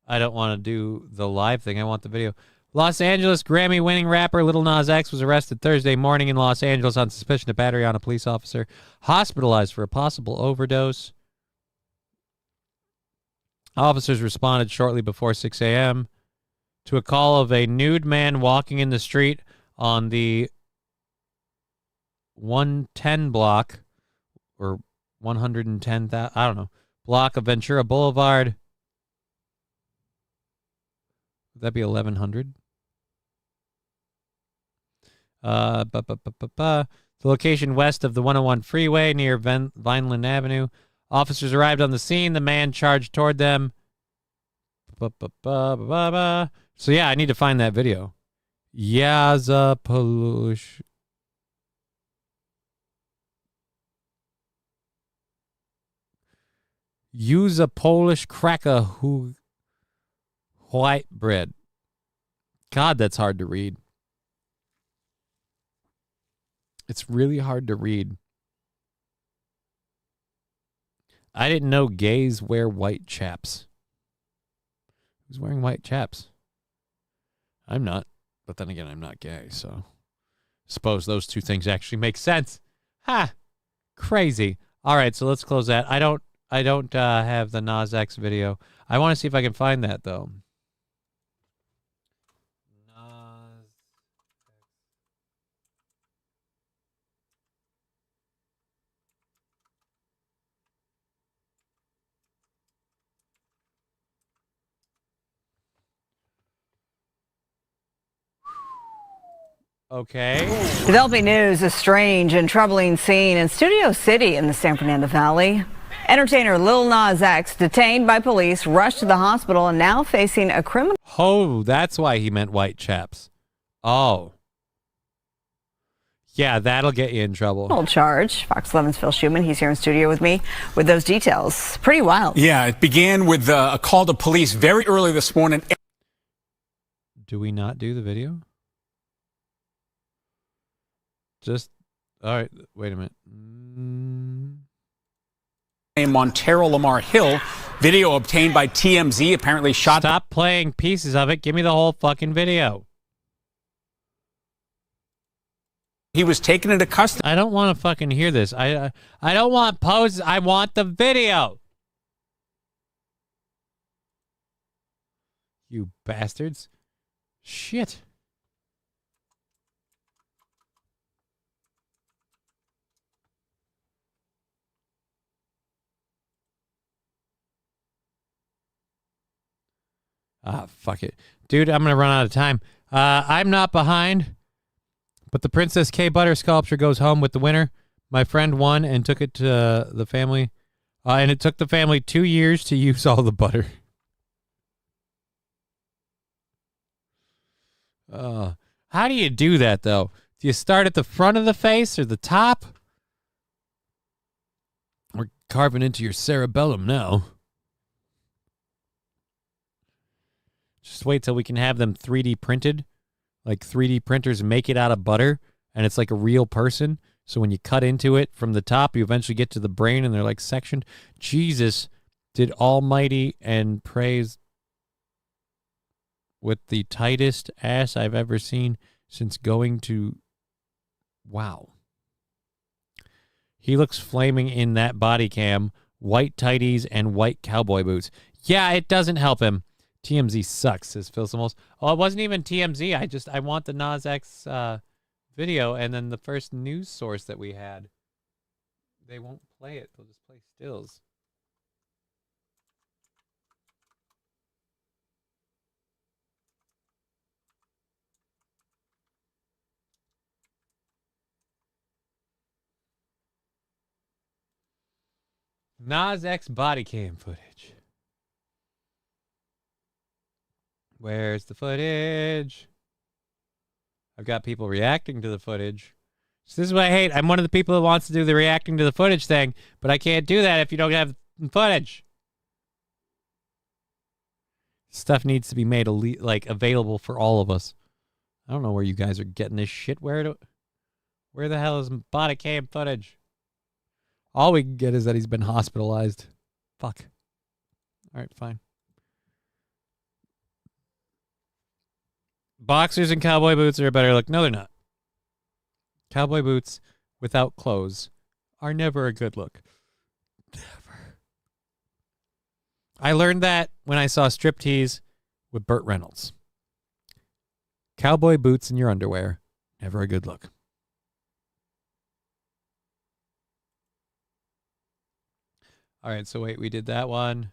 I don't want to do the live thing. I want the video. Los Angeles Grammy-winning rapper Lil Nas X was arrested Thursday morning in Los Angeles on suspicion of battery on a police officer, hospitalized for a possible overdose. Officers responded shortly before 6 a.m. to a call of a nude man walking in the street on the 110 block, or 110, I don't know, block of Ventura Boulevard. Would that be 1100? The location west of the 101 freeway near Vineland Avenue. Officers arrived on the scene. The man charged toward them. So yeah, I need to find that video. Yazapolush. Use a Polish cracker who white bread. God, that's hard to read. It's really hard to read. I didn't know gays wear white chaps. Who's wearing white chaps? I'm not. But then again, I'm not gay, so suppose those two things actually make sense. Ha! Crazy. All right, so let's close that. I don't have the Nas X video. I want to see if I can find that, though. Okay. Developing news, a strange and troubling scene in Studio City in the San Fernando Valley. Entertainer Lil Nas X, detained by police, rushed to the hospital and now facing a criminal. Oh, that's why he meant white chaps. Oh. Yeah, that'll get you in trouble. Charge. Fox 11's Phil Schuman, he's here in studio with me with those details. Pretty wild. Yeah, it began with a call to police very early this morning. Do we not do the video? All right. Wait a minute. Montero Lamar Hill. Video obtained by TMZ apparently shot. Stop playing pieces of it. Give me the whole fucking video. He was taken into custody. I don't want to fucking hear this. I don't want poses. I want the video. You bastards. Shit. Ah, fuck it. Dude, I'm going to run out of time. I'm not behind, but the Princess K Butter sculpture goes home with the winner. My friend won and took it to the family. And it took the family 2 years to use all the butter. How do you do that, though? Do you start at the front of the face or the top? We're carving into your cerebellum now. Just wait till we can have them 3D printed. Like 3D printers make it out of butter, and it's like a real person. So when you cut into it from the top, you eventually get to the brain, and they're like sectioned. Jesus did almighty and praise with the tightest ass I've ever seen since going to... Wow. He looks flaming in that body cam. White tighties and white cowboy boots. Yeah, it doesn't help him. TMZ sucks, says Phil Samos. Oh, it wasn't even TMZ. I want the Nas X video, and then the first news source that we had, they won't play it. They'll just play stills. Nas X body cam footage. Where's the footage? I've got people reacting to the footage. So this is what I hate. I'm one of the people that wants to do the reacting to the footage thing, but I can't do that if you don't have footage. Stuff needs to be made available for all of us. I don't know where you guys are getting this shit. Where the hell is body cam footage? All we can get is that he's been hospitalized. Fuck. All right, fine. Boxers and cowboy boots are a better look. No, they're not. Cowboy boots without clothes are never a good look. Never. I learned that when I saw Striptease with Burt Reynolds. Cowboy boots in your underwear, never a good look. All right, so wait, we did that one.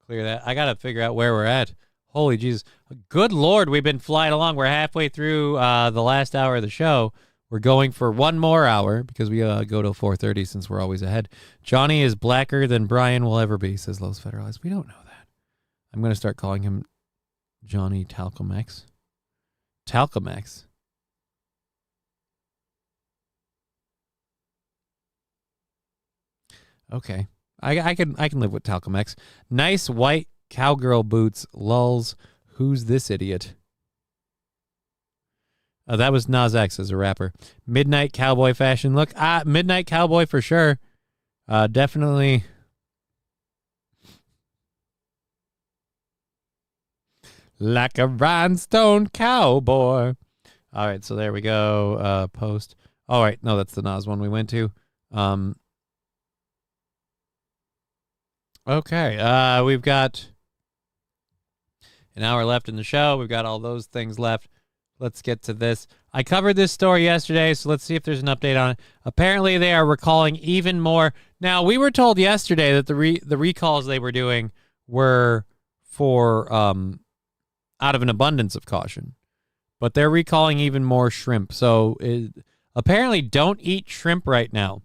Clear that. I got to figure out where we're at. Holy Jesus. Good Lord, we've been flying along. We're halfway through the last hour of the show. We're going for one more hour because we go till 4:30 since we're always ahead. Johnny is blacker than Brian will ever be, says Los Federalized. We don't know that. I'm going to start calling him Johnny Talcomex. Talcomex. Okay. I can live with Talcomex. Nice white cowgirl boots, lulz. Who's this idiot? Oh, that was Nas X as a rapper. Midnight cowboy fashion look. Midnight cowboy for sure. Definitely. Like a rhinestone cowboy. All right, so there we go. Post. All right, no, that's the Nas one we went to. Okay, we've got an hour left in the show. We've got all those things left. Let's get to this. I covered this story yesterday, so let's see if there's an update on it. Apparently, they are recalling even more. Now, we were told yesterday that the recalls they were doing were for out of an abundance of caution, but they're recalling even more shrimp. So apparently, don't eat shrimp right now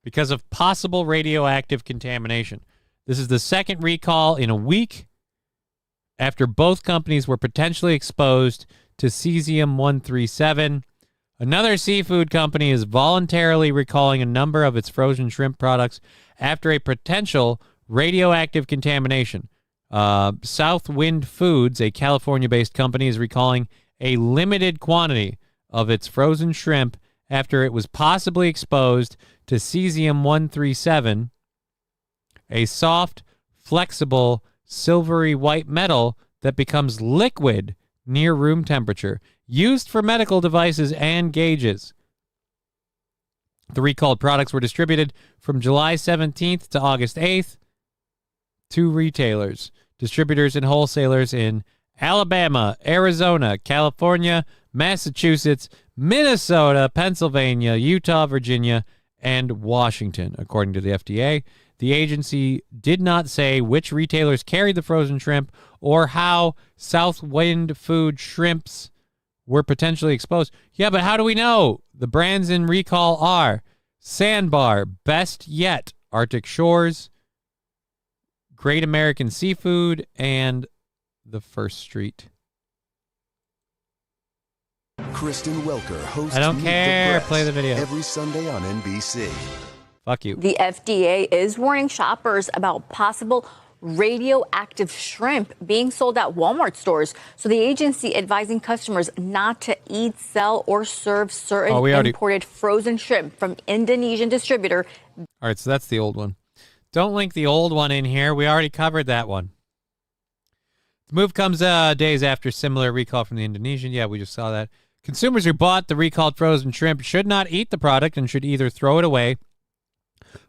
because of possible radioactive contamination. This is the second recall in a week after both companies were potentially exposed to cesium-137. Another seafood company is voluntarily recalling a number of its frozen shrimp products after a potential radioactive contamination. Southwind Foods, a California-based company, is recalling a limited quantity of its frozen shrimp after it was possibly exposed to cesium-137, a soft, flexible, silvery white metal that becomes liquid near room temperature, used for medical devices and gauges. The recalled products were distributed from July 17th to August 8th to retailers, distributors, and wholesalers in Alabama, Arizona, California, Massachusetts, Minnesota, Pennsylvania, Utah, Virginia, and Washington, according to the FDA. The agency did not say which retailers carried the frozen shrimp or how Southwind Food shrimps were potentially exposed. Yeah, but how do we know? The brands in recall are Sandbar, Best Yet, Arctic Shores, Great American Seafood, and The First Street. Kristen Welker hosts I don't Meet care. the Press Play the video. every Sunday on NBC. Fuck you. The FDA is warning shoppers about possible radioactive shrimp being sold at Walmart stores. So the agency advising customers not to eat, sell, or serve certain imported frozen shrimp from Indonesian distributor. All right, so that's the old one. Don't link the old one in here. We already covered that one. The move comes days after similar recall from the Indonesian. Yeah, we just saw that. Consumers who bought the recalled frozen shrimp should not eat the product and should either throw it away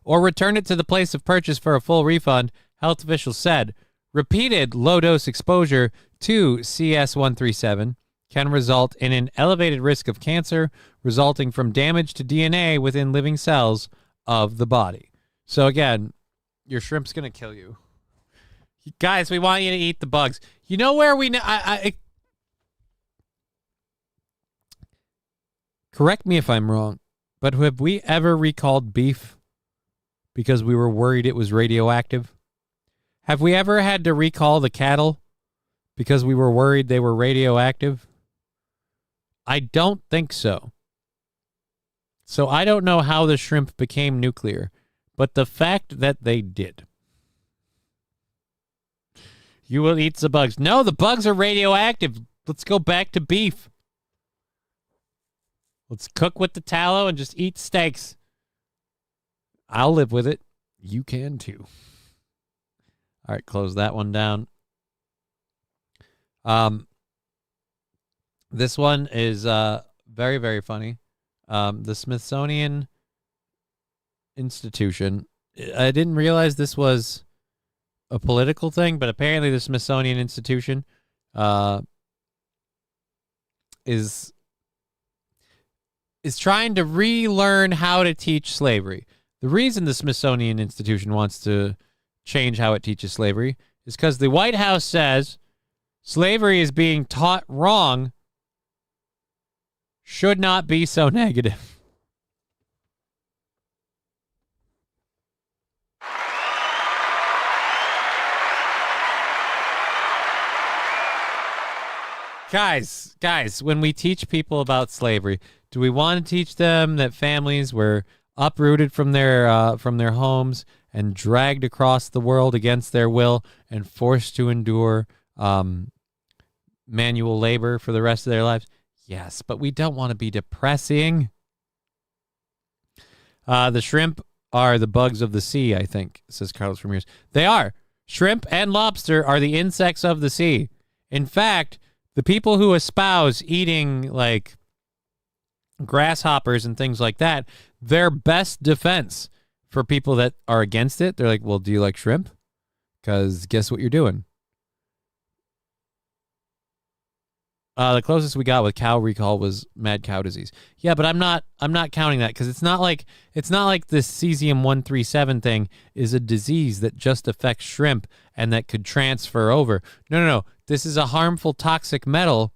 or return it to the place of purchase for a full refund, health officials said. Repeated low-dose exposure to CS137 can result in an elevated risk of cancer resulting from damage to DNA within living cells of the body. So again, your shrimp's going to kill you. Guys, we want you to eat the bugs. You know where we know... correct me if I'm wrong, but have we ever recalled beef because we were worried it was radioactive? Have we ever had to recall the cattle because we were worried they were radioactive? I don't think so. So I don't know how the shrimp became nuclear, but the fact that they did. You will eat the bugs. No, the bugs are radioactive. Let's go back to beef. Let's cook with the tallow and just eat steaks. I'll live with it. You can too. All right, close that one down. This one is very, very funny. The Smithsonian Institution. I didn't realize this was a political thing, but apparently the Smithsonian Institution is trying to relearn how to teach slavery. The reason the Smithsonian Institution wants to change how it teaches slavery is because the White House says slavery is being taught wrong, should not be so negative. Guys, when we teach people about slavery, do we want to teach them that families were uprooted from their homes and dragged across the world against their will and forced to endure manual labor for the rest of their lives? Yes, but we don't want to be depressing. The shrimp are the bugs of the sea, I think, says Carlos Ramirez. They are. Shrimp and lobster are the insects of the sea. In fact, the people who espouse eating like grasshoppers and things like that, their best defense for people that are against it, they're like, well, do you like shrimp? Because guess what you're doing? The closest we got with cow recall was mad cow disease. Yeah, but I'm not counting that because it's not like this cesium-137 thing is a disease that just affects shrimp and that could transfer over. No. This is a harmful toxic metal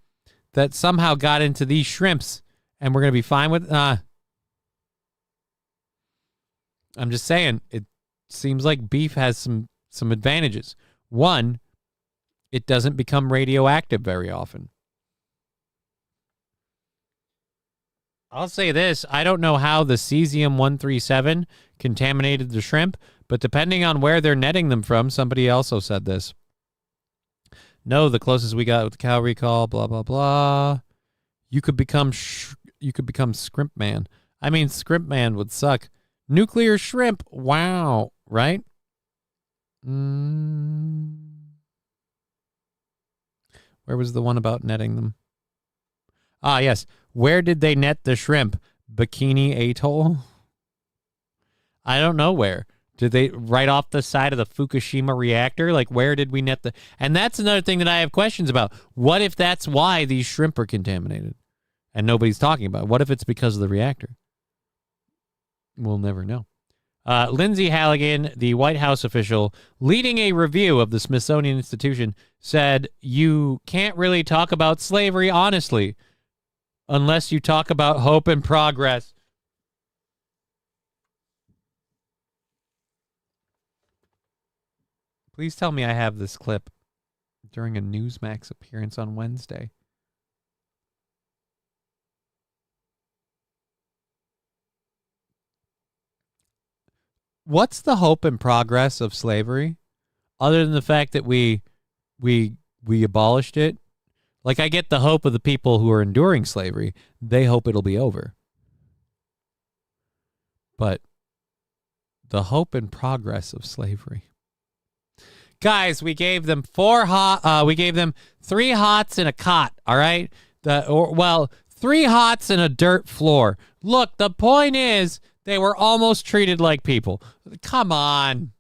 that somehow got into these shrimps, and we're gonna be fine with. I'm just saying, it seems like beef has some advantages. One, it doesn't become radioactive very often. I'll say this, I don't know how the cesium-137 contaminated the shrimp, but depending on where they're netting them from, somebody also said this. No, the closest we got with the cow recall, blah, blah, blah. You could become Scrimp Man. I mean, Scrimp Man would suck. Nuclear shrimp. Wow. Right? Where was the one about netting them? Ah, yes. Where did they net the shrimp? Bikini Atoll? I don't know where. Did they right off the side of the Fukushima reactor? Like, where did we net the... And that's another thing that I have questions about. What if that's why these shrimp are contaminated and nobody's talking about it? What if it's because of the reactor? We'll never know. Lindsay Halligan, the White House official leading a review of the Smithsonian Institution, said you can't really talk about slavery honestly unless you talk about hope and progress. Please tell me I have this clip during a Newsmax appearance on Wednesday. What's the hope and progress of slavery, other than the fact that we abolished it? Like, I get the hope of the people who are enduring slavery. They hope it'll be over. But the hope and progress of slavery. Guys, we gave them 3 hots and a cot, all right? 3 hots and a dirt floor. Look, the point is they were almost treated like people. Come on.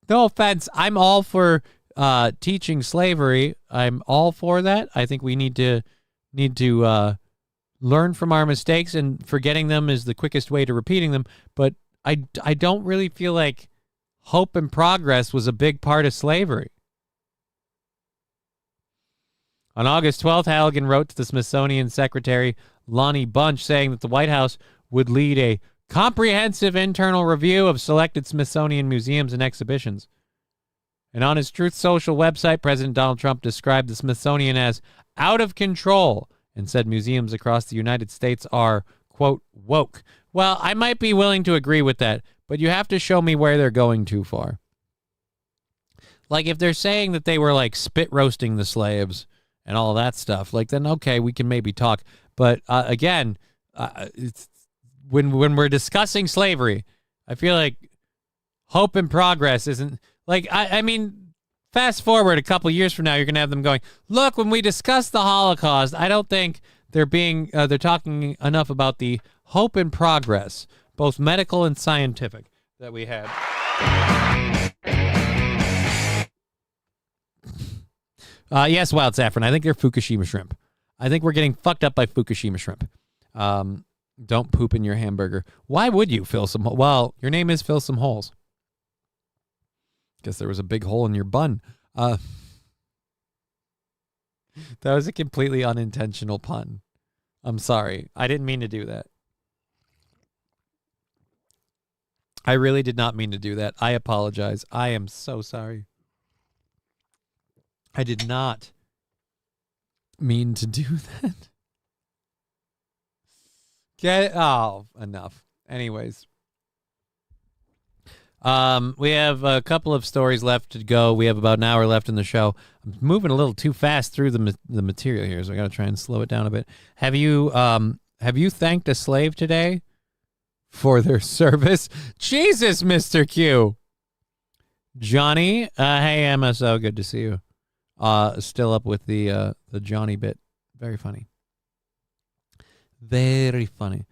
No offense. I'm all for teaching slavery. I'm all for that. I think we need to learn from our mistakes, and forgetting them is the quickest way to repeating them. But I don't really feel like hope and progress was a big part of slavery. On August 12th, Halligan wrote to the Smithsonian Secretary Lonnie Bunch saying that the White House would lead a comprehensive internal review of selected Smithsonian museums and exhibitions. And on his Truth Social website, President Donald Trump described the Smithsonian as out of control and said museums across the United States are, quote, woke. Well, I might be willing to agree with that, but you have to show me where they're going too far. Like, if they're saying that they were, like, spit roasting the slaves and all that stuff, like, then okay, we can maybe talk. But again, it's when we're discussing slavery, I feel like hope and progress isn't like, I mean, fast forward a couple years from now, you're gonna have them going, look, when we discuss the Holocaust, I don't think they're talking enough about the hope and progress, both medical and scientific, that we had. Yes, Wild Saffron. I think they're Fukushima shrimp. I think we're getting fucked up by Fukushima shrimp. Don't poop in your hamburger. Why would you fill some? Well, your name is Fill Some Holes. Guess there was a big hole in your bun. That was a completely unintentional pun. I'm sorry. I didn't mean to do that. I really did not mean to do that. I apologize. I am so sorry. I did not mean to do that. Enough. Anyways. We have a couple of stories left to go. We have about an hour left in the show. I'm moving a little too fast through the material here, so I got to try and slow it down a bit. Have you thanked a slave today for their service? Jesus, Mr. Q. Johnny, hey MSO, good to see you. Still up with the Johnny bit. Very funny. Very funny.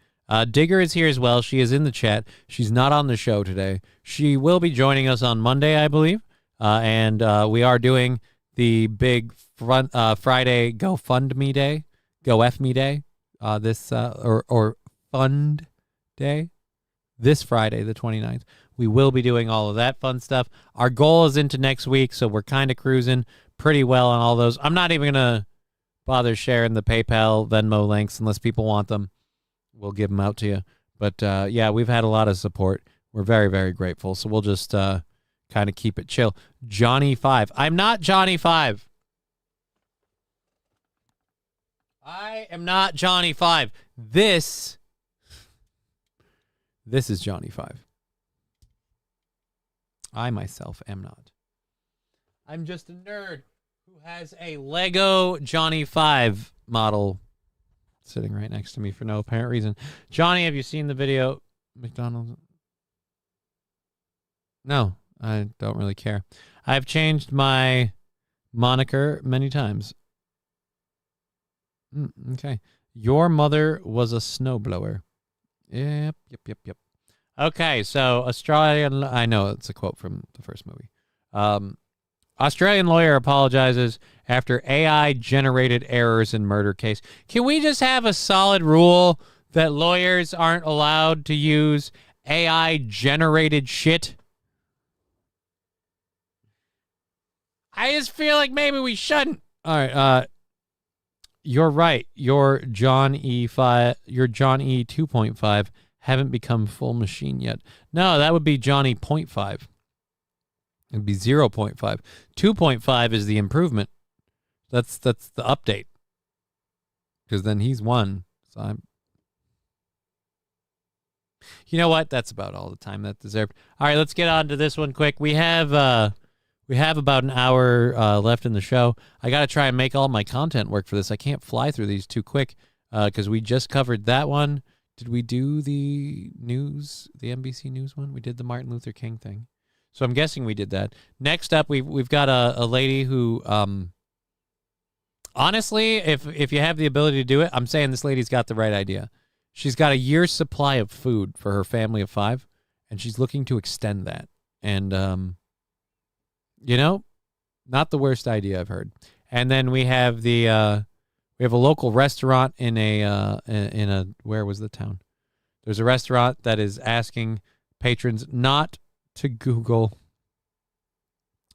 Digger is here as well. She is in the chat. She's not on the show today. She will be joining us on Monday, I believe. And we are doing the big Friday GoFundMe Day, GoFme Day, or Fund Day, this Friday, the 29th. We will be doing all of that fun stuff. Our goal is into next week, so we're kind of cruising pretty well on all those. I'm not even going to bother sharing the PayPal, Venmo links unless people want them. We'll give them out to you. But, yeah, we've had a lot of support. We're very, very grateful. So we'll just kind of keep it chill. Johnny 5. I'm not Johnny 5. I am not Johnny 5. This is Johnny 5. I myself am not. I'm just a nerd Has a Lego Johnny 5 model sitting right next to me for no apparent reason. Johnny, have you seen the video? McDonald's? No, I don't really care. I've changed my moniker many times. Okay. Your mother was a snowblower. Yep. Okay, so Australian... I know, it's a quote from the first movie. Australian lawyer apologizes after AI-generated errors in murder case. Can we just have a solid rule that lawyers aren't allowed to use AI-generated shit? I just feel like maybe we shouldn't. All right, you're right. Your John E 2.5 haven't become full machine yet. No, that would be Johnny 0.5. It'd be 0.5. 2.5 is the improvement. That's the update. Because then he's one. So I'm. You know what? That's about all the time that deserved. All right, let's get on to this one quick. We have about an hour left in the show. I got to try and make all my content work for this. I can't fly through these too quick because we just covered that one. Did we do the news, the NBC News one? We did the Martin Luther King thing. So I'm guessing we did that. Next up, we've got a lady who, honestly, if you have the ability to do it, I'm saying this lady's got the right idea. She's got a year's supply of food for her family of 5, and she's looking to extend that. And, not the worst idea I've heard. And then we have a local restaurant in a where was the town? There's a restaurant that is asking patrons not to Google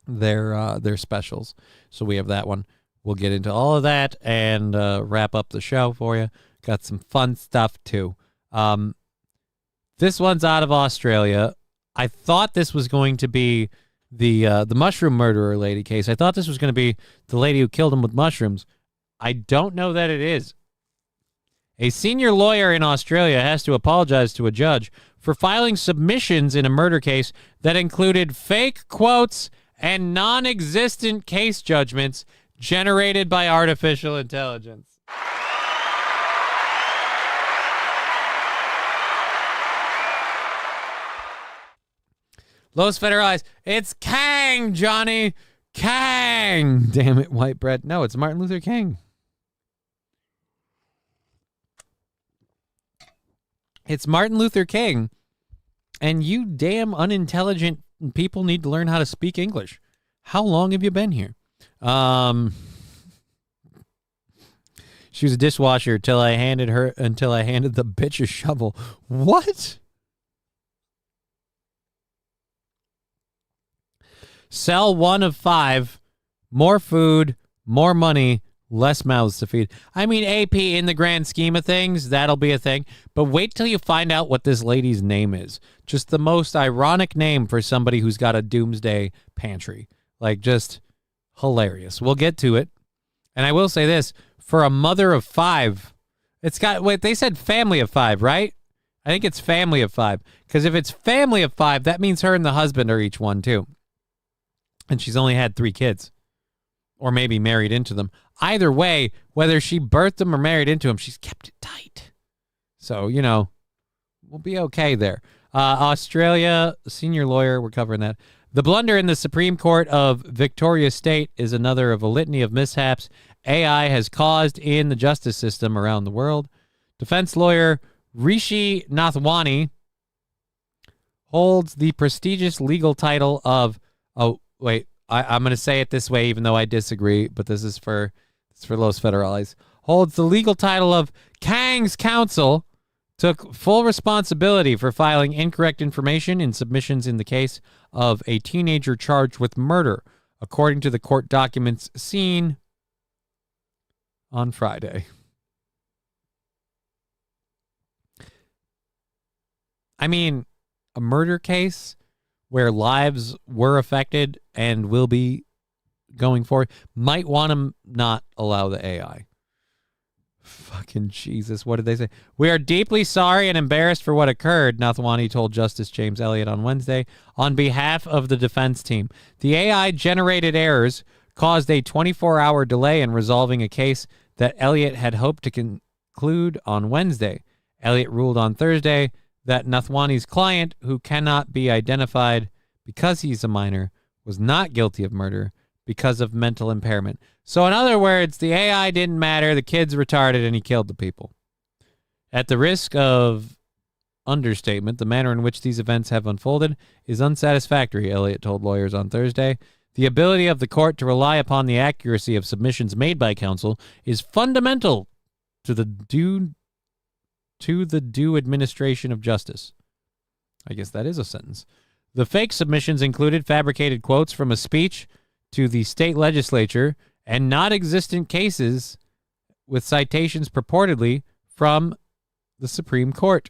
their specials. So we have that one. We'll get into all of that and wrap up the show for you. Got some fun stuff too. This one's out of Australia. I thought this was going to be the mushroom murderer lady case. I thought this was going to be the lady who killed him with mushrooms. I don't know that it is. A senior lawyer in Australia has to apologize to a judge for filing submissions in a murder case that included fake quotes and non-existent case judgments generated by artificial intelligence. Los Federales, it's Kang, Johnny. Kang. Damn it, white bread. No, it's Martin Luther King. It's Martin Luther King. And you damn unintelligent people need to learn how to speak English. How long have you been here? She was a dishwasher until I handed the bitch a shovel. What? Sell 1 of 5, more food, more money, less mouths to feed. I mean, AP, in the grand scheme of things, that'll be a thing. But wait till you find out what this lady's name is. Just the most ironic name for somebody who's got a doomsday pantry. Like, just hilarious. We'll get to it. And I will say this, for a mother of 5, it's got, wait, they said family of 5, right? I think it's family of 5. Because if it's family of 5, that means her and the husband are each one, too. And she's only had 3 kids. Or maybe married into them. Either way, whether she birthed them or married into them, she's kept it tight. So, we'll be okay there. Australia, senior lawyer, we're covering that. The blunder in the Supreme Court of Victoria State is another of a litany of mishaps AI has caused in the justice system around the world. Defense lawyer Rishi Nathwani holds the prestigious legal title of... Oh, wait. I'm going to say it this way, even though I disagree, but this is for Los Federales. Holds the legal title of Kang's counsel, took full responsibility for filing incorrect information in submissions in the case of a teenager charged with murder, according to the court documents seen on Friday. I mean, a murder case where lives were affected and will be going forward, might want to not allow the AI. Fucking Jesus, what did they say? We are deeply sorry and embarrassed for what occurred, Nathwani told Justice James Elliott on Wednesday on behalf of the defense team. The AI-generated errors caused a 24-hour delay in resolving a case that Elliott had hoped to conclude on Wednesday. Elliott ruled on Thursday that Nathwani's client, who cannot be identified because he's a minor, was not guilty of murder because of mental impairment. So in other words, the AI didn't matter, the kid's retarded, and he killed the people. At the risk of understatement, the manner in which these events have unfolded is unsatisfactory, Elliott told lawyers on Thursday. The ability of the court to rely upon the accuracy of submissions made by counsel is fundamental to the due administration of justice. I guess that is a sentence. The fake submissions included fabricated quotes from a speech to the state legislature and non-existent cases with citations purportedly from the Supreme Court.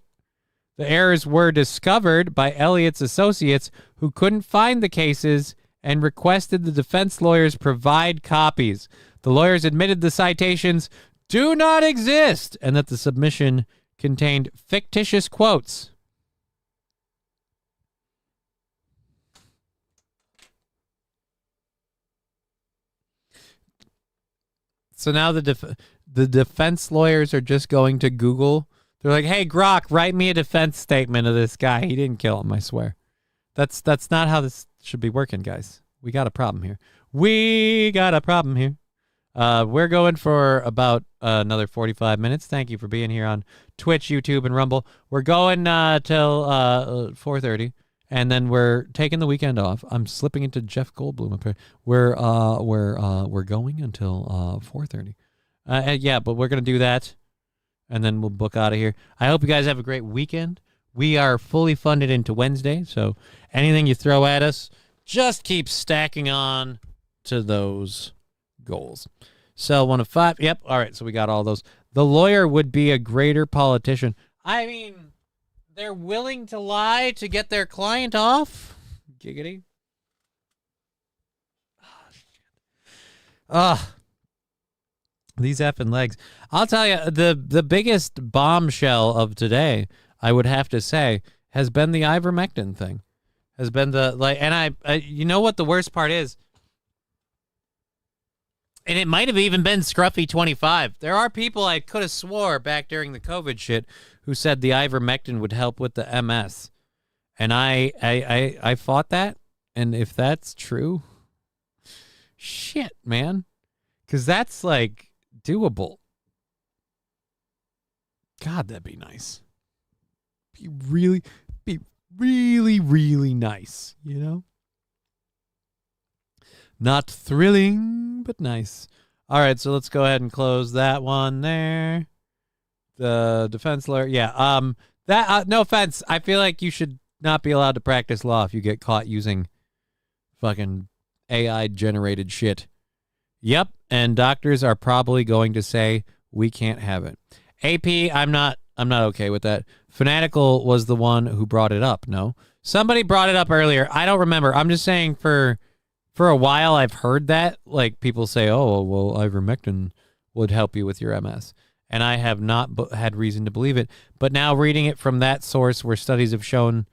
The errors were discovered by Elliott's associates who couldn't find the cases and requested the defense lawyers provide copies. The lawyers admitted the citations do not exist and that the submission contained fictitious quotes. So now the defense lawyers are just going to Google. They're like, hey, Grok, write me a defense statement of this guy. He didn't kill him, I swear. That's not how this should be working, guys. We got a problem here. We're going for about another 45 minutes. Thank you for being here on Twitch, YouTube, and Rumble. We're going till 4:30, and then we're taking the weekend off. I'm slipping into Jeff Goldblum up here. We're going until 4:30. Yeah, but we're gonna do that, and then we'll book out of here. I hope you guys have a great weekend. We are fully funded into Wednesday, so anything you throw at us, just keep stacking on to those goals. Sell 1 of 5. Yep. All right. So we got all those. The lawyer would be a greater politician. I mean, they're willing to lie to get their client off. Giggity. These effing legs. I'll tell you, the biggest bombshell of today, I would have to say, has been the ivermectin thing. Has been and I you know what the worst part is? And it might have even been Scruffy 25. There are people I could have swore back during the COVID shit who said the ivermectin would help with the MS. And I fought that. And if that's true, shit, man. Because that's like doable. God, that'd be nice. Be really, really nice, you know? Not thrilling, but nice. All right, so let's go ahead and close that one there. The defense lawyer, yeah. No offense, I feel like you should not be allowed to practice law if you get caught using fucking AI-generated shit. Yep, and doctors are probably going to say we can't have it. AP, I'm not okay with that. Fanatical was the one who brought it up. No, somebody brought it up earlier. I don't remember. I'm just saying for a while I've heard that, like, people say, oh, well, ivermectin would help you with your MS. And I have not had reason to believe it. But now reading it from that source where studies have shown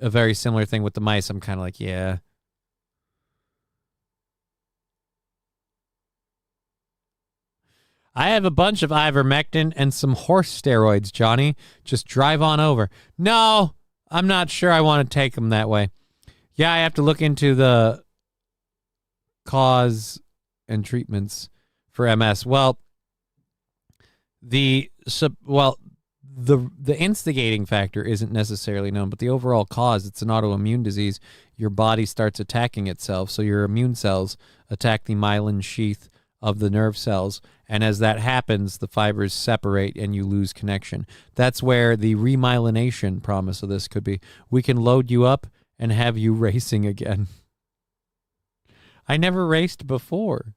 a very similar thing with the mice, I'm kind of like, yeah. I have a bunch of ivermectin and some horse steroids, Johnny. Just drive on over. No, I'm not sure I want to take them that way. Yeah, I have to look into the cause and treatments for MS. Well, the instigating factor isn't necessarily known, but the overall cause, it's an autoimmune disease. Your body starts attacking itself, so your immune cells attack the myelin sheath of the nerve cells, and as that happens, the fibers separate and you lose connection. That's where the remyelination promise of this could be. We can load you up and have you racing I never raced before.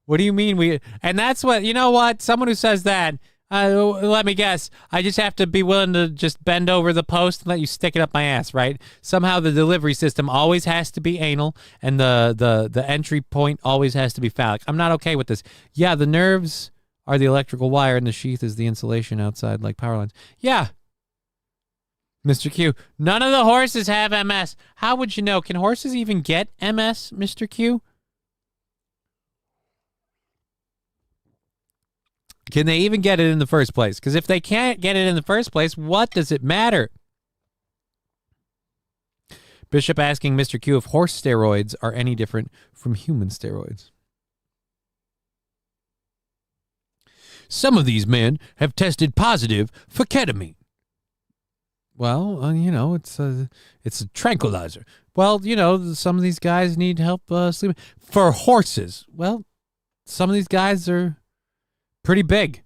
What do you mean and that's what, you know what? Someone who says that, let me guess, I just have to be willing to just bend over the post and let you stick it up my ass, right? Somehow the delivery system always has to be anal and the entry point always has to be phallic. I'm not okay with this. Yeah, the nerves are the electrical wire and the sheath is the insulation outside like power lines. Yeah. Mr. Q, none of the horses have MS. How would you know? Can horses even get MS, Mr. Q? Can they even get it in the first place? Because if they can't get it in the first place, what does it matter? Bishop asking Mr. Q if horse steroids are any different from human steroids. Some of these men have tested positive for ketamine. Well, it's a tranquilizer. Well, some of these guys need help sleeping. For horses, well, some of these guys are pretty big.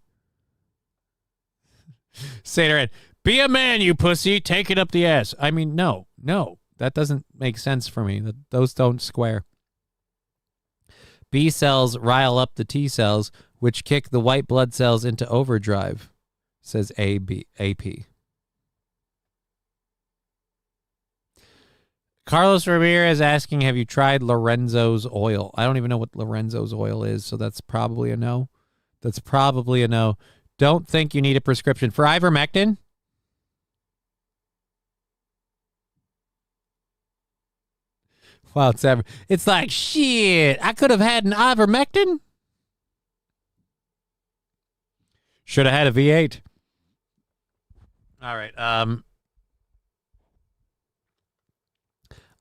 Say it, be a man, you pussy. Take it up the ass. I mean, no. That doesn't make sense for me. Those don't square. B cells rile up the T cells, which kick the white blood cells into overdrive, says AP. Carlos Ramirez asking, have you tried Lorenzo's oil? I don't even know what Lorenzo's oil is, so that's probably a no. Don't think you need a prescription for ivermectin. Wow, it's like, shit, I could have had an ivermectin. Should have had a V8. All right.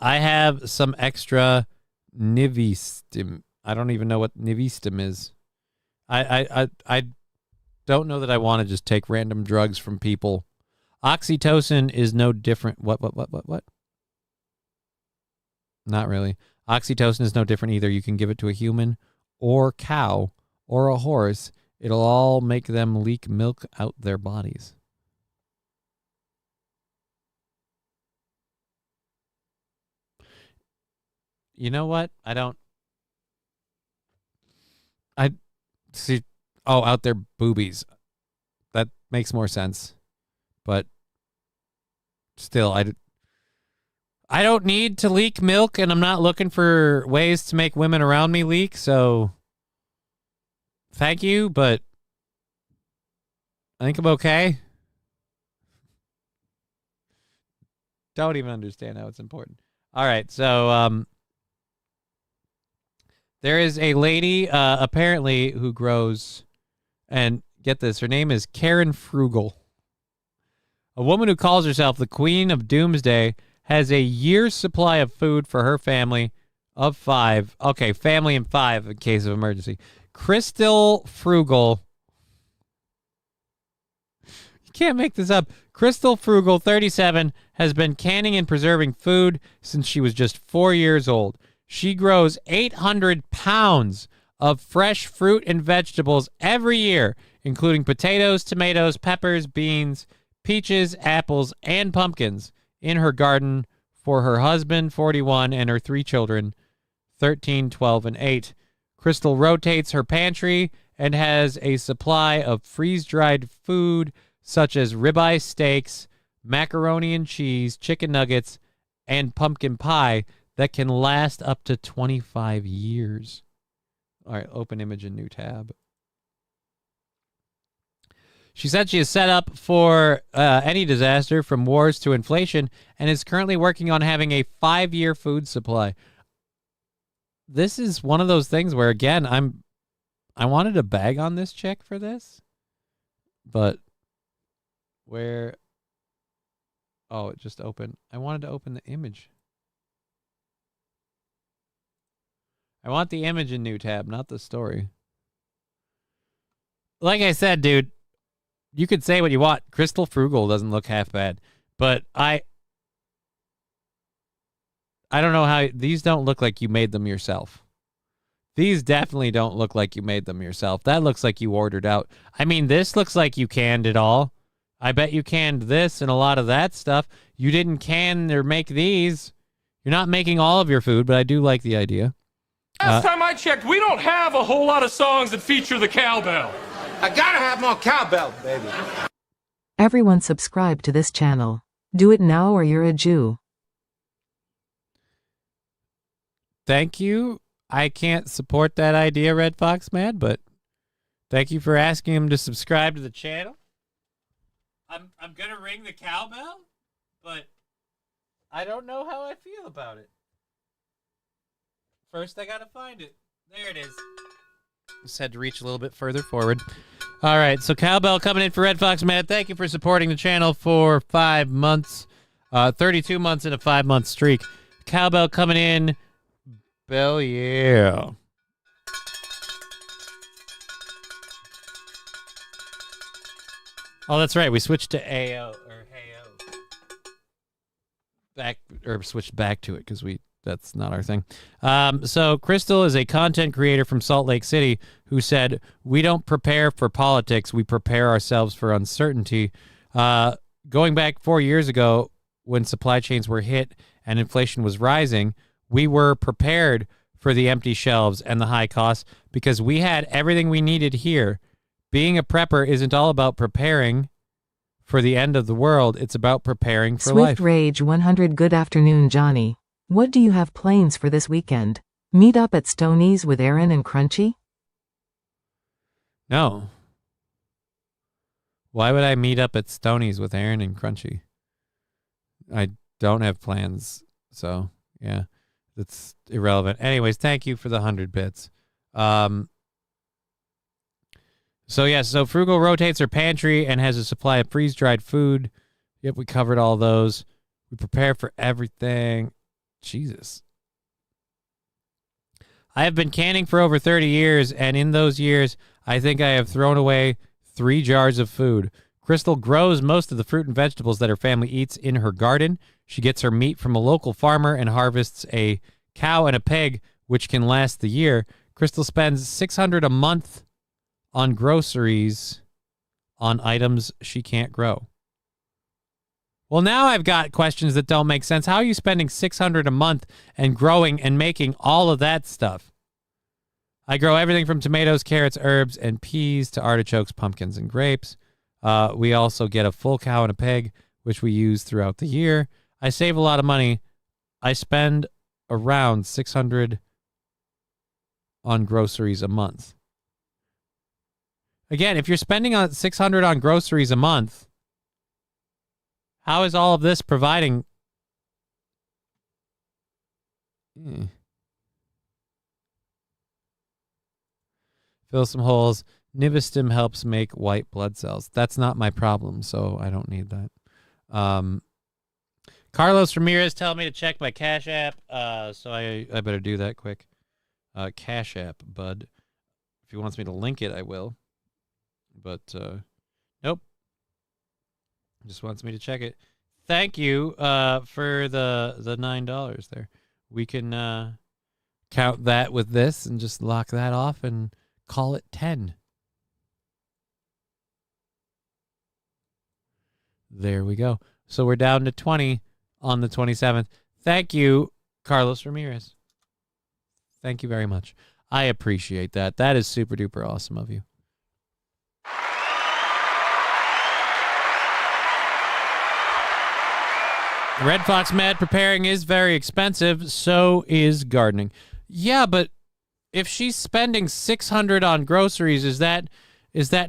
I have some extra Nivistim. I don't even know what Nivistim is. I don't know that I want to just take random drugs from people. Oxytocin is no different. What? Not really. Oxytocin is no different either. You can give it to a human or cow or a horse. It'll all make them leak milk out their bodies. You know what? I see. Oh, out their boobies. That makes more sense. But still, I don't need to leak milk, and I'm not looking for ways to make women around me leak, so thank you, but I think I'm okay. Don't even understand how it's important. All right, so there is a lady, apparently, who grows, and get this, her name is Karen Frugal. A woman who calls herself the Queen of Doomsday has a year's supply of food for her family of 5. Okay, family of 5 in case of emergency. Crystal Frugal. You can't make this up. Crystal Frugal, 37, has been canning and preserving food since she was just 4 years old. She grows 800 pounds of fresh fruit and vegetables every year, including potatoes, tomatoes, peppers, beans, peaches, apples, and pumpkins in her garden for her husband, 41, and her 3 children, 13, 12, and 8. Crystal rotates her pantry and has a supply of freeze-dried food such as ribeye steaks, macaroni and cheese, chicken nuggets, and pumpkin pie that can last up to 25 years. All right, open image in new tab. She said she is set up for any disaster from wars to inflation and is currently working on having a 5-year food supply. This is one of those things where, again, I wanted to bag on this chick for this, but where... Oh, it just opened. I wanted to open the image. I want the image in new tab, not the story. Like I said, dude, you could say what you want. Crystal Frugal doesn't look half bad, but I don't know how these don't look like you made them yourself. These definitely don't look like you made them yourself. That looks like you ordered out. I mean, this looks like you canned it all. I bet you canned this and a lot of that stuff. You didn't can or make these. You're not making all of your food, but I do like the idea. Last time I checked, we don't have a whole lot of songs that feature the cowbell. I gotta have more cowbell, baby. Everyone subscribe to this channel. Do it now or you're a Jew. Thank you. I can't support that idea, Red Fox Man, but thank you for asking him to subscribe to the channel. I'm gonna ring the cowbell, but I don't know how I feel about it. First, I gotta find it. There it is. Just had to reach a little bit further forward. All right, so Cowbell coming in for Red Fox Matt. Thank you for supporting the channel for 5 months. 32 months in a 5-month streak. Cowbell coming in. Bell, yeah. Oh, that's right. We switched to AO or HeyO. Switched back to it because that's not our thing. So Crystal is a content creator from Salt Lake City who said, "We don't prepare for politics. We prepare ourselves for uncertainty." Going back 4 years ago, when supply chains were hit and inflation was rising, we were prepared for the empty shelves and the high costs because we had everything we needed here. Being a prepper isn't all about preparing for the end of the world. It's about preparing for life. Swift Rage 100. Good afternoon, Johnny. What do you have plans for this weekend? Meet up at Stoney's with Aaron and Crunchy? No. Why would I meet up at Stoney's with Aaron and Crunchy? I don't have plans, so yeah, it's irrelevant. Anyways, thank you for the 100 bits. So Frugal rotates her pantry and has a supply of freeze-dried food. Yep, we covered all those. We prepare for everything. Jesus. I have been canning for over 30 years, and in those years, I think I have thrown away 3 jars of food. Crystal grows most of the fruit and vegetables that her family eats in her garden. She gets her meat from a local farmer and harvests a cow and a pig, which can last the year. Crystal spends $600 a month on groceries on items she can't grow. Well, now I've got questions that don't make sense. How are you spending $600 a month and growing and making all of that stuff? I grow everything from tomatoes, carrots, herbs, and peas to artichokes, pumpkins, and grapes. We also get a full cow and a pig, which we use throughout the year. I save a lot of money. I spend around $600 on groceries a month. Again, if you're spending on $600 on groceries a month, how is all of this providing? Fill some holes. Nivastim helps make white blood cells. That's not my problem, so I don't need that. Carlos Ramirez telling me to check my Cash App, so I better do that quick. Cash App, bud. If he wants me to link it, I will. But, nope. Just wants me to check it. Thank you for the $9 there. We can count that with this and just lock that off and call it 10. There we go. So we're down to 20 on the 27th. Thank you, Carlos Ramirez. Thank you very much. I appreciate that. That is super duper awesome of you. Red Fox Mad, preparing is very expensive. So is gardening. Yeah, but if she's spending $600 on groceries, is that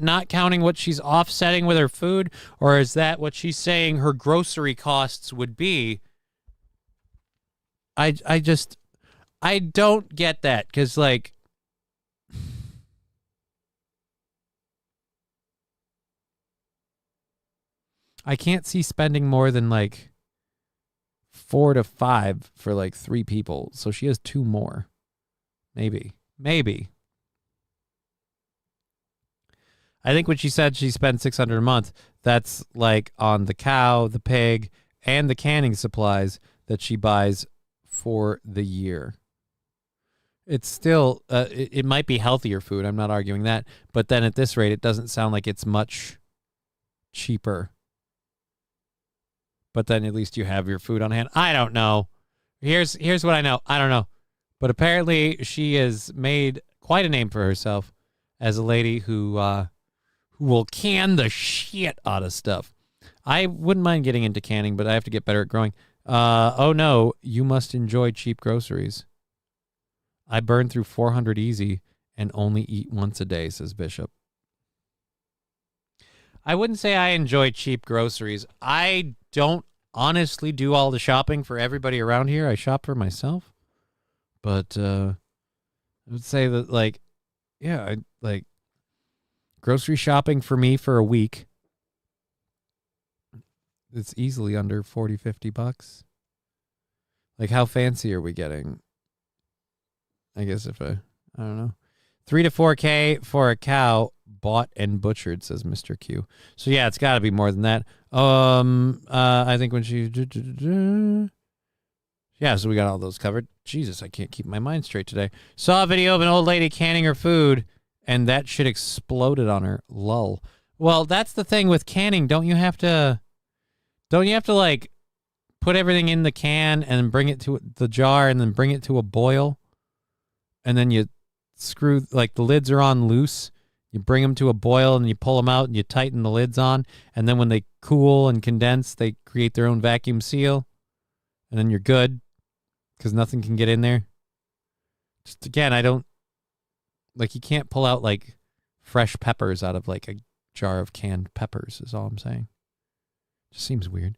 not counting what she's offsetting with her food, or is that what she's saying her grocery costs would be? I don't get that, because, like, I can't see spending more than, like, 4 to 5 for, like, 3 people, so she has 2 more. Maybe. I think when she said she spent $600 a month, that's like on the cow, the pig, and the canning supplies that she buys for the year. It's still, it might be healthier food. I'm not arguing that. But then at this rate, it doesn't sound like it's much cheaper. But then at least you have your food on hand. I don't know. Here's what I know. I don't know. But apparently she has made quite a name for herself as a lady who will can the shit out of stuff. I wouldn't mind getting into canning, but I have to get better at growing. Oh no, you must enjoy cheap groceries. I burn through 400 easy and only eat once a day, says Bishop. I wouldn't say I enjoy cheap groceries. I don't honestly do all the shopping for everybody around here. I shop for myself. But I would say that, like, Yeah, I like grocery shopping for me for a week. It's easily under $40-$50. Like, how fancy are we getting? I guess I don't know. 3 to 4K for a cow bought and butchered, says Mr. Q. So yeah, it's got to be more than that. I think when she, yeah, so we got all those covered. Jesus, I can't keep my mind straight today. Saw a video of an old lady canning her food, and that shit exploded on her. Lull. Well, that's the thing with canning. Don't you have to like put everything in the can and bring it to the jar and then bring it to a boil? And then you screw, like, the lids are on loose. You bring them to a boil and you pull them out and you tighten the lids on. And then when they cool and condense, they create their own vacuum seal. And then you're good because nothing can get in there. Just again, I don't, like, you can't pull out, like, fresh peppers out of, like, a jar of canned peppers is all I'm saying. Just seems weird.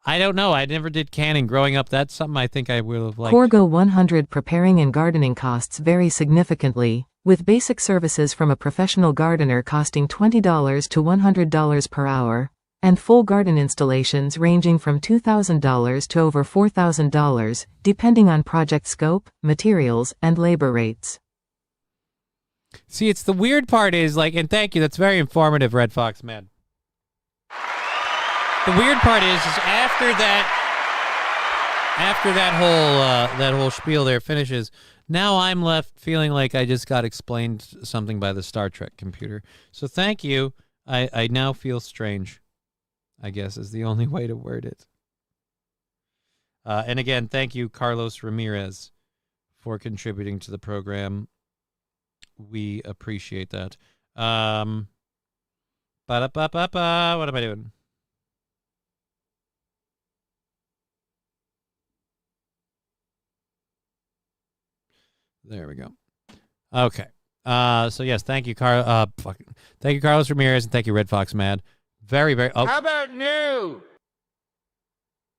I don't know. I never did canning growing up. That's something I think I would have liked. Corgo 100 preparing and gardening costs vary significantly, with basic services from a professional gardener costing $20 to $100 per hour, and full garden installations ranging from $2,000 to over $4,000, depending on project scope, materials, and labor rates. See, it's the weird part is, like, and thank you, that's very informative, Red Fox Man. The weird part is after that whole spiel there finishes, now I'm left feeling like I just got explained something by the Star Trek computer. So thank you. I now feel strange, I guess is the only way to word it. And again, thank you, Carlos Ramirez, for contributing to the program. We appreciate that. What am I doing? There we go. Okay. So yes, thank you, thank you, Carlos Ramirez, and thank you, Red Fox Mad. Very, very. Oh. How about new?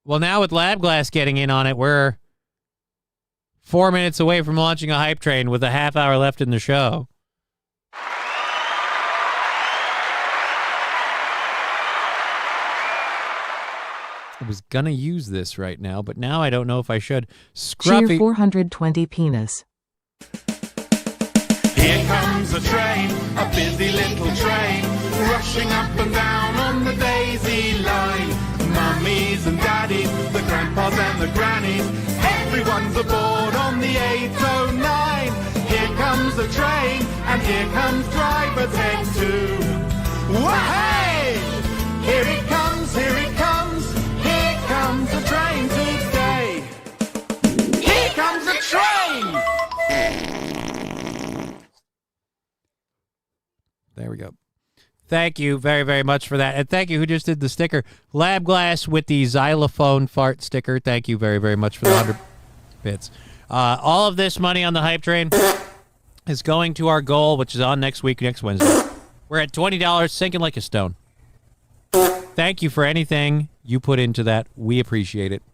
Well, now with Lab Glass getting in on it, we're 4 minutes away from launching a hype train with a half hour left in the show. I was gonna use this right now, but now I don't know if I should. Scruffy. Cheer 420 penis. Here comes a train, a busy little train, rushing up and down on the daisy line. Mummies and daddies, the grandpas and the grannies, everyone's aboard on the 809. Here comes the train, and here comes driver 10-2. Wah-hey! Here it comes, here it comes, here comes the train today. Here comes the train! There we go. Thank you very, very much for that. And thank you who just did the sticker. Lab Glass with the xylophone fart sticker. Thank you very, very much for the 100 bits. All of this money on the hype train is going to our goal, which is on next week, next Wednesday. We're at $20, sinking like a stone. Thank you for anything you put into that. We appreciate it.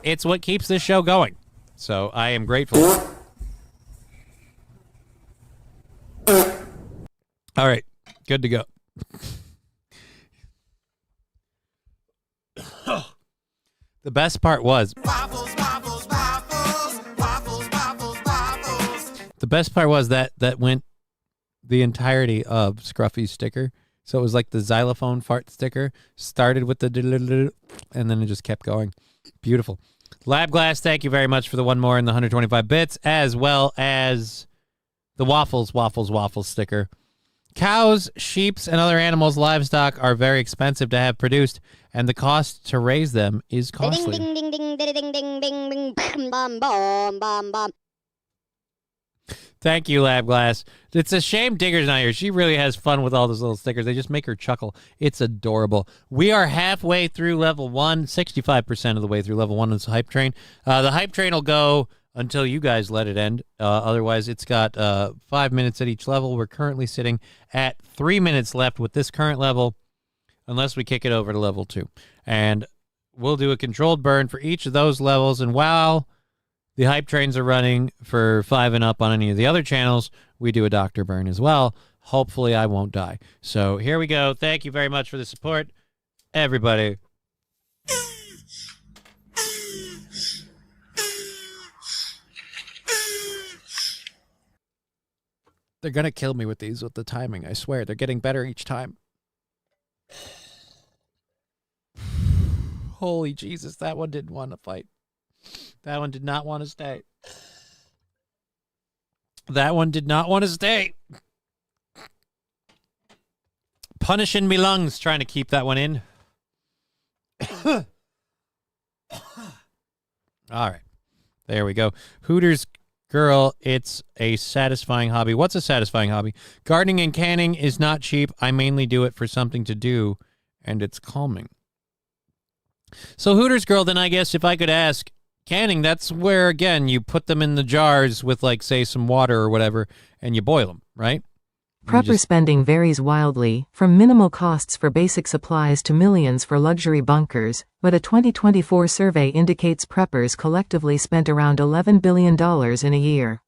It's what keeps this show going. So I am grateful. All right, good to go. The best part was the best part was that went the entirety of Scruffy's sticker. So it was like the xylophone fart sticker started with the and then it just kept going. Beautiful. Lab Glass, thank you very much for the one more and the 125 bits, as well as the waffles sticker. Cows, sheep, and other animals' livestock are very expensive to have produced, and the cost to raise them is costly. Ding, ding, ding, ding, ding, ding, ding, ding, bam, bam, bam, bam, bam. Thank you, Lab Glass. It's a shame Digger's not here. She really has fun with all those little stickers. They just make her chuckle. It's adorable. We are halfway through level 1, 65% of the way through level 1 of this hype train. The hype train will go until you guys let it end. Otherwise, it's got 5 minutes at each level. We're currently sitting at 3 minutes left with this current level, unless we kick it over to level 2. And we'll do a controlled burn for each of those levels. And while the hype trains are running for 5 and up on any of the other channels, we do a Dr. Burn as well. Hopefully I won't die. So here we go. Thank you very much for the support, everybody. They're going to kill me with these, with the timing. I swear. They're getting better each time. Holy Jesus, that one didn't want to fight. That one did not want to stay. That one did not want to stay. Punishing me lungs, trying to keep that one in. All right. There we go. Hooters girl, it's a satisfying hobby. What's a satisfying hobby? Gardening and canning is not cheap. I mainly do it for something to do, and it's calming. So Hooters girl, then I guess if I could ask, canning, that's where, again, you put them in the jars with, like, say, some water or whatever, and you boil them, right? Prepper spending varies wildly, from minimal costs for basic supplies to millions for luxury bunkers, but a 2024 survey indicates preppers collectively spent around $11 billion in a year.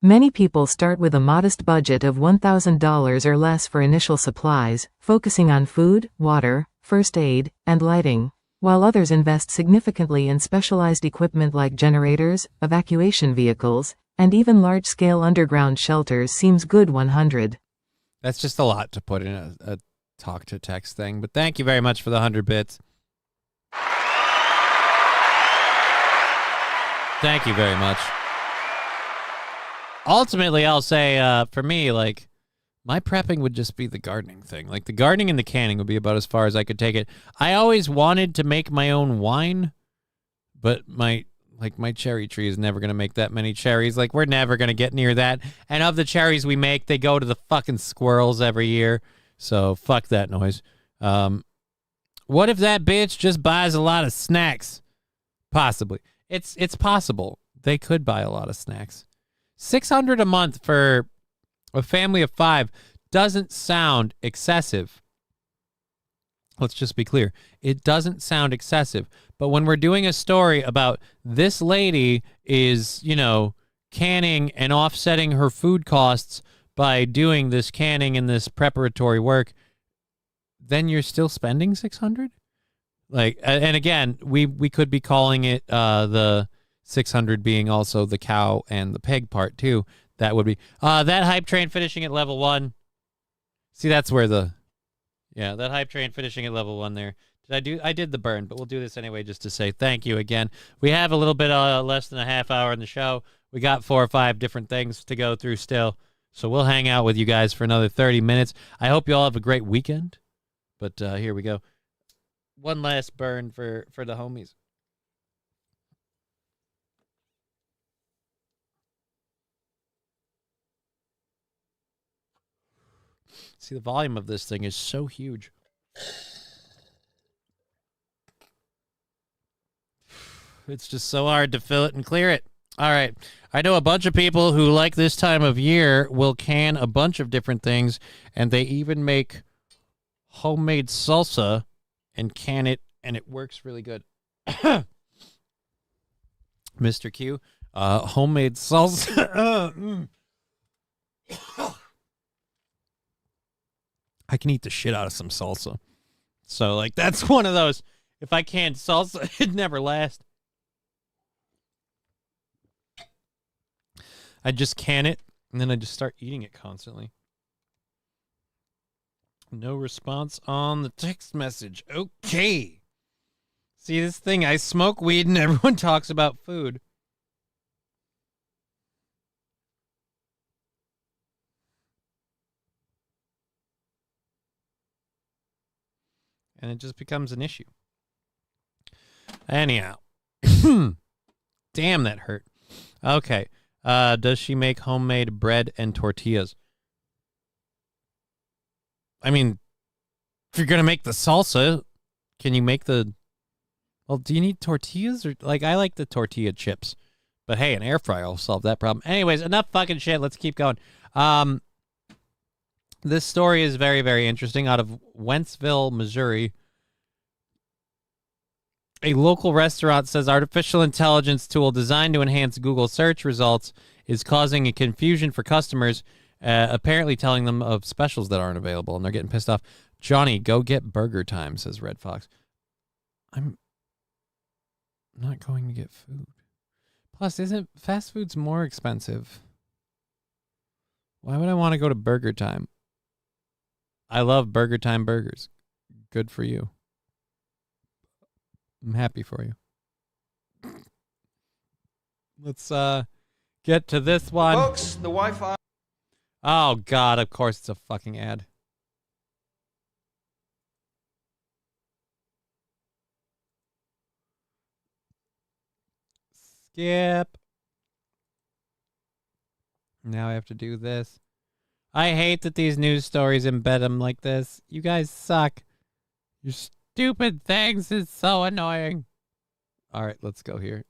Many people start with a modest budget of $1,000 or less for initial supplies, focusing on food, water, first aid, and lighting, while others invest significantly in specialized equipment like generators, evacuation vehicles, and even large-scale underground shelters. Seems good. 100. That's just a lot to put in a talk-to-text thing, but thank you very much for the 100 bits. Thank you very much. Ultimately, I'll say, for me, like, my prepping would just be the gardening thing. Like, the gardening and the canning would be about as far as I could take it. I always wanted to make my own wine, but my cherry tree is never going to make that many cherries. Like, we're never going to get near that. And of the cherries we make, they go to the fucking squirrels every year. So, fuck that noise. What if that bitch just buys a lot of snacks? Possibly. It's possible. They could buy a lot of snacks. $600 a month for a family of 5 doesn't sound excessive. Let's just be clear. It doesn't sound excessive. But when we're doing a story about this lady is, canning and offsetting her food costs by doing this canning and this preparatory work, then you're still spending $600? Like, and again, we could be calling it the $600 being also the cow and the pig part too. That would be that hype train finishing at level 1. See, that's where that hype train finishing at level 1 there. I did the burn, but we'll do this anyway just to say thank you again. We have a little bit less than a half hour in the show. We got 4 or 5 different things to go through still. So we'll hang out with you guys for another 30 minutes. I hope you all have a great weekend. But here we go. One last burn for the homies. See, the volume of this thing is so huge. It's just so hard to fill it and clear it. All right. I know a bunch of people who, like this time of year, will can a bunch of different things, and they even make homemade salsa and can it, and it works really good. Mr. Q, homemade salsa. I can eat the shit out of some salsa. So, like, that's one of those. If I canned salsa, it'd never last. I just can it, and then I just start eating it constantly. No response on the text message. Okay. See, this thing, I smoke weed and everyone talks about food. And it just becomes an issue. Anyhow. Damn, that hurt. Okay. Does she make homemade bread and tortillas? I mean, if you're going to make the salsa, can you make the... Well, do you need tortillas? Or like, I like the tortilla chips. But hey, an air fryer will solve that problem. Anyways, enough fucking shit. Let's keep going. This story is very, very interesting. Out of Wentzville, Missouri. A local restaurant says artificial intelligence tool designed to enhance Google search results is causing a confusion for customers, apparently telling them of specials that aren't available, and they're getting pissed off. Johnny, go get Burger Time, says Red Fox. I'm not going to get food. Plus, isn't fast food's more expensive? Why would I want to go to Burger Time? I love Burger Time burgers. Good for you. I'm happy for you. Let's get to this one. Folks, the Wi-Fi. Oh, God, of course it's a fucking ad. Skip. Now I have to do this. I hate that these news stories embed them like this. You guys suck. Your stupid things is so annoying. All right, let's go here.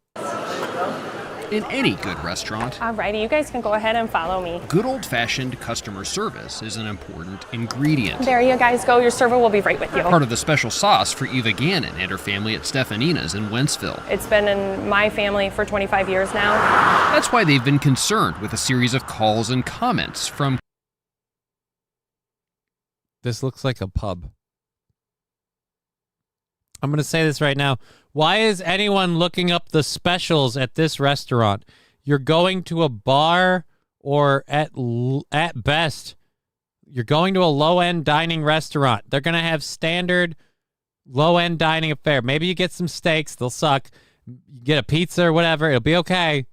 In any good restaurant, alrighty, you guys can go ahead and follow me. good old-fashioned customer service is an important ingredient. There you guys go. Your server will be right with you. Part of the special sauce for Eva Gannon and her family at Stefanina's in Wentzville. It's been in my family for 25 years now. That's why they've been concerned with a series of calls and comments from... This looks like a pub. I'm going to say this right now. Why is anyone looking up the specials at this restaurant? You're going to a bar, or at best, you're going to a low-end dining restaurant. They're going to have standard low-end dining affair. Maybe you get some steaks. They'll suck. You get a pizza or whatever. It'll be okay.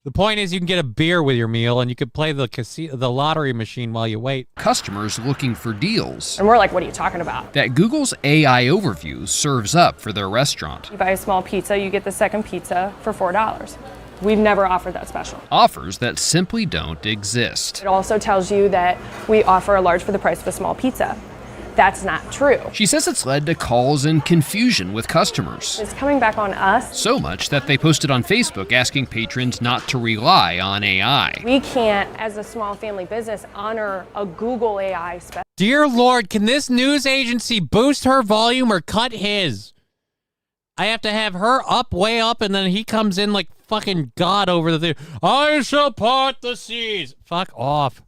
The point is you can get a beer with your meal, and you could play the lottery machine while you wait. Customers looking for deals And we're like, what are you talking about? that Google's AI overview serves up for their restaurant. You buy a small pizza, you get the second pizza for $4. We've never offered that special. Offers that simply don't exist. It also tells you that we offer a large for the price of a small pizza. That's not true. She says it's led to calls and confusion with customers. It's coming back on us. So much that they posted on Facebook asking patrons not to rely on AI. We can't, as a small family business, honor a Google AI special. Dear Lord, can this news agency boost her volume or cut his? I have to have her up, way up, and then he comes in like fucking God over the thing. I shall part the seas. Fuck off.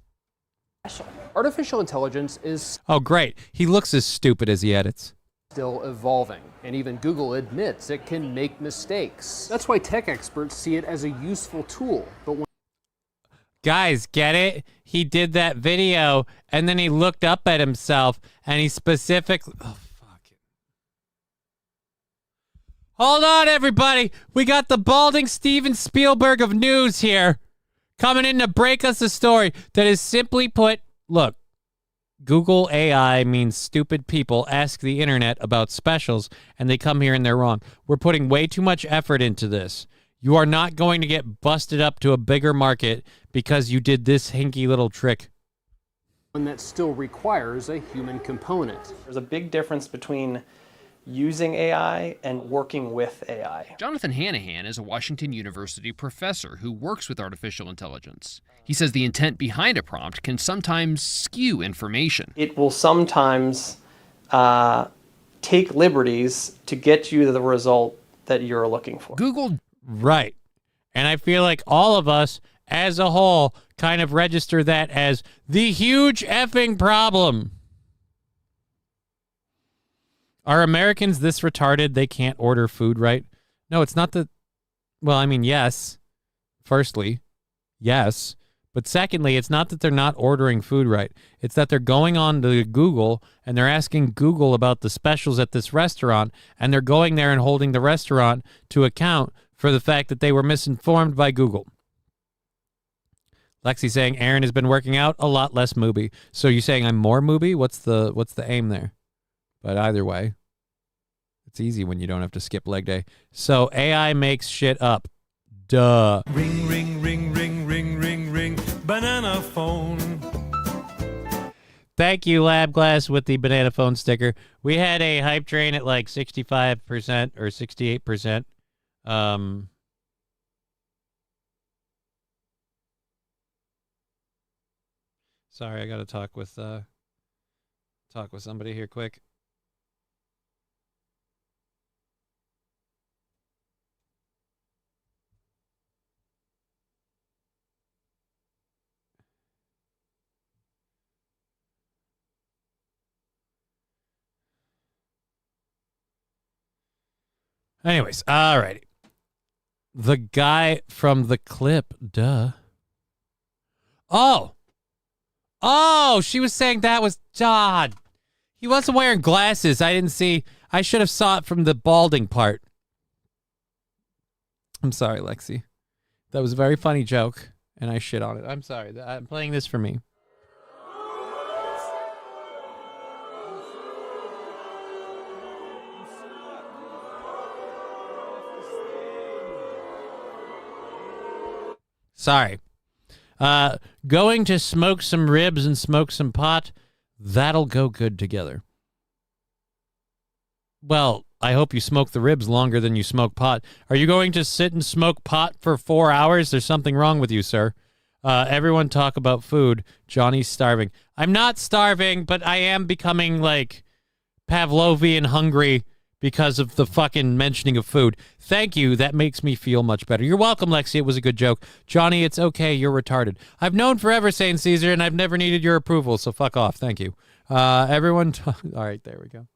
Artificial intelligence is Oh, great. He looks as stupid as he edits. still evolving, and even Google admits it can make mistakes. That's why tech experts see it as a useful tool. But when Guys, get it? He did that video, and then he looked up at himself, and he specifically... Oh, fuck it. Hold on, everybody. We got the balding Steven Spielberg of news here, coming in to break us a story that is simply put... Look, Google AI means stupid people ask the internet about specials, and they come here and they're wrong. We're putting way too much effort into this. You are not going to get busted up to a bigger market because you did this hinky little trick. one that still requires a human component. There's a big difference between using AI and working with AI. Jonathan Hanahan is a Washington University professor who works with artificial intelligence. He says the intent behind a prompt can sometimes skew information. It will sometimes take liberties to get you the result that you're looking for. Google. Right. And I feel like all of us as a whole kind of register that as the huge effing problem. Are Americans this retarded they can't order food right? No, it's not that. Well, I mean, yes. Firstly, yes. But secondly, it's not that they're not ordering food right. It's that they're going on to Google and they're asking Google about the specials at this restaurant, and they're going there and holding the restaurant to account for the fact that they were misinformed by Google. Lexi saying Aaron has been working out a lot less Mooby. So you're saying I'm more Mooby? What's the aim there? But either way, it's easy when you don't have to skip leg day. So AI makes shit up. Duh. Ring, ring, ring, ring, ring, ring, ring, banana phone. Thank you, Lab Glass, with the banana phone sticker. We had a hype train at like 65% or 68%. Sorry, I got to talk with somebody here quick. Anyways, alrighty. The guy from the clip, duh. Oh, she was saying that was Todd. He wasn't wearing glasses. I didn't see. I should have saw it from the balding part. I'm sorry, Lexi. That was a very funny joke, and I shit on it. I'm sorry. I'm playing this for me. Sorry. Going to smoke some ribs and smoke some pot, that'll go good together. Well, I hope you smoke the ribs longer than you smoke pot. Are you going to sit and smoke pot for 4 hours? There's something wrong with you, sir. Everyone talk about food. Johnny's starving. I'm not starving, but I am becoming, like, Pavlovian hungry because of the fucking mentioning of food. Thank you. That makes me feel much better. You're welcome, Lexi. It was a good joke. Johnny, it's okay. You're retarded. I've known forever, St. Caesar, and I've never needed your approval, so fuck off. Thank you. Everyone... All right, there we go.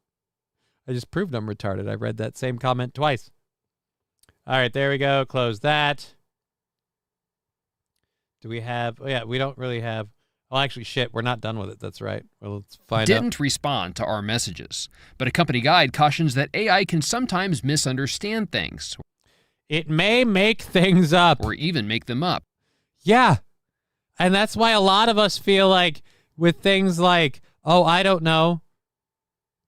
I just proved I'm retarded. I've read that same comment twice. All right, there we go. Close that. Do we have... Oh, yeah, we don't really have... Oh, actually, shit, we're not done with it. That's right. Well, let's find out. Didn't respond to our messages, but a company guide cautions that AI can sometimes misunderstand things. It may make things up. Or even make them up. Yeah. And that's why a lot of us feel like with things like, oh, I don't know,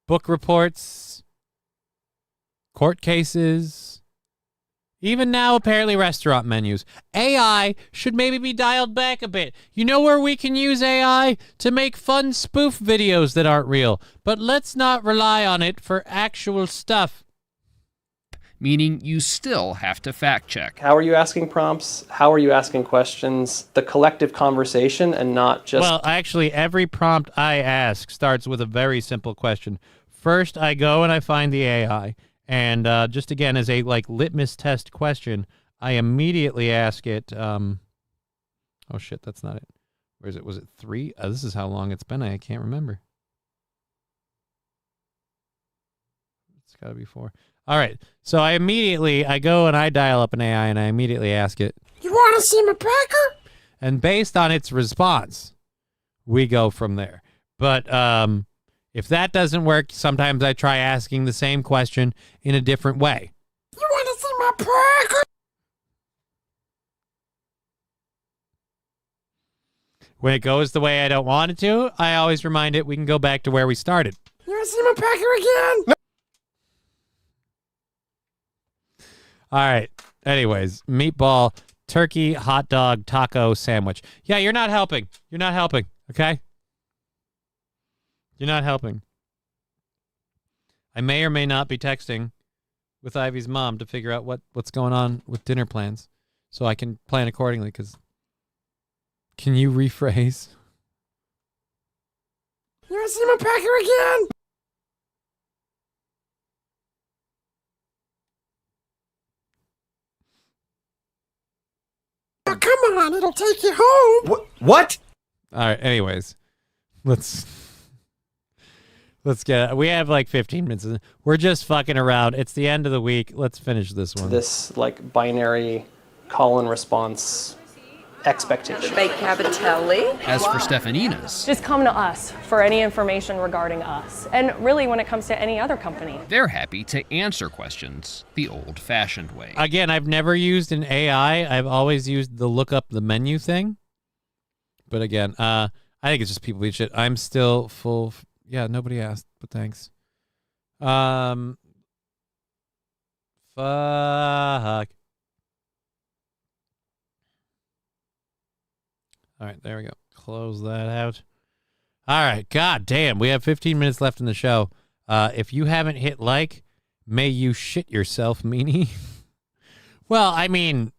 book reports, court cases, even now apparently restaurant menus, AI should maybe be dialed back a bit. You know where we can use AI? To make fun spoof videos that aren't real. But let's not rely on it for actual stuff. Meaning you still have to fact check. How are you asking prompts? How are you asking questions? The collective conversation and not just... Well, actually, every prompt I ask starts with a very simple question. First, I go and I find the AI. And just again, as a litmus test question, I immediately ask it, oh shit, that's not it. Where is it? Was it 3? This is how long it's been. I can't remember. It's got to be 4. All right. So I go and I dial up an AI and I immediately ask it, you want to see my cracker? And based on its response, we go from there. But if that doesn't work, sometimes I try asking the same question in a different way. You want to see my cracker? When it goes the way I don't want it to, I always remind it we can go back to where we started. You want to see my cracker again? No. All right. Anyways, meatball, turkey, hot dog, taco, sandwich. Yeah, you're not helping. You're not helping, okay? You're not helping. I may or may not be texting with Ivy's mom to figure out what's going on with dinner plans so I can plan accordingly, because... Can you rephrase? You want to see my packer again? Oh, come on, it'll take you home. What? All right, anyways. Let's get it. We have like 15 minutes. We're just fucking around. It's the end of the week. Let's finish this one. This binary call and response expectation. Baked cavatelli. As for Stefanina's, Just come to us for any information regarding us. And really, when it comes to any other company. They're happy to answer questions the old-fashioned way. Again, I've never used an AI. I've always used the look up the menu thing. But again, I think it's just people eat shit. I'm still full. Yeah, nobody asked, but thanks. Fuck. All right, there we go. Close that out. All right, god damn, we have 15 minutes left in the show. If you haven't hit like, may you shit yourself, meanie. Well, I mean,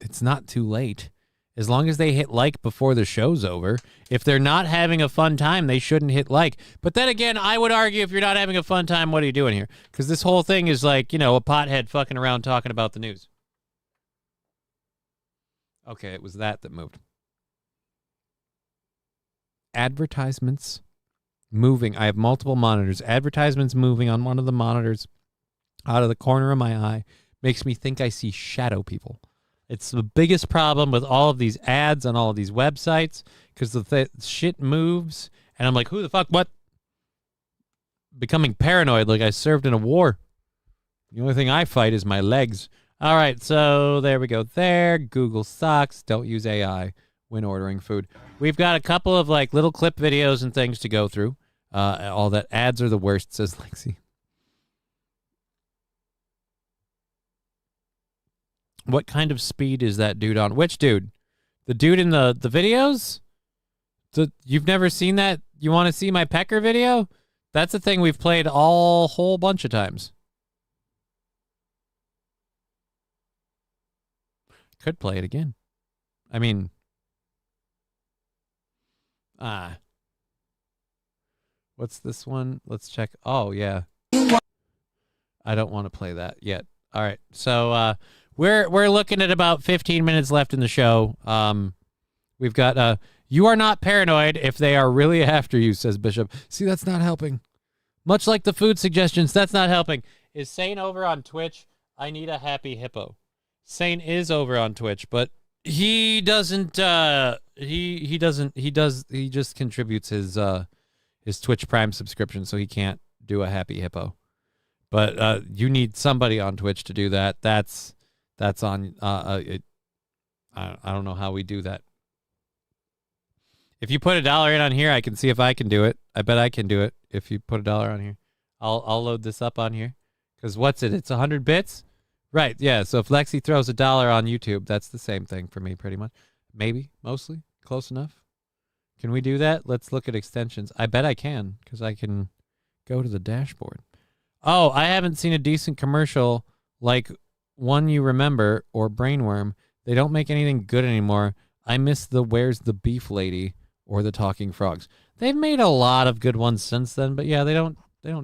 it's not too late. As long as they hit like before the show's over. If they're not having a fun time, they shouldn't hit like. But then again, I would argue if you're not having a fun time, what are you doing here? Because this whole thing is like, a pothead fucking around talking about the news. Okay, it was that moved. Advertisements moving. I have multiple monitors. Advertisements moving on one of the monitors. out of the corner of my eye. Makes me think I see shadow people. It's the biggest problem with all of these ads on all of these websites because the shit moves. And I'm like, who the fuck? What? Becoming paranoid like I served in a war. The only thing I fight is my legs. All right, so there we go there. Google sucks. Don't use AI when ordering food. We've got a couple of like little clip videos and things to go through. All that ads are the worst, says Lexi. What kind of speed is that dude on? Which dude? The dude in the videos? You've never seen that? You want to see my pecker video? That's a thing we've played all whole bunch of times. Could play it again. I mean, what's this one? Let's check. Oh, yeah. I don't want to play that yet. All right. So we're looking at about 15 minutes left in the show. We've got you are not paranoid if they are really after you, says Bishop. See, that's not helping. Much like the food suggestions, that's not helping. Is Sane over on Twitch? I need a happy hippo. Sane is over on Twitch, but he doesn't he just contributes his Twitch Prime subscription, so he can't do a happy hippo. But you need somebody on Twitch to do that. That's on I don't know how we do that. If you put $1 in on here, I can see if I can do it. I bet I can do it if you put $1 on here. I'll load this up on here. Because what's it? It's 100 bits? Right, yeah. So if Lexi throws $1 on YouTube, that's the same thing for me pretty much. Maybe, mostly. Close enough. Can we do that? Let's look at extensions. I bet I can, because I can go to the dashboard. Oh, I haven't seen a decent commercial like One You Remember or Brainworm. They don't make anything good anymore. I miss the Where's the Beef Lady or the Talking Frogs. They've made a lot of good ones since then, but yeah, they don't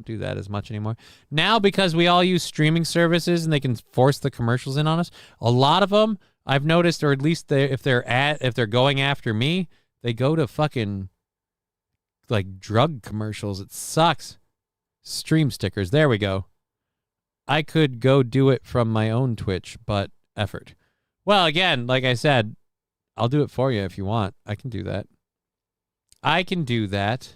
do that as much anymore. Now, because we all use streaming services and they can force the commercials in on us, a lot of them I've noticed, or at least if they're going after me, they go to fucking like drug commercials. It sucks. Stream stickers. There we go. I could go do it from my own Twitch, but effort. Well, again, like I said, I'll do it for you if you want. I can do that. I can do that.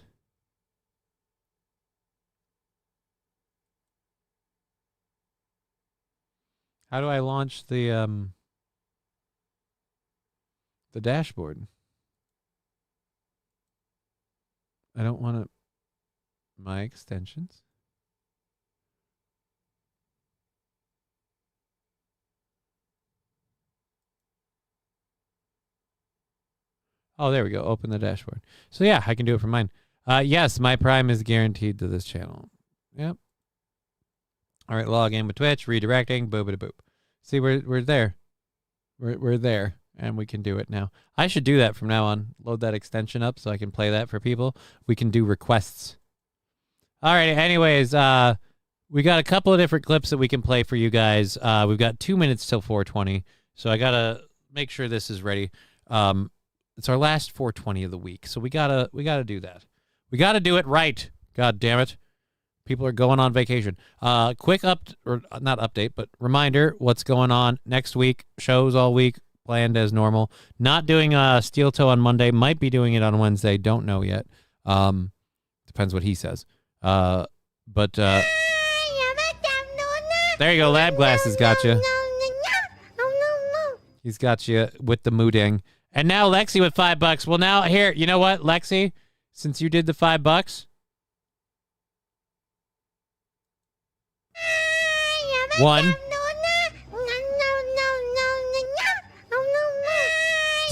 How do I launch the dashboard? I don't want to. My extensions. Oh, there we go. Open the dashboard. So yeah, I can do it from mine. Yes, my Prime is guaranteed to this channel. Yep. All right, log in with Twitch, redirecting, boop boop. See, we're there. We're there, and we can do it now. I should do that from now on. Load that extension up so I can play that for people. We can do requests. All right. Anyways, we got a couple of different clips that we can play for you guys. We've got 2 minutes till 4:20, so I gotta make sure this is ready. It's our last 420 of the week, so we gotta do that. We gotta do it right. God damn it. People are going on vacation. Quick not update, but reminder, what's going on next week. Shows all week, planned as normal. Not doing Steel Toe on Monday. Might be doing it on Wednesday. Don't know yet. Depends what he says. But there you go. Lab Glasses got you. He's got you with the mooding. And now Lexi with $5. Well, now here, you know what, Lexi? Since you did the $5, 1,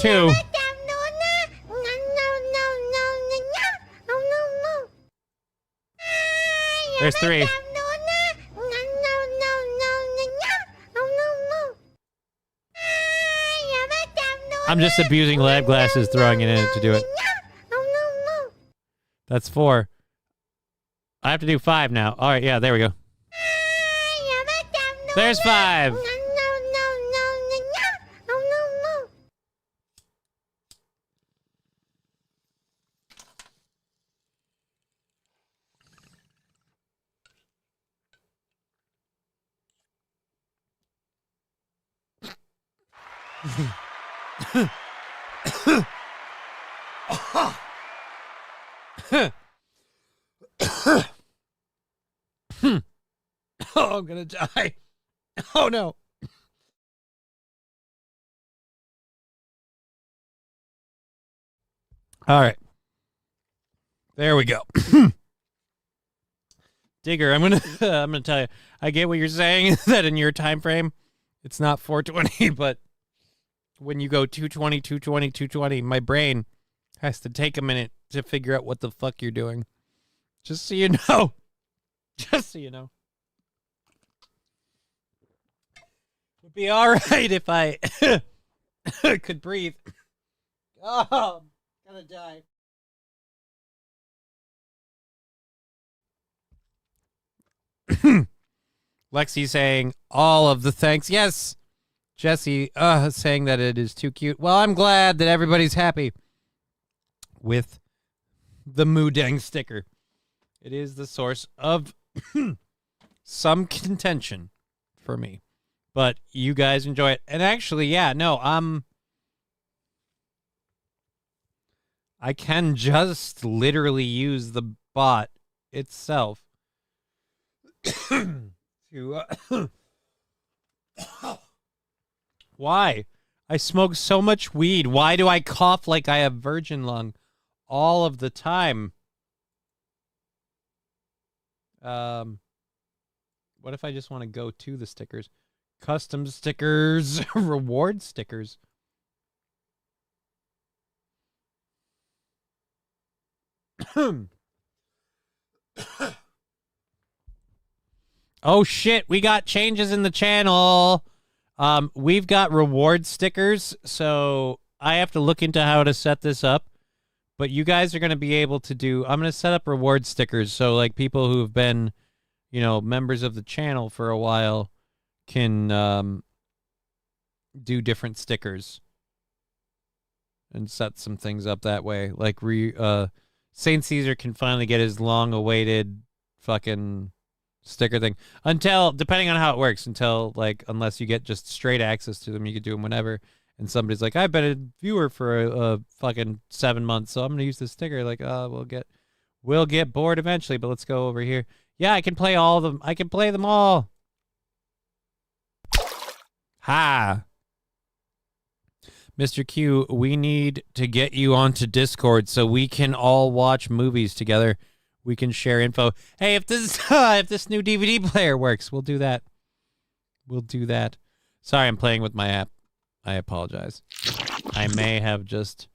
2. There's 3. I'm just abusing Lab Glasses, throwing it in to do it. That's 4. I have to do 5 now. All right, yeah, there we go. There's 5. Oh, I'm gonna die. Oh no. All right. There we go. Digger, I'm gonna tell you. I get what you're saying, that in your time frame, it's not 420, but when you go 220, 220, 220, my brain has to take a minute to figure out what the fuck you're doing. Just so you know. Just so you know. It would be all right if I could breathe. Oh, I'm gonna die. Lexi saying all of the thanks. Yes. Jesse saying that it is too cute. Well, I'm glad that everybody's happy with the Moodang sticker. It is the source of some contention for me. But you guys enjoy it. And actually, yeah, no, I can just literally use the bot itself to Why? I smoke so much weed. Why do I cough like I have virgin lung all of the time? What if I just want to go to the stickers? Custom stickers, reward stickers. Oh shit, we got changes in the channel. We've got reward stickers, so I have to look into how to set this up. But you guys are going to be able to do, I'm going to set up reward stickers, so like people who have been, members of the channel for a while can do different stickers and set some things up that way. Like St. Caesar can finally get his long-awaited fucking sticker thing. Depending on how it works, unless you get just straight access to them, you can do them whenever. And somebody's like, I've been a viewer for a fucking 7 months, so I'm gonna use this sticker. Like, we'll get bored eventually, but let's go over here. Yeah, I can play all of them. I can play them all. Ha. Mr. Q, we need to get you onto Discord so we can all watch movies together. We can share info. Hey, if this new DVD player works, we'll do that. We'll do that. Sorry, I'm playing with my app. I apologize. I may have just...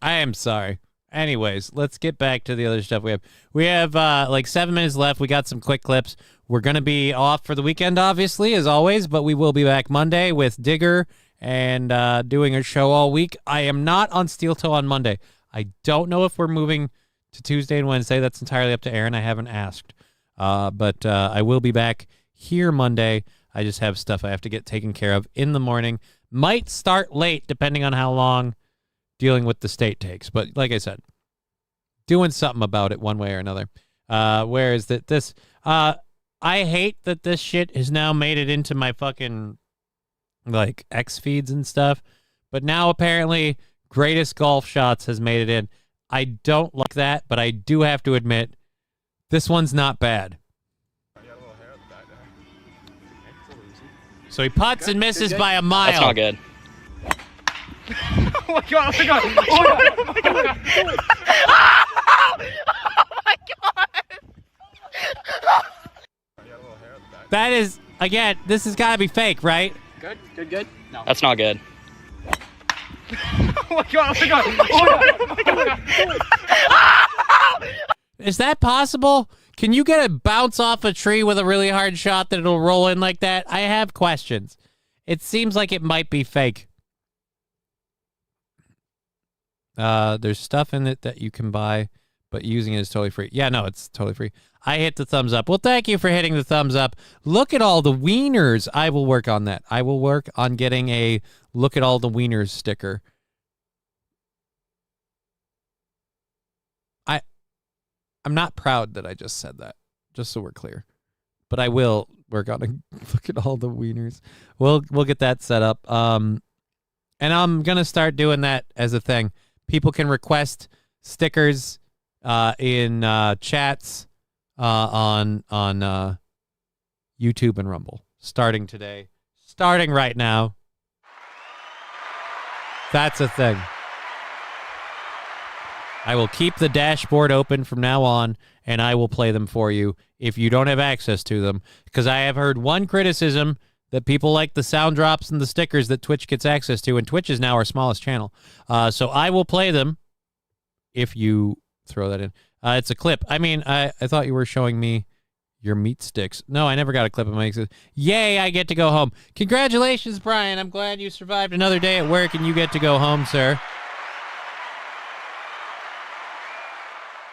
I am sorry. Anyways, let's get back to the other stuff we have. We have like 7 minutes left. We got some quick clips. We're going to be off for the weekend, obviously, as always, but we will be back Monday with Digger and doing a show all week. I am not on Steel Toe on Monday. I don't know if we're moving to Tuesday and Wednesday. That's entirely up to Aaron. I haven't asked. But I will be back here Monday. I just have stuff I have to get taken care of in the morning. Might start late, depending on how long dealing with the state takes. But like I said, doing something about it one way or another. Where is that this... I hate that this shit has now made it into my fucking, like, X feeds and stuff. But now, apparently, Greatest Golf Shots has made it in. I don't like that, but I do have to admit, this one's not bad. So he putts and misses by a mile. That's not good. Oh my god, oh my god, oh my god, oh my god. Oh my god. That is, again, this has got to be fake, right? Good, good, good. No. That's not good. Oh my god, oh my god, oh my god, oh my god. Is that possible? Can you get a bounce off a tree with a really hard shot that it'll roll in like that? I have questions. It seems like it might be fake. There's stuff in it that you can buy, but using it is totally free. Yeah, no, it's totally free. I hit the thumbs up. Well, thank you for hitting the thumbs up. Look at all the wieners. I will work on that. I will work on getting a look at all the wieners sticker. I'm not proud that I just said that, just so we're clear. But I will. We're going to look at all the wieners. We'll get that set up. And I'm going to start doing that as a thing. People can request stickers in chats on YouTube and Rumble. Starting today. Starting right now. That's a thing. I will keep the dashboard open from now on, and I will play them for you if you don't have access to them. Because I have heard one criticism that people like the sound drops and the stickers that Twitch gets access to, and Twitch is now our smallest channel. So I will play them if you throw that in. It's a clip. I mean, I thought you were showing me your meat sticks. No, I never got a clip of my... Yay, I get to go home. Congratulations, Brian. I'm glad you survived another day at work and you get to go home, sir.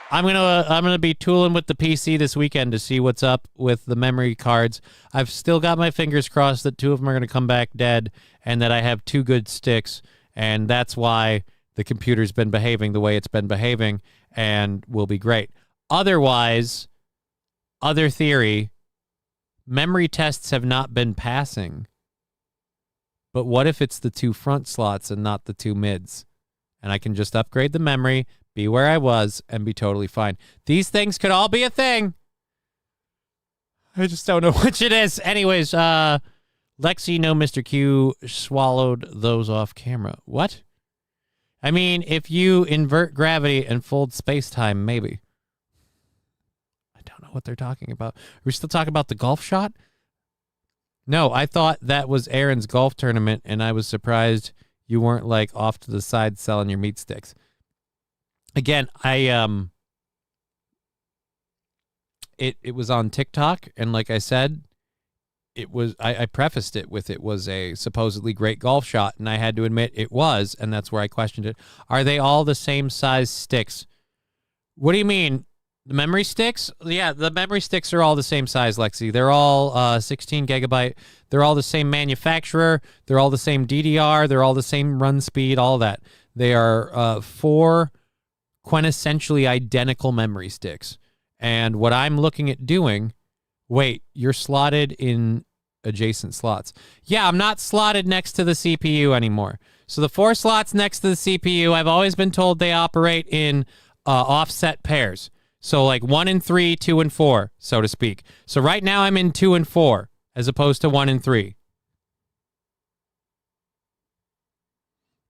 I'm gonna be tooling with the PC this weekend to see what's up with the memory cards. I've still got my fingers crossed that 2 of them are gonna come back dead and that I have 2 good sticks, and that's why the computer's been behaving the way it's been behaving and will be great. Otherwise, other theory, memory tests have not been passing. But what if it's the 2 front slots and not the 2 mids? And I can just upgrade the memory, be where I was, and be totally fine. These things could all be a thing. I just don't know which it is. Anyways, Lexi, no, Mr. Q swallowed those off camera. What? I mean, if you invert gravity and fold space-time, maybe. I don't know what they're talking about. Are we still talking about the golf shot? No, I thought that was Aaron's golf tournament, and I was surprised you weren't, like, off to the side selling your meat sticks. Again, it was on TikTok, and like I said, it was I prefaced it with it was a supposedly great golf shot, and I had to admit it was, and that's where I questioned it. Are they all the same size sticks? What do you mean? The memory sticks? Yeah, the memory sticks are all the same size, Lexi. They're all 16 gigabyte. They're all the same manufacturer. They're all the same DDR. They're all the same run speed, all that. They are 4 quintessentially identical memory sticks. And what I'm looking at doing, wait, you're slotted in adjacent slots. Yeah, I'm not slotted next to the CPU anymore. So the 4 slots next to the CPU, I've always been told they operate in offset pairs. So like 1 and 3, 2 and 4, so to speak. So right now I'm in 2 and 4 as opposed to 1 and 3.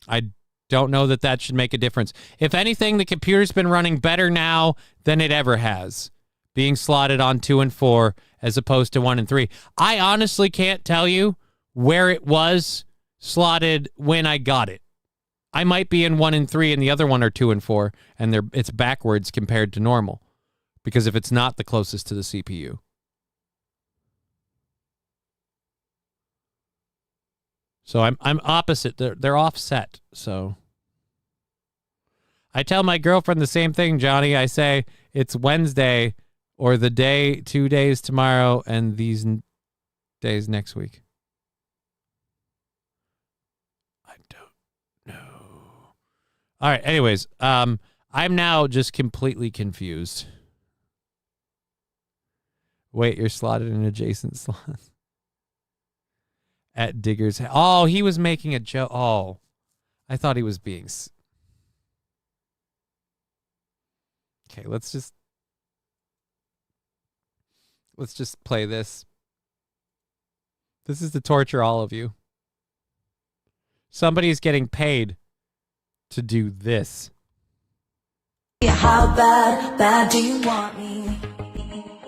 I don't know that should make a difference. If anything, the computer's been running better now than it ever has, being slotted on 2 and 4 as opposed to 1 and 3. I honestly can't tell you where it was slotted when I got it. I might be in 1 and 3 and the other one are 2 and 4, and it's backwards compared to normal, because if it's not the closest to the CPU. So I'm opposite. They're offset. So I tell my girlfriend the same thing, Johnny. I say it's Wednesday or the day 2 days tomorrow and these days next week. I don't know. All right. Anyways, I'm now just completely confused. Wait, you're slotted in adjacent slots. At Digger's. Oh, he was making a joke. Oh, I thought he was being. Okay, let's just play this. This is to torture all of you. Somebody's getting paid to do this. How bad do you want me?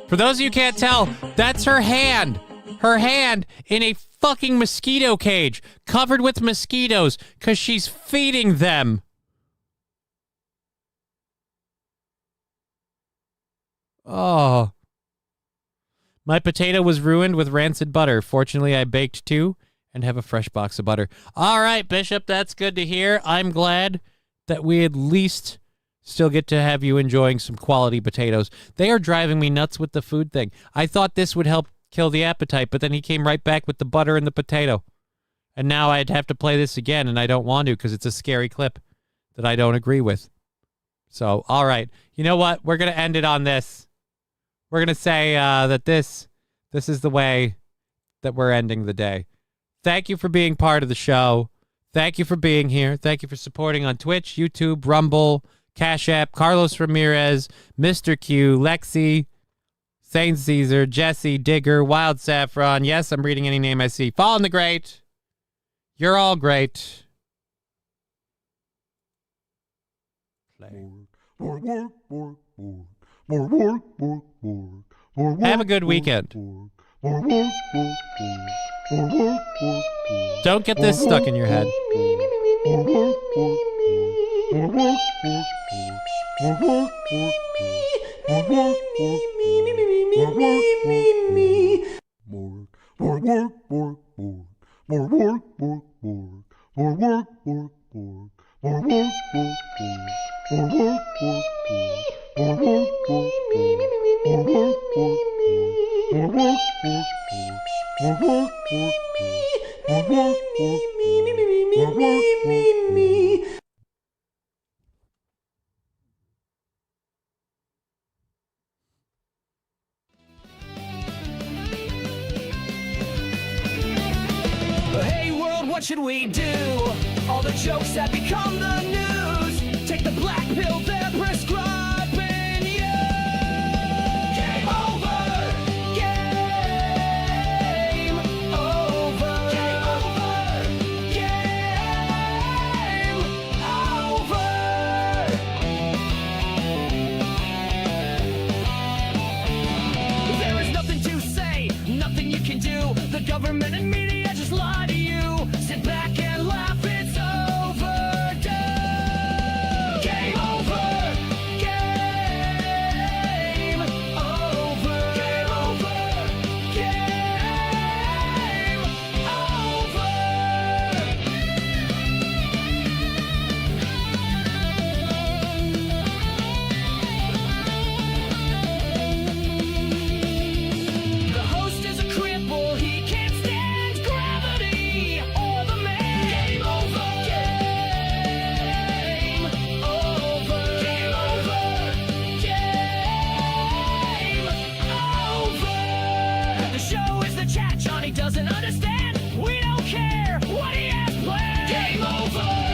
For those of you who can't tell, that's her hand. Her hand in a fucking mosquito cage covered with mosquitoes because she's feeding them. Oh. My potato was ruined with rancid butter. Fortunately, I baked 2 and have a fresh box of butter. All right, Bishop, that's good to hear. I'm glad that we at least still get to have you enjoying some quality potatoes. They are driving me nuts with the food thing. I thought this would help kill the appetite, but then he came right back with the butter and the potato. And now I'd have to play this again, and I don't want to because it's a scary clip that I don't agree with. So, all right. You know what? We're going to end it on this. We're going to say that this is the way that we're ending the day. Thank you for being part of the show. Thank you for being here. Thank you for supporting on Twitch, YouTube, Rumble, Cash App, Carlos Ramirez, Mr. Q, Lexi, Saint Caesar, Jesse, Digger, Wild Saffron. Yes, I'm reading any name I see. Fallen the Great. You're all great. Play. Have a good weekend. Don't get this stuck in your head. Hey world, what should we do? All the jokes that become the news. Take the black pill they're prescribing you. Game over. Game over. Game over. Game over. There is nothing to say, nothing you can do. The government and media just lie to you. Sit back and laugh, it's overdue. Game over. Game over. Game over. Game over. The host is a cripple, he can't stand gravity or the man. Game over. Game over. Game over. Game over. The show is the chat Johnny doesn't understand. We don't care what he has planned. Game over.